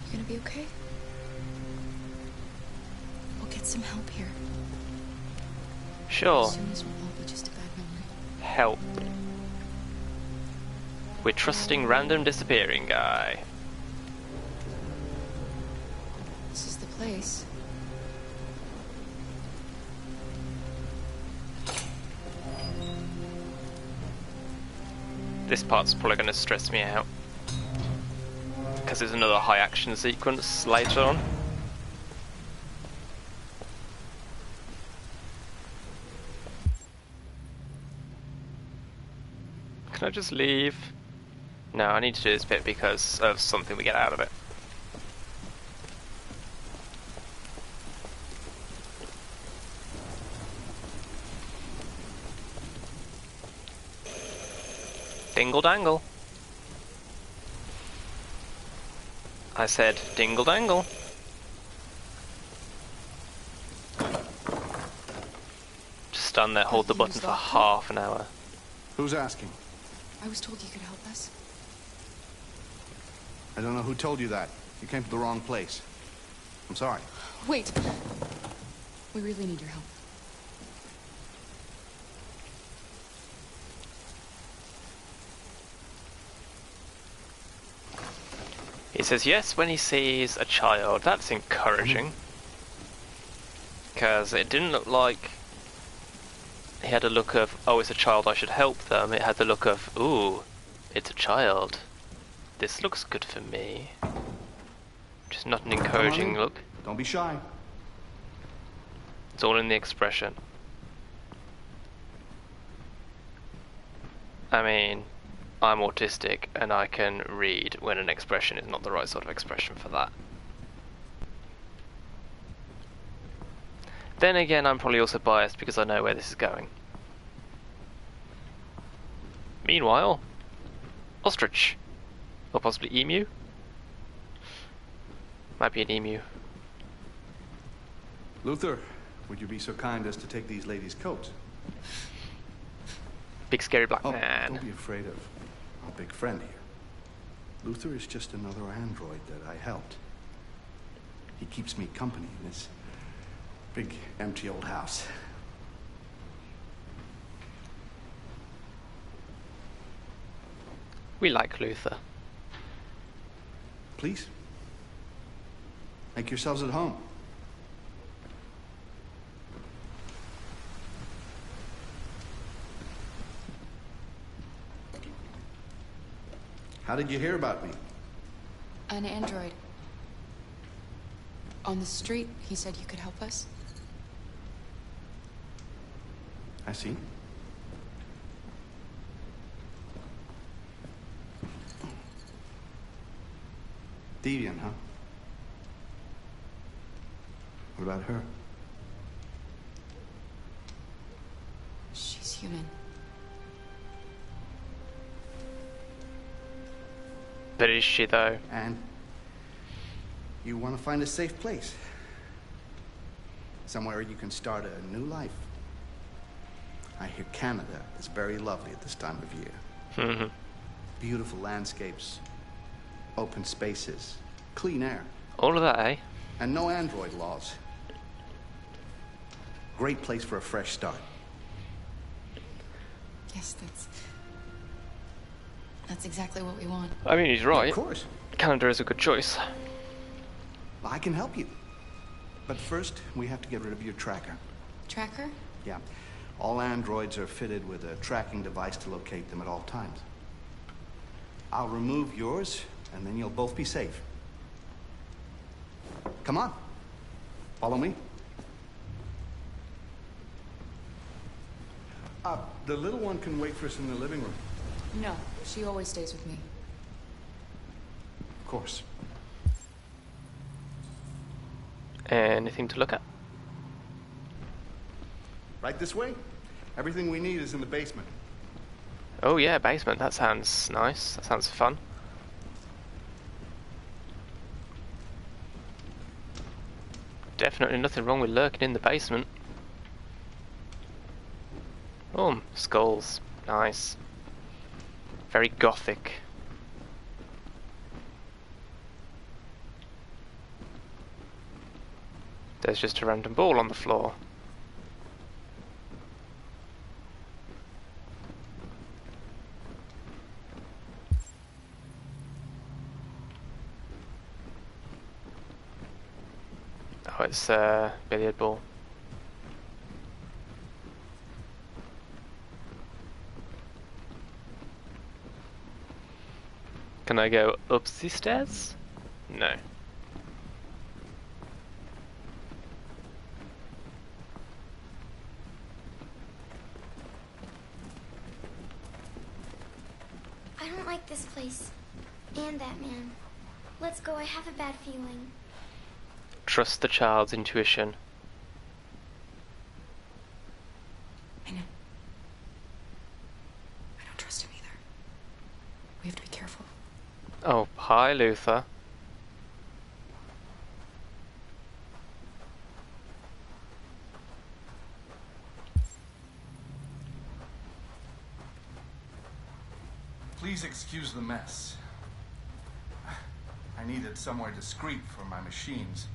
[SPEAKER 4] You gonna be okay? We'll get some help here.
[SPEAKER 1] Sure.
[SPEAKER 4] As soon as we'll all be just a bad memory.
[SPEAKER 1] Help. We're trusting random disappearing guy.
[SPEAKER 4] This is the place.
[SPEAKER 1] This part's probably going to stress me out. Because there's another high action sequence later on. Can I just leave? No, I need to do this bit because of something we get out of it. Dingle dangle. I said dingle dangle. Just stand there, hold the button for half an hour.
[SPEAKER 14] Who's asking?
[SPEAKER 4] I was told you could help us.
[SPEAKER 14] I don't know who told you that. You came to the wrong place. I'm sorry.
[SPEAKER 4] Wait. We really need your help.
[SPEAKER 1] He says yes when he sees a child. That's encouraging. Because it didn't look like he had a look of, oh, it's a child, I should help them. It had the look of, ooh, it's a child. This looks good for me. Just not an encouraging look.
[SPEAKER 14] Don't be shy.
[SPEAKER 1] It's all in the expression. I mean, I'm autistic and I can read when an expression is not the right sort of expression for that. Then again, I'm probably also biased because I know where this is going. Meanwhile, ostrich. Or possibly emu. Might be an emu.
[SPEAKER 14] Luther, would you be so kind as to take these ladies' coats?
[SPEAKER 1] Big scary black man.
[SPEAKER 14] Don't be afraid of our big friend here. Luther is just another android that I helped. He keeps me company in this big, empty old house.
[SPEAKER 1] We like Luther.
[SPEAKER 14] Please, make yourselves at home. How did you hear about me?
[SPEAKER 4] An android. On the street, he said you could help us.
[SPEAKER 14] I see. Deviant, huh? What about her?
[SPEAKER 4] She's human.
[SPEAKER 1] But is she though?
[SPEAKER 14] And you want to find a safe place. Somewhere you can start a new life. I hear Canada is very lovely at this time of year. Beautiful landscapes, open spaces, clean air.
[SPEAKER 1] All of that, eh?
[SPEAKER 14] And no android laws. Great place for a fresh start.
[SPEAKER 4] Yes, that's exactly what we want.
[SPEAKER 1] I mean, he's right.
[SPEAKER 14] Of course.
[SPEAKER 1] Canada is a good choice.
[SPEAKER 14] I can help you. But first, we have to get rid of your tracker.
[SPEAKER 4] Tracker?
[SPEAKER 14] Yeah. All androids are fitted with a tracking device to locate them at all times. I'll remove yours, and then you'll both be safe. Come on. Follow me. The little one can wait for us in the living room.
[SPEAKER 4] No, she always stays with me.
[SPEAKER 14] Of course.
[SPEAKER 1] Anything to look at?
[SPEAKER 14] Right this way. Everything we need is in the basement.
[SPEAKER 1] Oh yeah, basement. That sounds nice. That sounds fun. Definitely nothing wrong with lurking in the basement. Oh, skulls. Nice. Very gothic. There's just a random ball on the floor. Oh, it's a billiard ball. Can I go up the stairs? No.
[SPEAKER 5] I don't like this place. And that man. Let's go, I have a bad feeling.
[SPEAKER 1] Trust the child's intuition.
[SPEAKER 4] I know. I don't trust him either. We have to be careful.
[SPEAKER 1] Oh, hi, Luther.
[SPEAKER 14] Please excuse the mess. I needed somewhere discreet for my machines.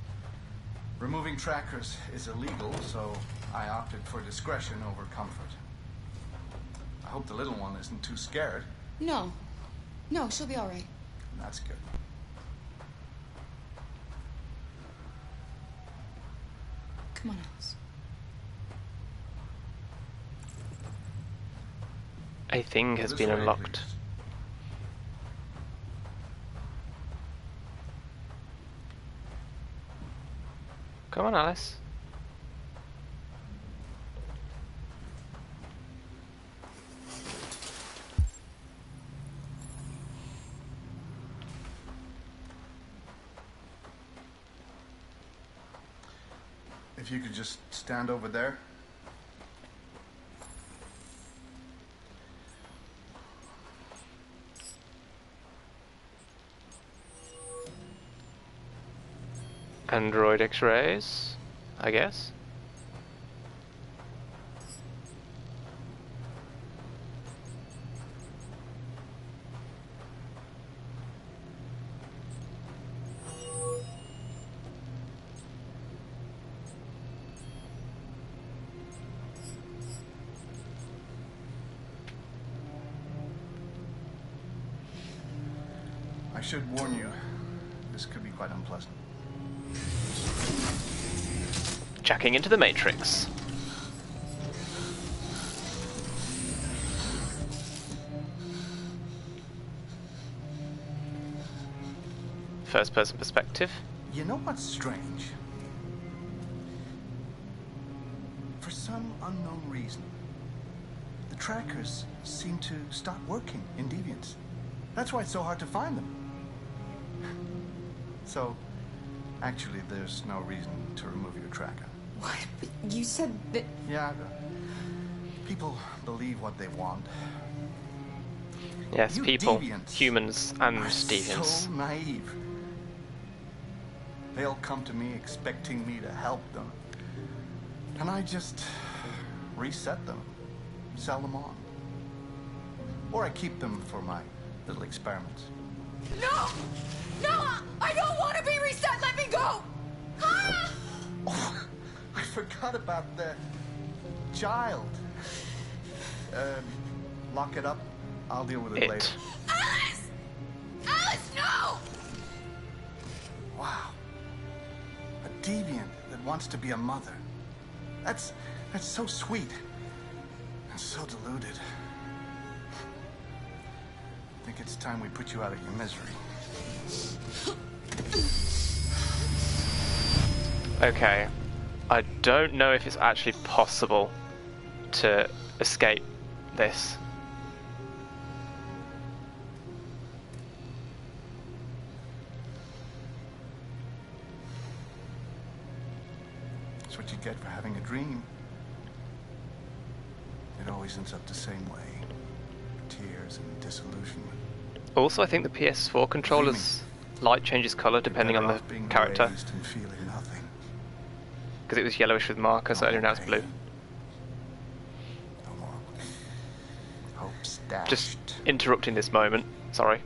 [SPEAKER 14] Removing trackers is illegal, so I opted for discretion over comfort. I hope the little one isn't too scared.
[SPEAKER 4] No. No, she'll be all right.
[SPEAKER 14] That's good.
[SPEAKER 4] Come on, Alice.
[SPEAKER 1] A thing has been unlocked. Come on, Alice.
[SPEAKER 14] If you could just stand over there.
[SPEAKER 1] Android X-rays, I guess.
[SPEAKER 14] I should warn you, this could be quite unpleasant.
[SPEAKER 1] Jacking into the Matrix. First person perspective.
[SPEAKER 14] You know what's strange? For some unknown reason, the trackers seem to stop working in Deviants. That's why it's so hard to find them. So, actually, there's no reason to remove your tracker.
[SPEAKER 4] What? But you said that...
[SPEAKER 14] Yeah, people believe what they want.
[SPEAKER 1] Yes,
[SPEAKER 14] You
[SPEAKER 1] people,
[SPEAKER 14] deviants
[SPEAKER 1] humans, and
[SPEAKER 14] are
[SPEAKER 1] deviants.
[SPEAKER 14] so naive. They'll come to me expecting me to help them. And I just reset them, sell them on. Or I keep them for my little experiments.
[SPEAKER 4] No! No! I don't want to be reset! Let me go! Ah!
[SPEAKER 14] Oh, I forgot about the child. Lock it up. I'll deal with it later.
[SPEAKER 4] Alice! Alice, no!
[SPEAKER 14] Wow. A deviant that wants to be a mother. That's so sweet. And so deluded. I think it's time we put you out of your misery.
[SPEAKER 1] Okay. I don't know if it's actually possible to escape this.
[SPEAKER 14] That's what you get for having a dream. It always ends up the same way. Tears and disillusionment.
[SPEAKER 1] Also, I think the PS4 controller's light changes colour depending on the character. Because it was yellowish with markers earlier, now it's blue.
[SPEAKER 14] Hope's dashed.
[SPEAKER 1] Just interrupting this moment. Sorry.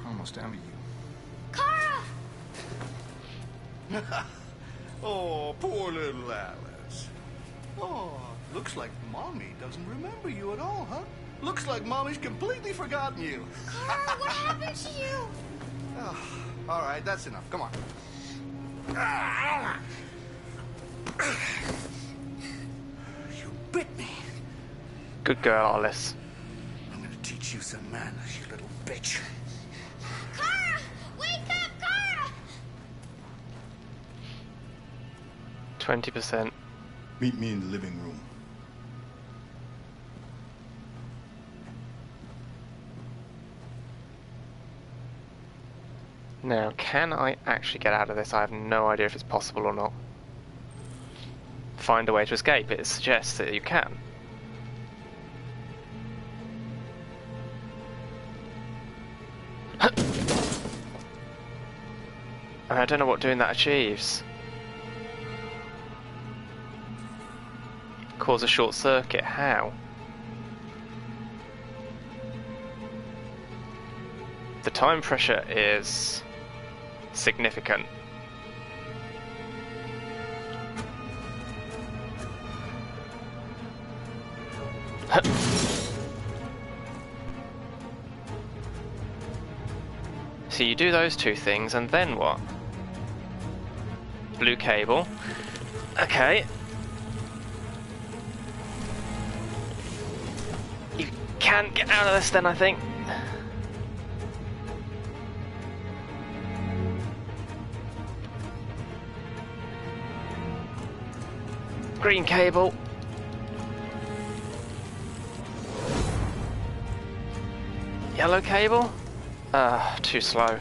[SPEAKER 14] Almost envy you.
[SPEAKER 7] Kara! Oh, poor little Alice. Oh, looks like Mommy doesn't remember you at all, huh? Looks like Mommy's completely forgotten you.
[SPEAKER 4] Kara, what happened to you?
[SPEAKER 14] Oh, all right, that's enough. Come on. You bit me.
[SPEAKER 1] Good girl, Alice.
[SPEAKER 14] I'm gonna teach you some manners, you little bitch.
[SPEAKER 4] Kara! Wake up, Kara!
[SPEAKER 1] 20%.
[SPEAKER 17] Meet me in the living room.
[SPEAKER 1] Now, can I actually get out of this? I have no idea if it's possible or not. Find a way to escape. It suggests that you can. I don't know what doing that achieves. Cause a short circuit, how? The time pressure is significant. So you do those two things, and then what? Blue cable. Okay. You can get out of this then, I think. Green cable. Yellow cable? Too slow.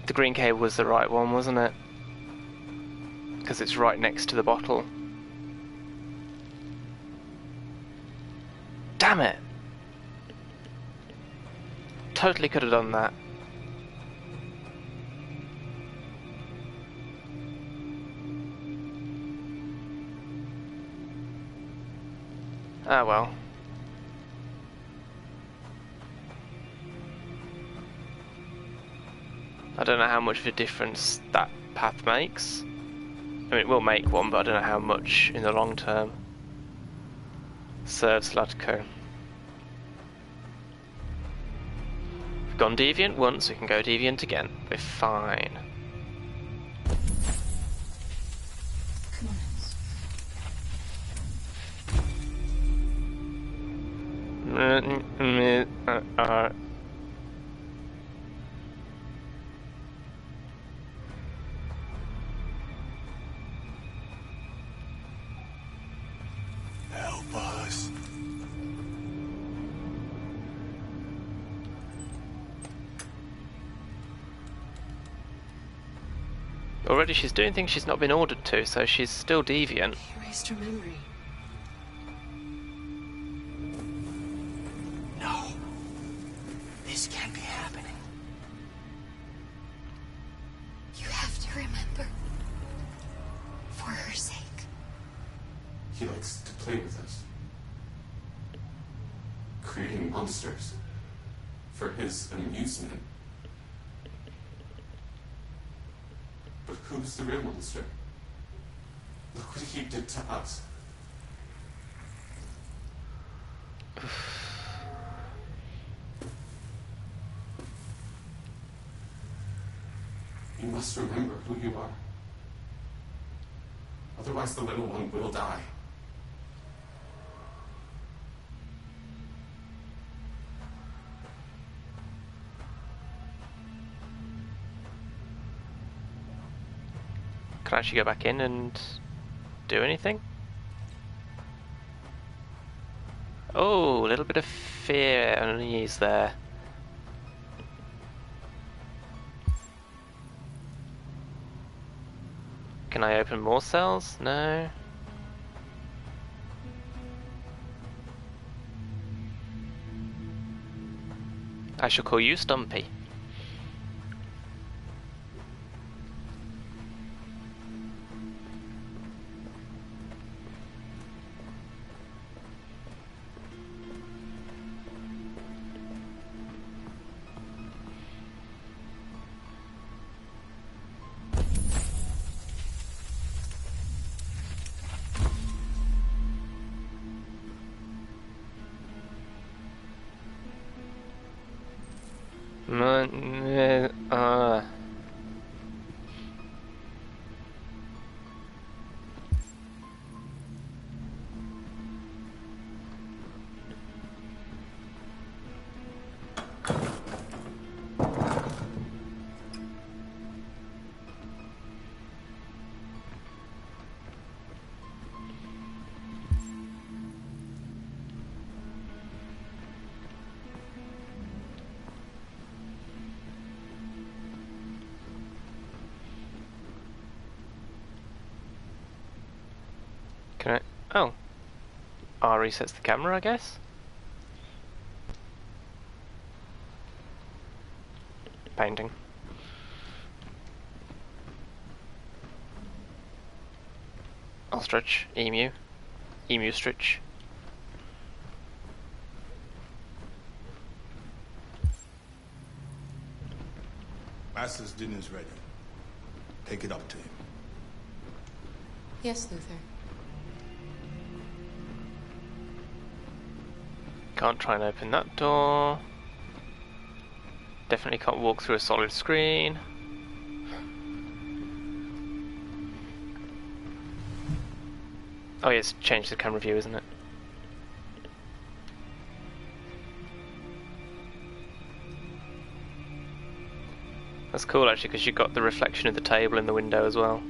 [SPEAKER 1] The green cable was the right one, wasn't it? Because it's right next to the bottle. Damn it! Totally could have done that. Ah well. I don't know how much of a difference that path makes. I mean, it will make one, but I don't know how much in the long term. Serves Ladko. We've gone deviant once, we can go deviant again. We're fine.
[SPEAKER 17] Help us.
[SPEAKER 1] Already she's doing things she's not been ordered to, so she's still deviant.
[SPEAKER 8] Erased her memory.
[SPEAKER 7] No. This can't be happening.
[SPEAKER 8] You have to remember. For her sake.
[SPEAKER 9] He likes to play with us. Creating monsters. For his amusement. But who's the real monster? Look what he did to us. You must remember who you are. Otherwise the little one will die.
[SPEAKER 1] Can I actually go back in and do anything? Oh, a little bit of fear and unease there. Can I open more cells? No. I shall call you Stumpy. Can I? Oh. R resets the camera, I guess? Painting. Ostrich. Emu. Emu stretch.
[SPEAKER 17] Master's dinner's ready. Take it up to him.
[SPEAKER 12] Yes, Luther.
[SPEAKER 1] Can't try and open that door. Definitely can't walk through a solid screen. Oh yeah, it's changed the camera view, isn't it? That's cool actually, because you've got the reflection of the table in the window as well.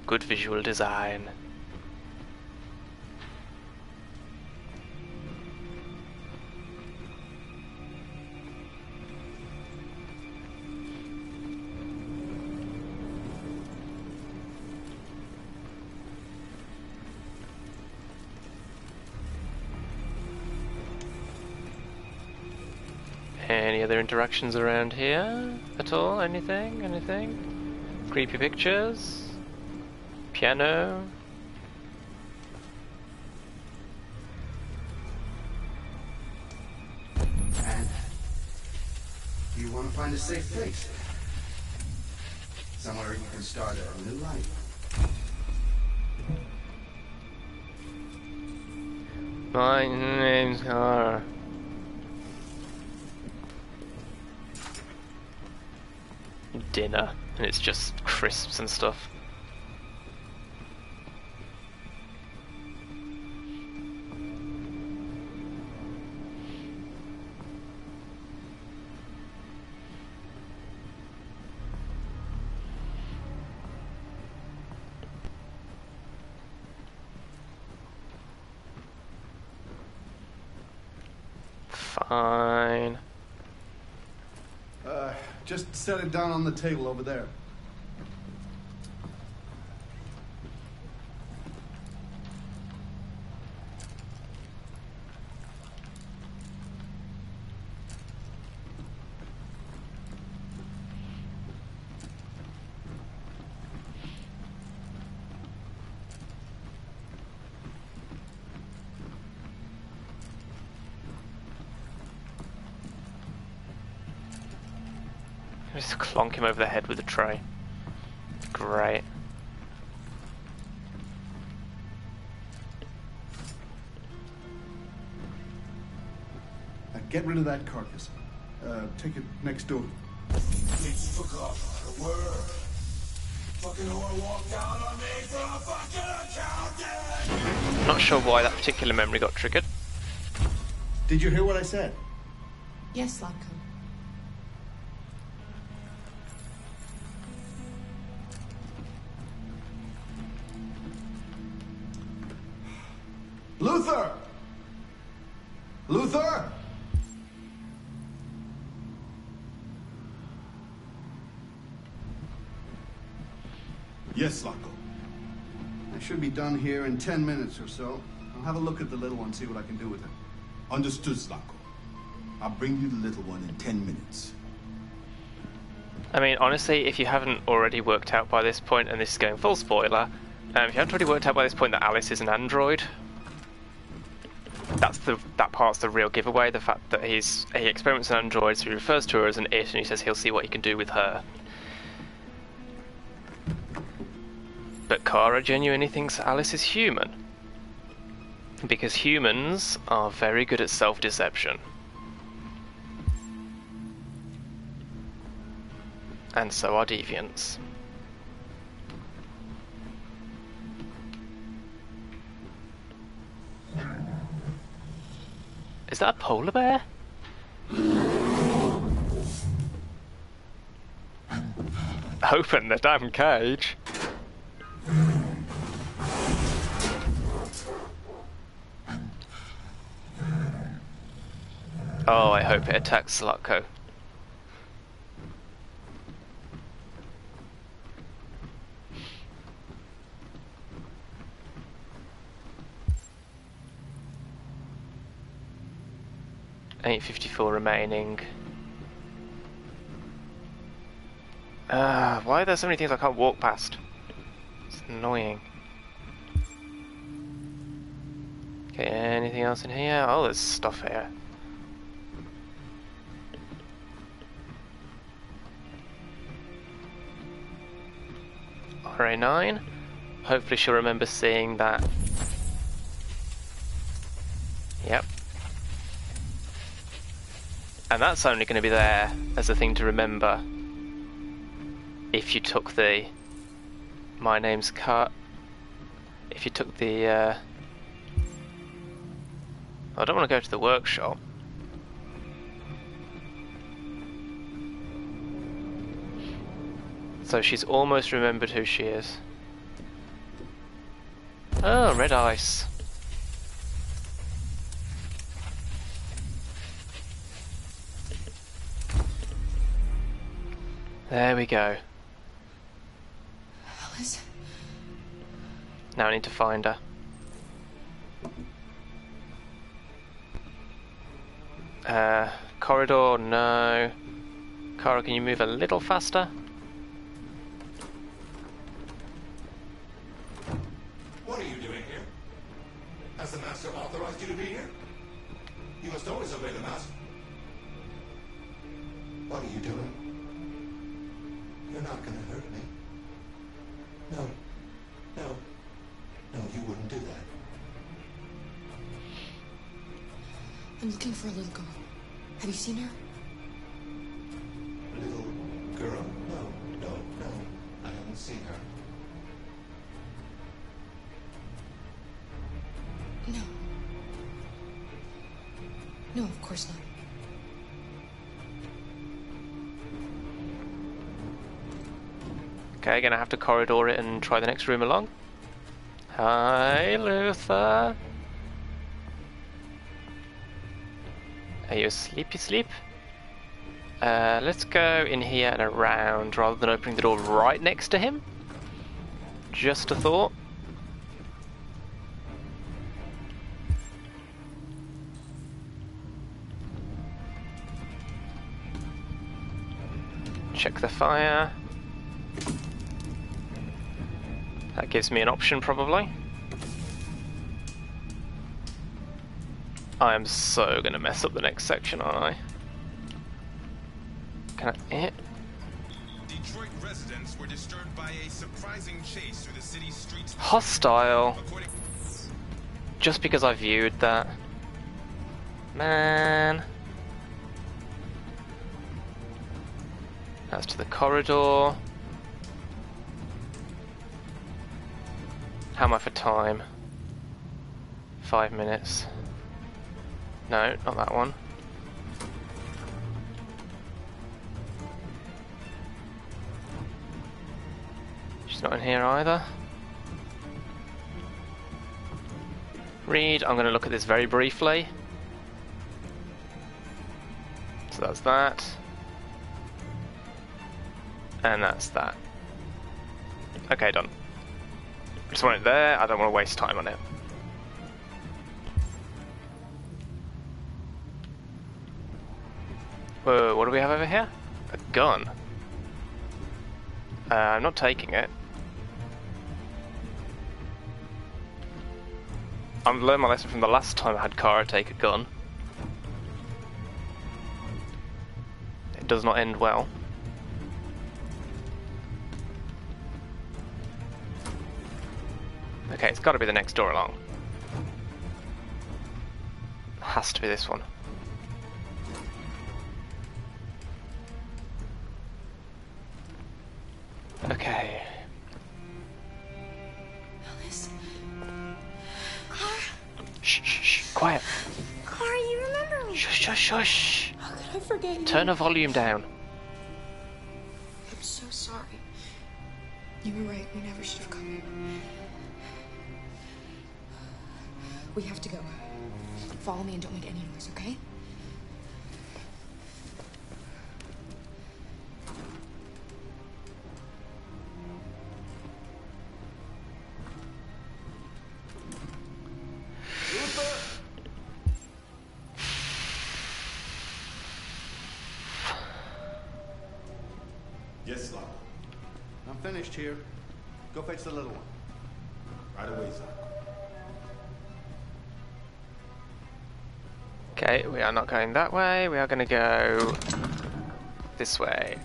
[SPEAKER 1] Good visual design. Any other interactions around here at all? Anything? Anything? Creepy pictures? Piano?
[SPEAKER 14] And you want to find a safe place? Somewhere you can start a new life.
[SPEAKER 1] My name's Cara. Dinner, and it's just crisps and stuff. Fine.
[SPEAKER 14] Just set it down on the table over there.
[SPEAKER 1] Just clonk him over the head with a tray. Great.
[SPEAKER 14] Get rid of that carcass. Take it next door.
[SPEAKER 20] Please forgot the word. Fucking whore walked out on me for a fucking accountant.
[SPEAKER 1] Not sure why that particular memory got triggered.
[SPEAKER 14] Did you hear what I said?
[SPEAKER 12] Yes, Latko.
[SPEAKER 14] Luther! Luther!
[SPEAKER 17] Yes, Latko.
[SPEAKER 14] I should be done here in 10 minutes or so. I'll have a look at the little one, see what I can do with her.
[SPEAKER 17] Understood, Latko. I'll bring you the little one in 10 minutes.
[SPEAKER 1] I mean, honestly, if you haven't already worked out by this point, and this is going full spoiler, if you haven't already worked out by this point that Alice is an android, that part's the real giveaway. The fact that he experiments an android, so he refers to her as an it, and he says he'll see what he can do with her. But Kara genuinely thinks Alice is human, because humans are very good at self-deception. And so are deviants. Is that a polar bear? Open the damn cage. Oh, I hope it attacks Slutko. 8:54 remaining. Why are there so many things I can't walk past? It's annoying. Okay, anything else in here? Oh, there's stuff here. RA9. Hopefully she'll remember seeing that. Yep. And that's only going to be there as a thing to remember if you took the my name's cut. If you took the I don't want to go to the workshop. So she's almost remembered who she is. Oh, red ice. There we go.
[SPEAKER 4] Alice?
[SPEAKER 1] Now I need to find her. Corridor, no. Kara, can you move a little faster?
[SPEAKER 20] What are you doing here? Has the Master authorized you to be here? You must always obey the Master. What are you doing? You're not gonna hurt me. No. No. No, you wouldn't do that.
[SPEAKER 4] I'm looking for a little girl. Have you seen her?
[SPEAKER 20] Little girl? No. I haven't seen her.
[SPEAKER 4] No. No, of course not.
[SPEAKER 1] Okay, gonna have to corridor it and try the next room along. Hi, Luther. Are you asleep? Let's go in here and around rather than opening the door right next to him. Just a thought. Check the fire. That gives me an option, probably. I am so gonna mess up the next section, aren't I? Can I...
[SPEAKER 6] Detroit residents were disturbed by a surprising chase through the city's streets.
[SPEAKER 1] Hostile. Just because I viewed that. Man. That's to the corridor. How am I for time? 5 minutes. No, not that one. She's not in here either. Read, I'm going to look at this very briefly. So that's that. And that's that. Okay, done. Just want it there, I don't want to waste time on it. Whoa, what do we have over here? A gun. I'm not taking it. I've learned my lesson from the last time I had Kara take a gun. It does not end well. Okay, it's got to be the next door along. Has to be this one. Okay.
[SPEAKER 4] Alice? Clara?
[SPEAKER 1] Shh, shh, shh. Quiet.
[SPEAKER 4] Clara, you remember me?
[SPEAKER 1] Shush, shush, shush.
[SPEAKER 4] How could I forget you?
[SPEAKER 1] Turn the volume down.
[SPEAKER 4] I'm so sorry. You were right. We never should have come here. We have to go. Follow me and don't make any noise, okay?
[SPEAKER 14] finished here. Go fetch the little one. Right away, son.
[SPEAKER 1] Okay, we are not going that way. We are going to go this way.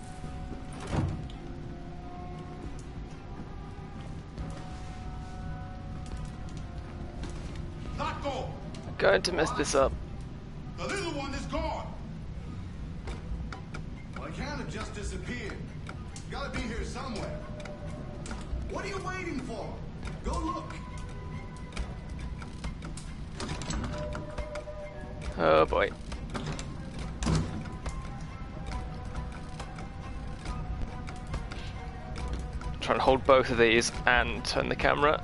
[SPEAKER 17] Not go.
[SPEAKER 1] Going to mess this up.
[SPEAKER 17] The little one is gone.
[SPEAKER 14] Well, I can't have just disappeared. You gotta be here somewhere. What are you waiting for? Go look.
[SPEAKER 1] Oh boy. Trying to hold both of these and turn the camera.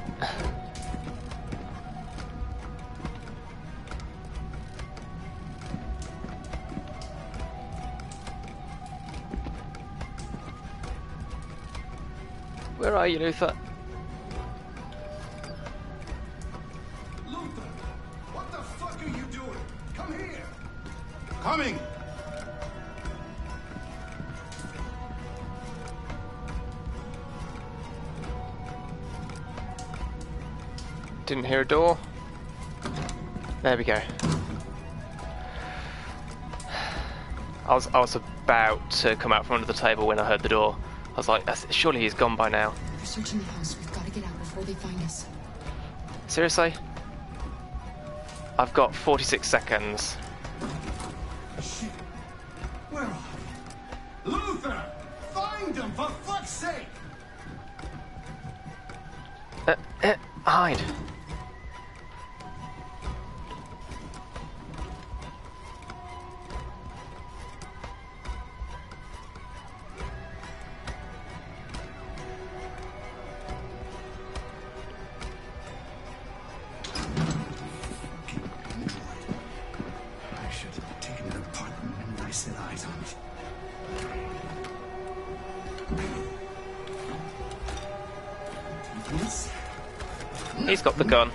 [SPEAKER 1] Where are you, Luther?
[SPEAKER 14] Luther, what the fuck are you doing? Come here.
[SPEAKER 17] Coming.
[SPEAKER 1] Didn't hear a door. There we go. I was about to come out from under the table when I heard the door. I was like, surely he's gone by now.
[SPEAKER 4] They're searching the house. We've got to get out before they find us.
[SPEAKER 1] Seriously? I've got 46 seconds.
[SPEAKER 14] Shit. Where are you? Luther! Find him, for fuck's sake!
[SPEAKER 1] Hide.
[SPEAKER 14] I should have taken it apart the minute I set eyes on it. This?
[SPEAKER 1] He's got the gun.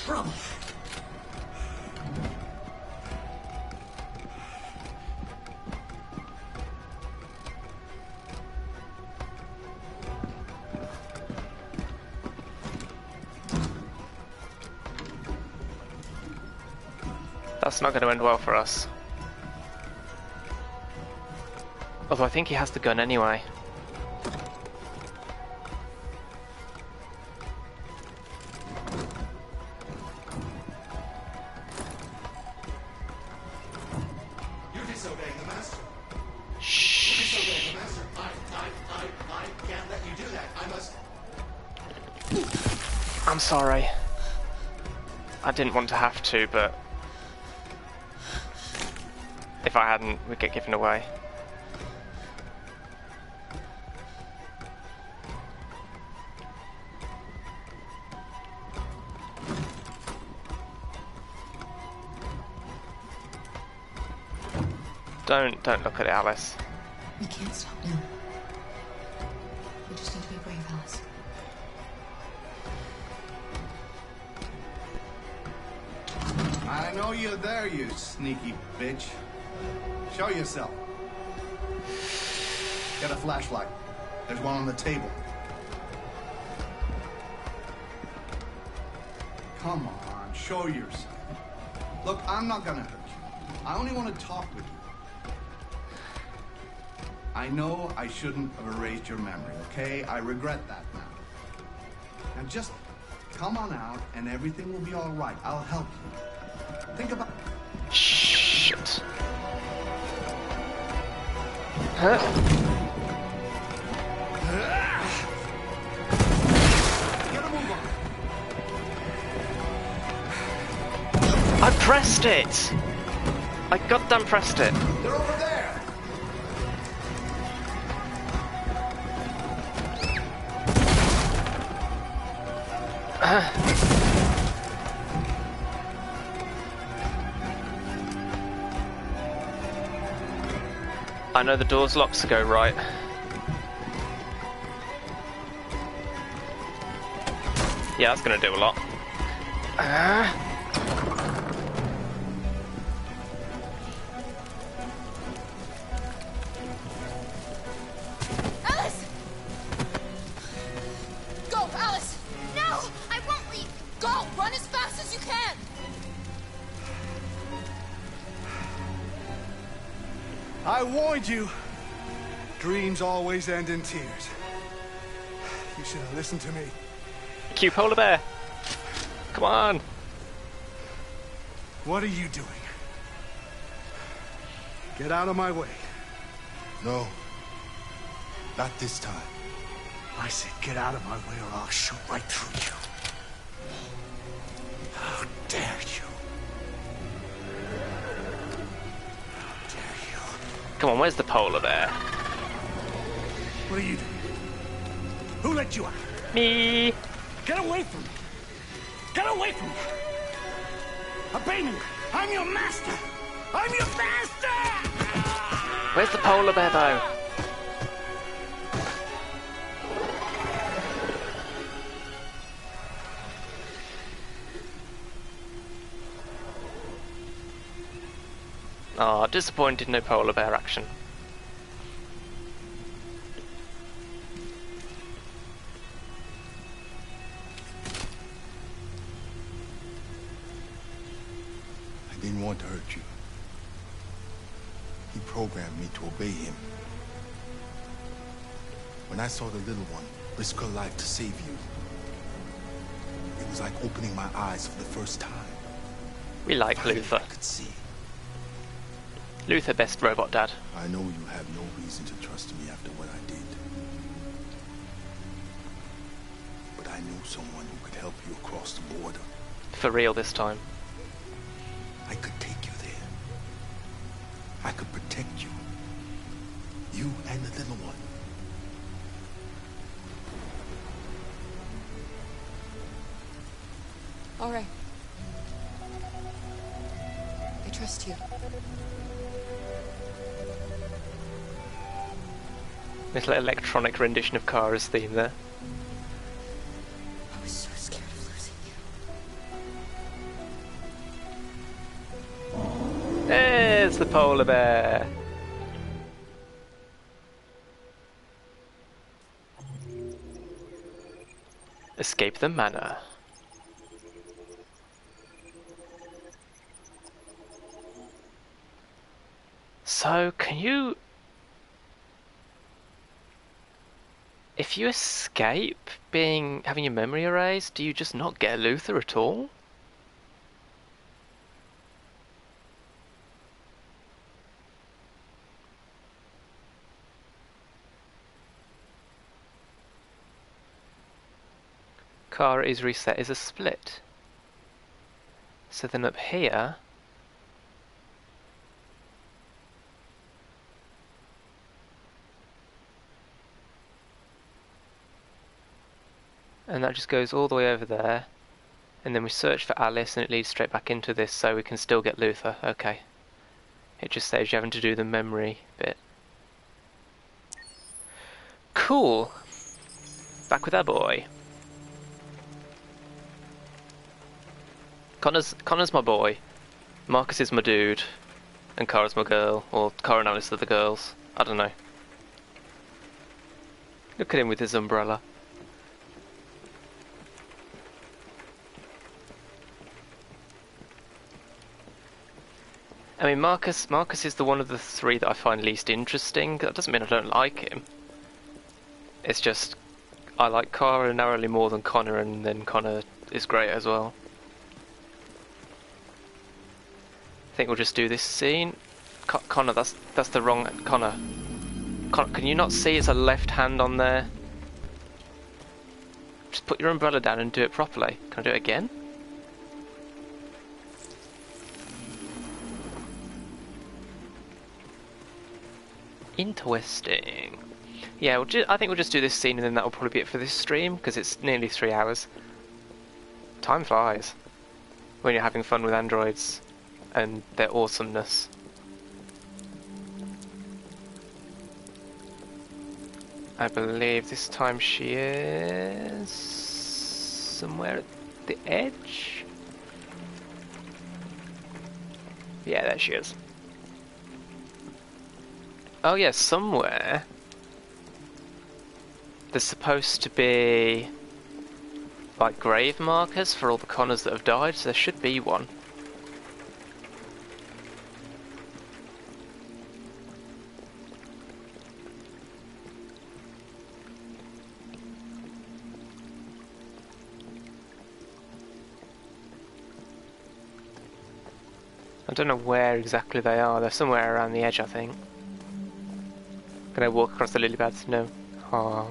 [SPEAKER 14] Trouble.
[SPEAKER 1] That's not going to end well for us. Although I think he has the gun anyway.
[SPEAKER 20] You're disobeying the master.
[SPEAKER 1] Shh.
[SPEAKER 20] You're disobeying the master. I can't let you do that. I must.
[SPEAKER 1] I'm sorry. I didn't want to have to, but if I hadn't, we'd get given away. Don't look at it, Alice.
[SPEAKER 4] We can't stop now. We just need to be brave, Alice.
[SPEAKER 14] I know you're there, you sneaky bitch. Show yourself. Get a flashlight. There's one on the table. Come on, show yourself. Look, I'm not gonna hurt you. I only want to talk with you. I know I shouldn't have erased your memory, okay? I regret that now. Now just come on out and everything will be all right. I'll help you. Think about...
[SPEAKER 1] Shit. Huh?
[SPEAKER 14] Get a move on.
[SPEAKER 1] I pressed it! I goddamn pressed it.
[SPEAKER 14] They're over there.
[SPEAKER 1] I know the door's locked, so go right. Yeah, that's gonna do a lot.
[SPEAKER 8] Alice! No! I won't leave! Go! Run as fast as you can!
[SPEAKER 7] I warned you. Dreams always end in tears. You should have listened to me.
[SPEAKER 1] Cute polar bear. Come on.
[SPEAKER 7] What are you doing? Get out of my way.
[SPEAKER 17] No. Not this time.
[SPEAKER 7] I said get out of my way or I'll shoot right through you. How dare you?
[SPEAKER 1] Come on, where's the polar bear?
[SPEAKER 7] What are you doing? Who let you out?
[SPEAKER 1] Me.
[SPEAKER 7] Get away from me! Get away from me! Obey me! I'm your master! I'm your master!
[SPEAKER 1] Where's the polar bear though? Ah, disappointed no polar bear action.
[SPEAKER 17] I didn't want to hurt you. He programmed me to obey him. When I saw the little one risk her life to save you, it was like opening my eyes for the first time.
[SPEAKER 1] We like Luther.
[SPEAKER 17] I could see.
[SPEAKER 1] Luther, best robot dad.
[SPEAKER 17] I know you have no reason to trust me after what I did. But I know someone who could help you across the border.
[SPEAKER 1] For real this time.
[SPEAKER 17] I could take you there. I could protect you. You and the little one.
[SPEAKER 8] All right. I trust you.
[SPEAKER 1] Little electronic rendition of Kara's theme there.
[SPEAKER 8] I was so scared of losing you.
[SPEAKER 1] There's the polar bear. Escape the manor. So, can you... If you escape having your memory erased, do you just not get Luther at all? Kara is reset is a split. So then up here... And that just goes all the way over there. And then we search for Alice and it leads straight back into this, so we can still get Luther. Okay. It just saves you having to do the memory bit. Cool. Back with our boy. Connor's my boy. Marcus is my dude. And Kara's my girl. Or Kara and Alice are the girls. I don't know. Look at him with his umbrella. I mean, Marcus is the one of the three that I find least interesting. That doesn't mean I don't like him. It's just, I like Kara narrowly more than Connor, and then Connor is great as well. I think we'll just do this scene. Connor, that's the wrong... Connor, can you not see it's a left hand on there? Just put your umbrella down and do it properly. Can I do it again? Interesting. Yeah, I think we'll just do this scene and then that'll probably be it for this stream, because it's nearly 3 hours. Time flies when you're having fun with androids and their awesomeness. I believe this time she is somewhere at the edge. Yeah, there she is. Oh yeah, somewhere there's supposed to be like grave markers for all the Connors that have died, so there should be one. I don't know where exactly they are. They're somewhere around the edge, I think. Can I walk across the lily pads? No. Oh.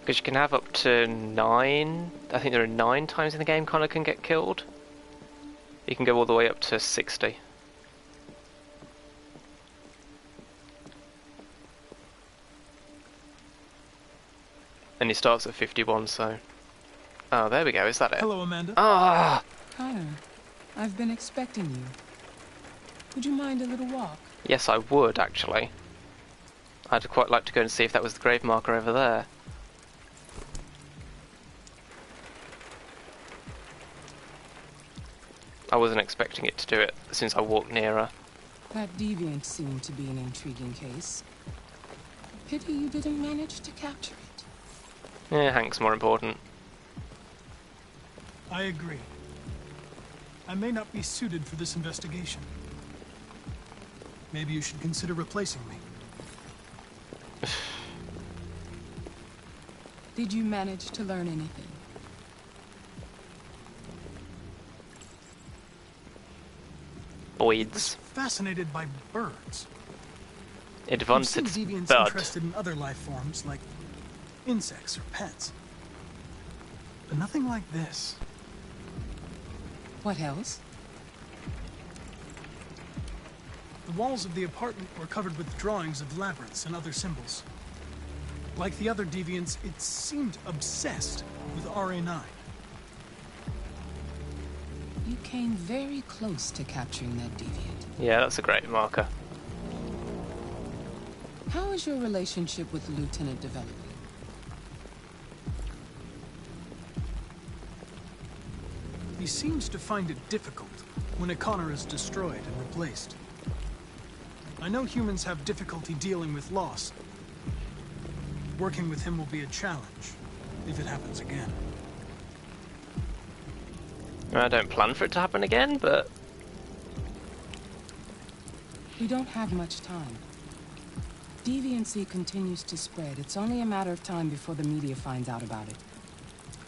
[SPEAKER 1] Because you can have up to 9. I think there are 9 times in the game Connor can get killed. You can go all the way up to 60. And he starts at 51, so... Oh, there we go, is that it?
[SPEAKER 11] Hello, Amanda.
[SPEAKER 1] Ah!
[SPEAKER 15] Connor, I've been expecting you. Would you mind a little walk?
[SPEAKER 1] Yes, I would, actually. I'd quite like to go and see if that was the grave marker over there. I wasn't expecting it to do it since I walked nearer.
[SPEAKER 15] That deviant seemed to be an intriguing case. Pity you didn't manage to capture it.
[SPEAKER 1] Yeah, Hank's more important.
[SPEAKER 11] I agree. I may not be suited for this investigation. Maybe you should consider replacing me.
[SPEAKER 15] Did you manage to learn anything?
[SPEAKER 1] Boids.
[SPEAKER 11] I was fascinated by birds.
[SPEAKER 1] Advanced
[SPEAKER 11] I've seen deviants interested in other life forms, like insects or pets. But nothing like this.
[SPEAKER 15] What else?
[SPEAKER 11] The walls of the apartment were covered with drawings of labyrinths and other symbols. Like the other deviants, it seemed obsessed with RA9.
[SPEAKER 15] You came very close to capturing that deviant.
[SPEAKER 1] Yeah, that's a great marker.
[SPEAKER 15] How is your relationship with the Lieutenant developing?
[SPEAKER 11] He seems to find it difficult when a Connor is destroyed and replaced. I know humans have difficulty dealing with loss. Working with him will be a challenge, if it happens again.
[SPEAKER 1] I don't plan for it to happen again, but...
[SPEAKER 15] We don't have much time. Deviancy continues to spread. It's only a matter of time before the media finds out about it.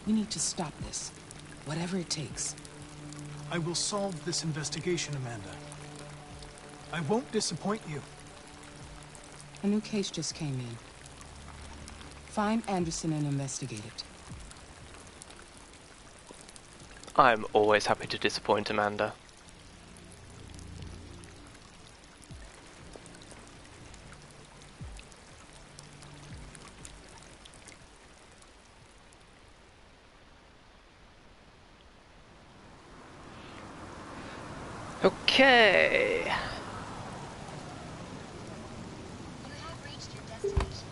[SPEAKER 15] We need to stop this. Whatever it takes.
[SPEAKER 11] I will solve this investigation, Amanda. I won't disappoint you.
[SPEAKER 15] A new case just came in. Find Anderson and investigate it.
[SPEAKER 1] I'm always happy to disappoint Amanda. Okay.
[SPEAKER 5] You have reached your destination.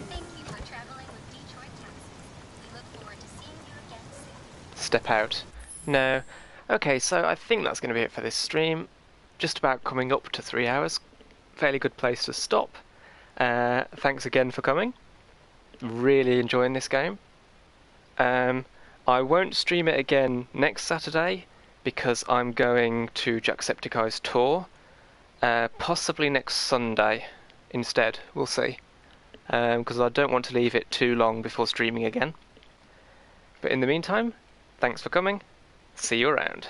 [SPEAKER 5] Thank you for traveling with Detroit Taxis. We look forward to seeing you again soon.
[SPEAKER 1] Step out. No. Okay, so I think that's going to be it for this stream. Just about coming up to 3 hours. Fairly good place to stop. Thanks again for coming. Really enjoying this game. I won't stream it again next Saturday because I'm going to Jacksepticeye's tour. Possibly next Sunday instead. We'll see. Because I don't want to leave it too long before streaming again. But in the meantime, thanks for coming. See you around.